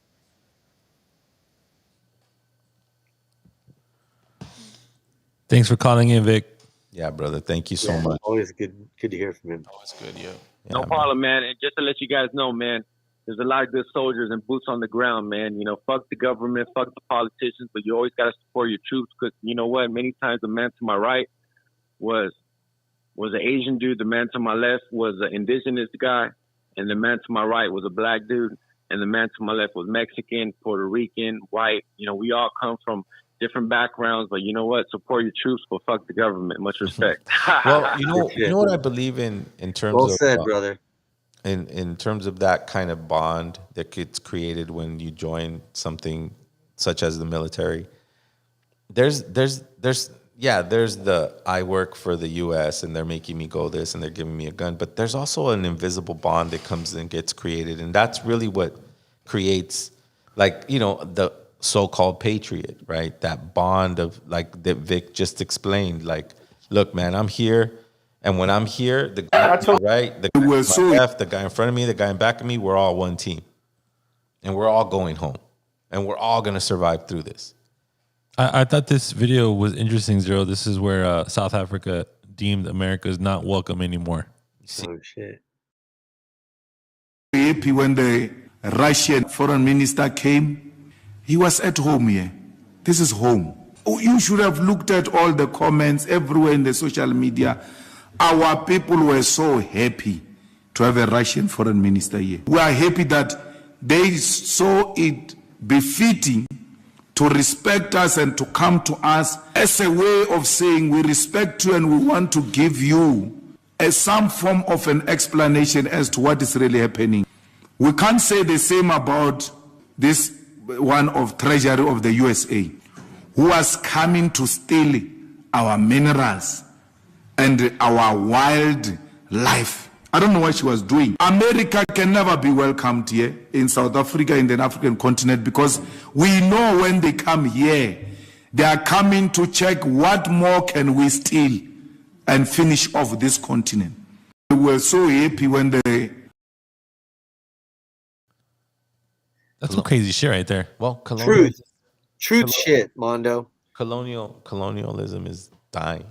Thanks for calling in, Vic. Yeah, brother. Thank you so much. Always good to hear from him. Always good, yeah. No problem, man. And just to let you guys know, man, there's a lot of good soldiers and boots on the ground, man. Fuck the government, fuck the politicians, but you always got to support your troops, because you know what? Many times the man to my right was an Asian dude. The man to my left was an indigenous guy. And the man to my right was a black dude. And the man to my left was Mexican, Puerto Rican, white. We all come from different backgrounds, but you know what? Support your troops, but fuck the government. Much respect. Well, you know what I believe in terms well of said, brother. In terms of that kind of bond that gets created when you join something such as the military. There's the I work for the U.S. and they're making me go this and they're giving me a gun, but there's also an invisible bond that comes and gets created, and that's really what creates, the so-called patriot, right? That bond of, like, that Vic just explained. Like, look, man, I'm here, and when I'm here, the guy to my right, the guy to my left, the guy in front of me, the guy in back of me, we're all one team, and we're all going home, and we're all gonna survive through this. I thought this video was interesting, Zero. This is where South Africa deemed America is not welcome anymore. Oh, shit. happy when the Russian foreign minister came. He was at home here. This is home. You should have looked at all the comments everywhere in the social media. Our people were so happy to have a Russian foreign minister here. We are happy that they saw it befitting to respect us and to come to us as a way of saying we respect you and we want to give you some form of an explanation as to what is really happening. We can't say the same about this one of Treasury of the USA, who was coming to steal our minerals and our wild life. I don't know what she was doing. America can never be welcomed here in South Africa, in the African continent, because we know when they come here, they are coming to check what more can we steal and finish off this continent. We were so happy when they... That's some crazy shit right there. Well, Truth shit, Mondo. Colonialism is dying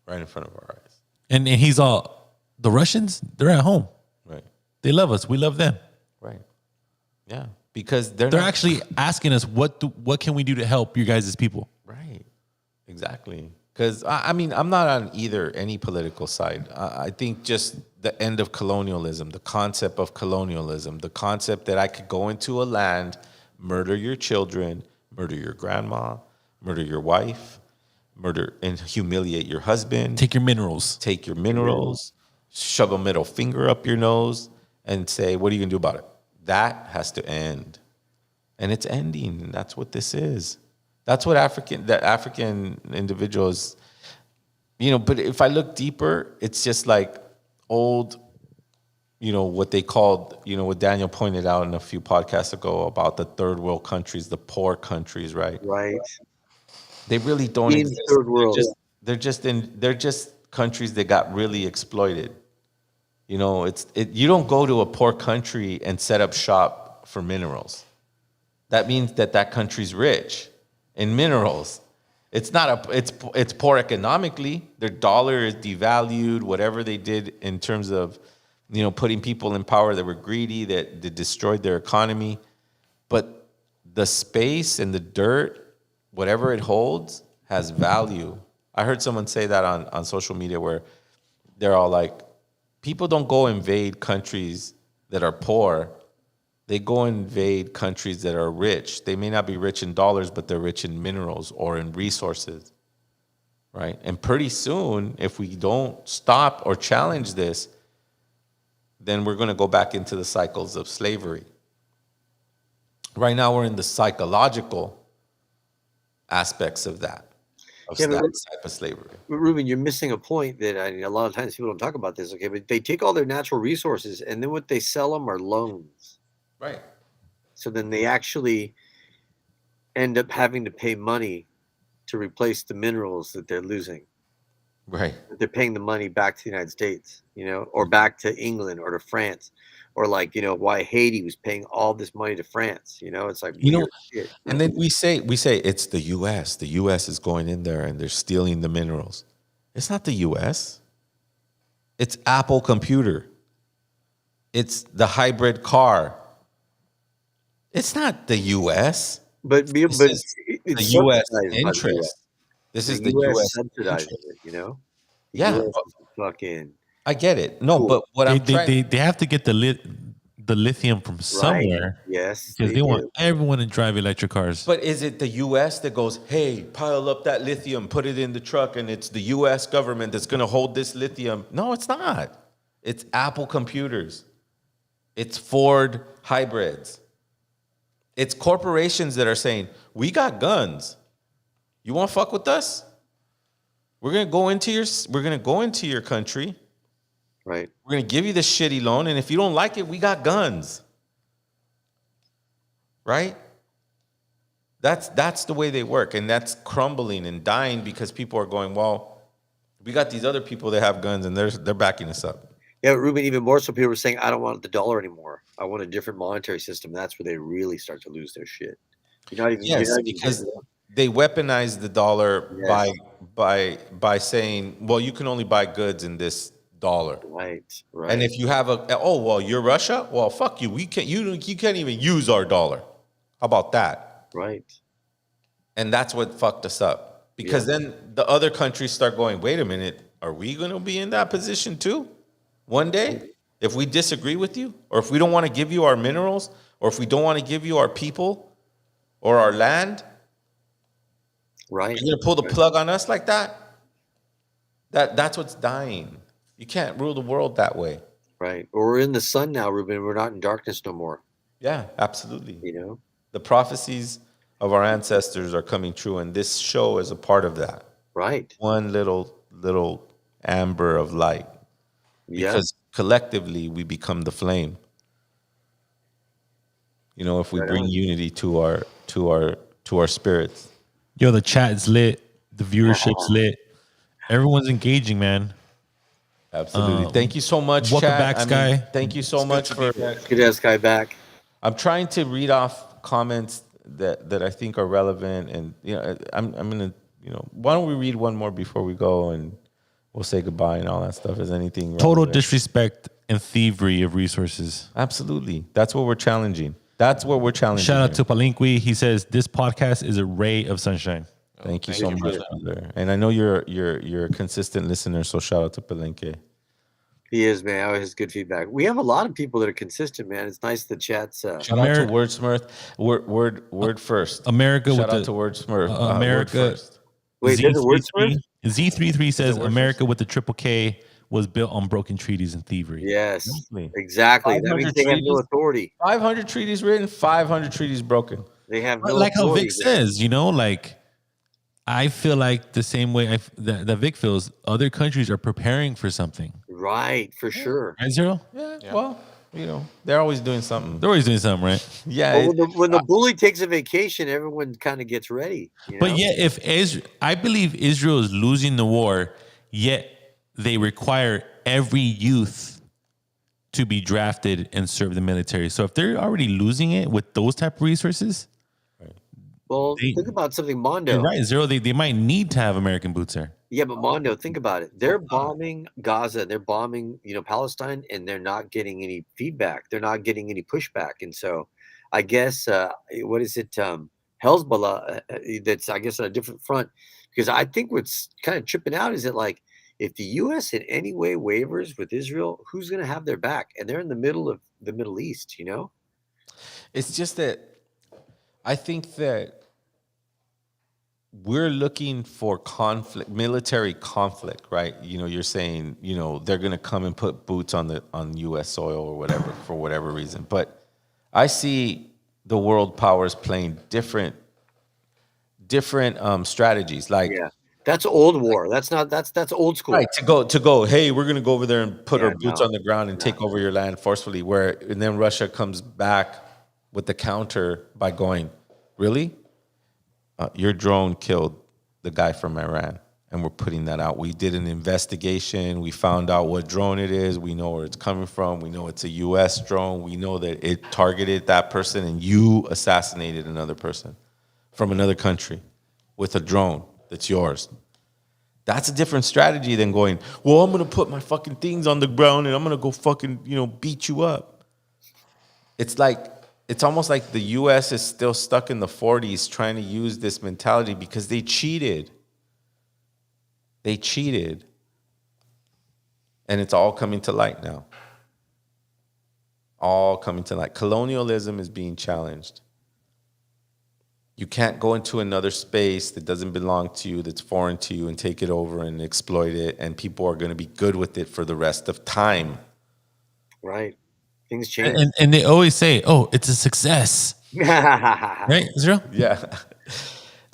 right in front of our eyes. And he's all, the Russians, they're at home. Right. They love us. We love them. Right. Yeah. Because they're actually asking us, what can we do to help you guys as people? Right. Exactly. Because, I mean, I'm not on any political side. I think just the end of colonialism, the concept of colonialism, the concept that I could go into a land, murder your children, murder your grandma, murder your wife, murder and humiliate your husband. Take your minerals. Shove a middle finger up your nose and say, what are you going to do about it? That has to end. And it's ending. And that's what this is. That's what African individuals, but if I look deeper, it's just like old, what they called, what Daniel pointed out in a few podcasts ago about the third world countries, the poor countries, right? Right. They really don't exist. Third world. They're just countries that got really exploited. You don't go to a poor country and set up shop for minerals. That means that country's rich in minerals. It's not it's poor economically. Their dollar is devalued, whatever they did in terms of, putting people in power that were greedy, that destroyed their economy. But the space and the dirt, whatever it holds, has value. I heard someone say that on social media where they're all like, people don't go invade countries that are poor. They go invade countries that are rich. They may not be rich in dollars, but they're rich in minerals or in resources, right? And pretty soon, if we don't stop or challenge this, then we're going to go back into the cycles of slavery. Right now, we're in the psychological aspects of that, that type of slavery. Ruben, you're missing a point that a lot of times people don't talk about this, okay? But they take all their natural resources, and then what they sell them are loans. Right. So then they actually end up having to pay money to replace the minerals that they're losing. Right. They're paying the money back to the United States, or back to England or to France, or why Haiti was paying all this money to France. It's like, shit. And then we say it's the U.S. The U.S. is going in there and they're stealing the minerals. It's not the U.S. It's Apple Computer. It's the hybrid car. It's not the U.S. But it's the U.S. interest. This is the U.S. subsidizing it, Yeah. US fucking. I get it. No, but what they have to get the lithium from somewhere. Right. Yes. Because they want everyone to drive electric cars. But is it the U.S. that goes, hey, pile up that lithium, put it in the truck, and it's the U.S. government that's going to hold this lithium? No, it's not. It's Apple computers. It's Ford hybrids. It's corporations that are saying, we got guns. You want to fuck with us? We're going to go into your country. Right. We're going to give you the shitty loan, and if you don't like it, we got guns. Right? That's the way they work, and that's crumbling and dying because people are going, well, we got these other people that have guns, and they're backing us up. Yeah, Ruben, even more so people were saying, I don't want the dollar anymore. I want a different monetary system. That's where they really start to lose their shit. Because they weaponize the dollar by saying, well, you can only buy goods in this dollar. Right. And if you have you're Russia? Well, fuck you. You can't even use our dollar. How about that? Right. And that's what fucked us up. Because then the other countries start going, wait a minute, are we going to be in that position too? One day? If we disagree with you? Or if we don't want to give you our minerals? Or if we don't want to give you our people? Or our land? Right. You're going to pull the plug on us like that? That's what's dying. You can't rule the world that way. Right. Or we're in the sun now, Ruben. We're not in darkness no more. Yeah, absolutely. You know? The prophecies of our ancestors are coming true, and this show is a part of that. Right. One little amber of light. Because collectively we become the flame. You know, if we bring unity to our spirits. Yo, the chat is lit. The viewership's lit. Everyone's engaging, man. Absolutely. Thank you so much, welcome chat. back, Sky. Thank you so much for good to have Sky back. I'm trying to read off comments that I think are relevant, and I'm gonna why don't we read one more before we go, and we'll say goodbye and all that stuff. Is anything total relevant? disrespect and thievery of resources? Absolutely. That's what we're challenging. Shout out to Palinqui. He says this podcast is a ray of sunshine. Thank you so much, brother. And I know you're a consistent listener, so shout out to Palenque. He is, man. Always good feedback. We have a lot of people that are consistent, man. It's nice the chats. Shout out to Wordsmith. Word first. America. Shout out to Wordsmith. America. Word first. Wait, there's a Wordsmith? Z33 says America with the triple K was built on broken treaties and thievery. Yes, exactly. That means they have no authority. 500 treaties written, 500 treaties broken. They have no like authority. How Vic says, like I feel like the same way that Vic feels, other countries are preparing for something. Right, for sure. Right, Zero? Yeah. Well, they're always doing something. They're always doing something, right? Yeah. Well, when the bully takes a vacation, everyone kind of gets ready. But yet, I believe Israel is losing the war, yet they require every youth to be drafted and serve the military. So if they're already losing it with those type of resources, well, think about something, Mondo. You're right, Zero. They might need to have American boots there. Yeah, but Mondo, think about it. They're bombing Gaza. They're bombing, Palestine, and they're not getting any feedback. They're not getting any pushback. And so I guess, what is it? Hezbollah, that's, I guess, on a different front. Because I think what's kind of tripping out is that, like, if the U.S. in any way wavers with Israel, who's going to have their back? And they're in the middle of the Middle East, It's just that I think that we're looking for conflict, military conflict, right? You're saying, they're going to come and put boots on U.S. soil or whatever for whatever reason. But I see the world powers playing different strategies. Like, that's old war. That's old school. Right, to go. Hey, we're going to go over there and put our boots on the ground and take over your land forcefully. And then Russia comes back with the counter by going, really? Your drone killed the guy from Iran, and we're putting that out. We did an investigation. We found out what drone it is. We know where it's coming from. We know it's a U.S. drone. We know that it targeted that person, and you assassinated another person from another country with a drone that's yours. That's a different strategy than going, well, I'm going to put my fucking things on the ground, and I'm going to go fucking, beat you up. It's almost like the U.S. is still stuck in the 40s trying to use this mentality because they cheated. They cheated. And it's all coming to light now. All coming to light. Colonialism is being challenged. You can't go into another space that doesn't belong to you, that's foreign to you, and take it over and exploit it, and people are going to be good with it for the rest of time. Right. Things change. And they always say, oh, it's a success. Right, Zero? Yeah.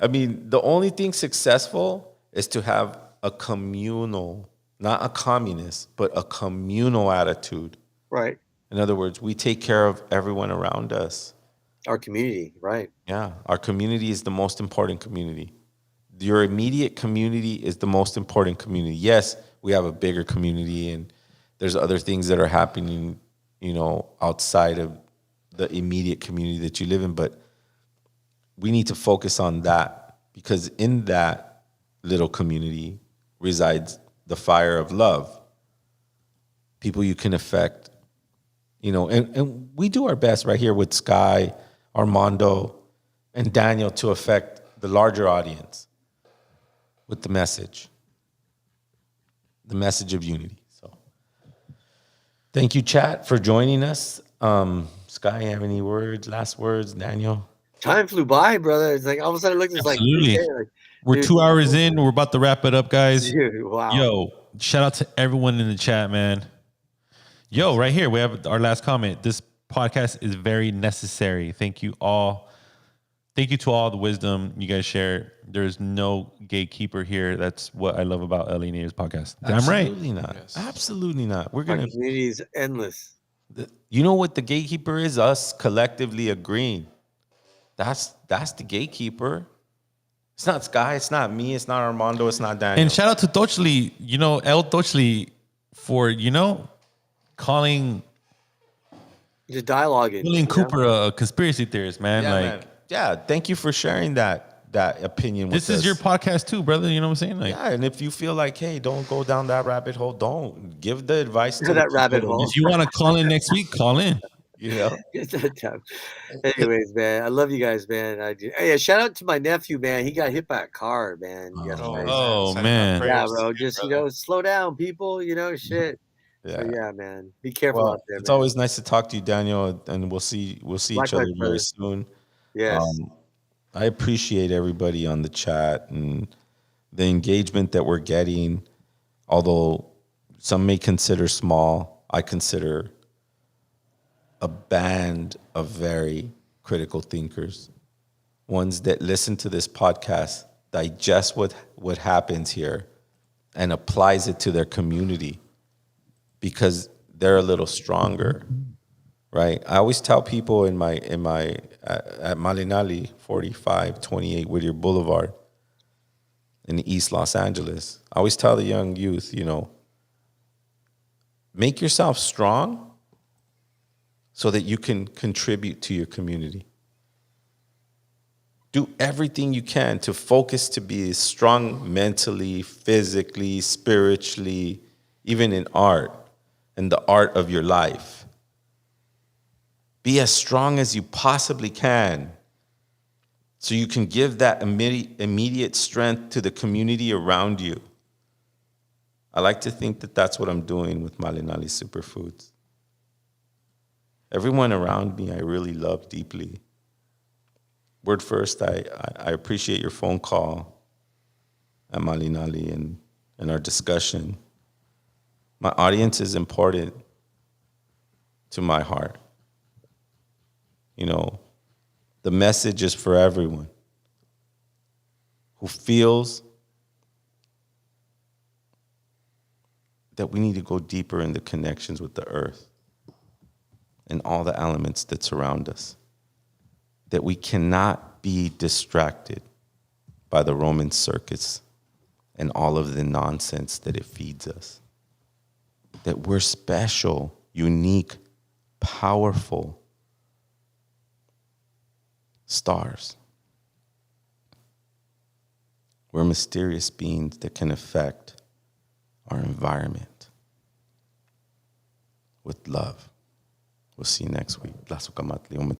I mean, the only thing successful is to have a communal, not a communist, but a communal attitude. Right. In other words, we take care of everyone around us. Our community, right. Yeah. Our community is the most important community. Your immediate community is the most important community. Yes, we have a bigger community, and there's other things that are happening outside of the immediate community that you live in, but we need to focus on that, because in that little community resides the fire of love. people you can affect, and we do our best right here with Sky, Armando, and Daniel to affect the larger audience with the message of unity. So thank you, chat, for joining us. Sky, you have any last words, Daniel? Time flew by, brother. It's like all of a sudden I looked, it's like, Absolutely. We're dude, 2 hours in. We're about to wrap it up, guys. dude, wow. Yo, shout out to everyone in the chat, man. Yo, right here, we have our last comment. This podcast is very necessary. Thank you all. Thank you to all the wisdom you guys share. There's no gatekeeper here. That's what I love about LA Natives podcast. I'm right. Absolutely not. Yes. Absolutely not. We're Our gonna. community is endless. You know what the gatekeeper is? Us collectively agreeing. That's the gatekeeper. It's not Sky. It's not me. It's not Armando. It's not Daniel. And shout out to Tochli, El Tochli, for calling Just dialoguing. William Cooper a conspiracy theorist, man. Yeah, thank you for sharing that opinion with us. This is your podcast too, brother. You know what I'm saying? Yeah, and if you feel like, hey, don't go down that rabbit hole, don't give the advice to that rabbit hole. If you want to call in next week, call in. Anyways, man, I love you guys, man. I do. Hey, shout out to my nephew, man. He got hit by a car, man. Oh man. Yeah, bro. Just slow down, people. Shit. Yeah. So, yeah, man. Be careful out there. It's always nice to talk to you, Daniel, and we'll see each other very soon. Yes. I appreciate everybody on the chat and the engagement that we're getting. Although some may consider small, I consider a band of very critical thinkers, ones that listen to this podcast, digest what happens here, and applies it to their community because they're a little stronger, right? I always tell people at Malinali 4528 Whittier Boulevard in East Los Angeles, I always tell the young youth, make yourself strong so that you can contribute to your community. Do everything you can to focus to be strong mentally, physically, spiritually, even in art and the art of your life. Be as strong as you possibly can so you can give that immediate strength to the community around you. I like to think that that's what I'm doing with Malinali Superfoods. Everyone around me I really love deeply. Word first, I appreciate your phone call at Malinali and our discussion. My audience is important to my heart. The message is for everyone who feels that we need to go deeper in the connections with the earth and all the elements that surround us, that we cannot be distracted by the Roman circus and all of the nonsense that it feeds us, that we're special, unique, powerful stars. We're mysterious beings that can affect our environment with love. We'll see you next week.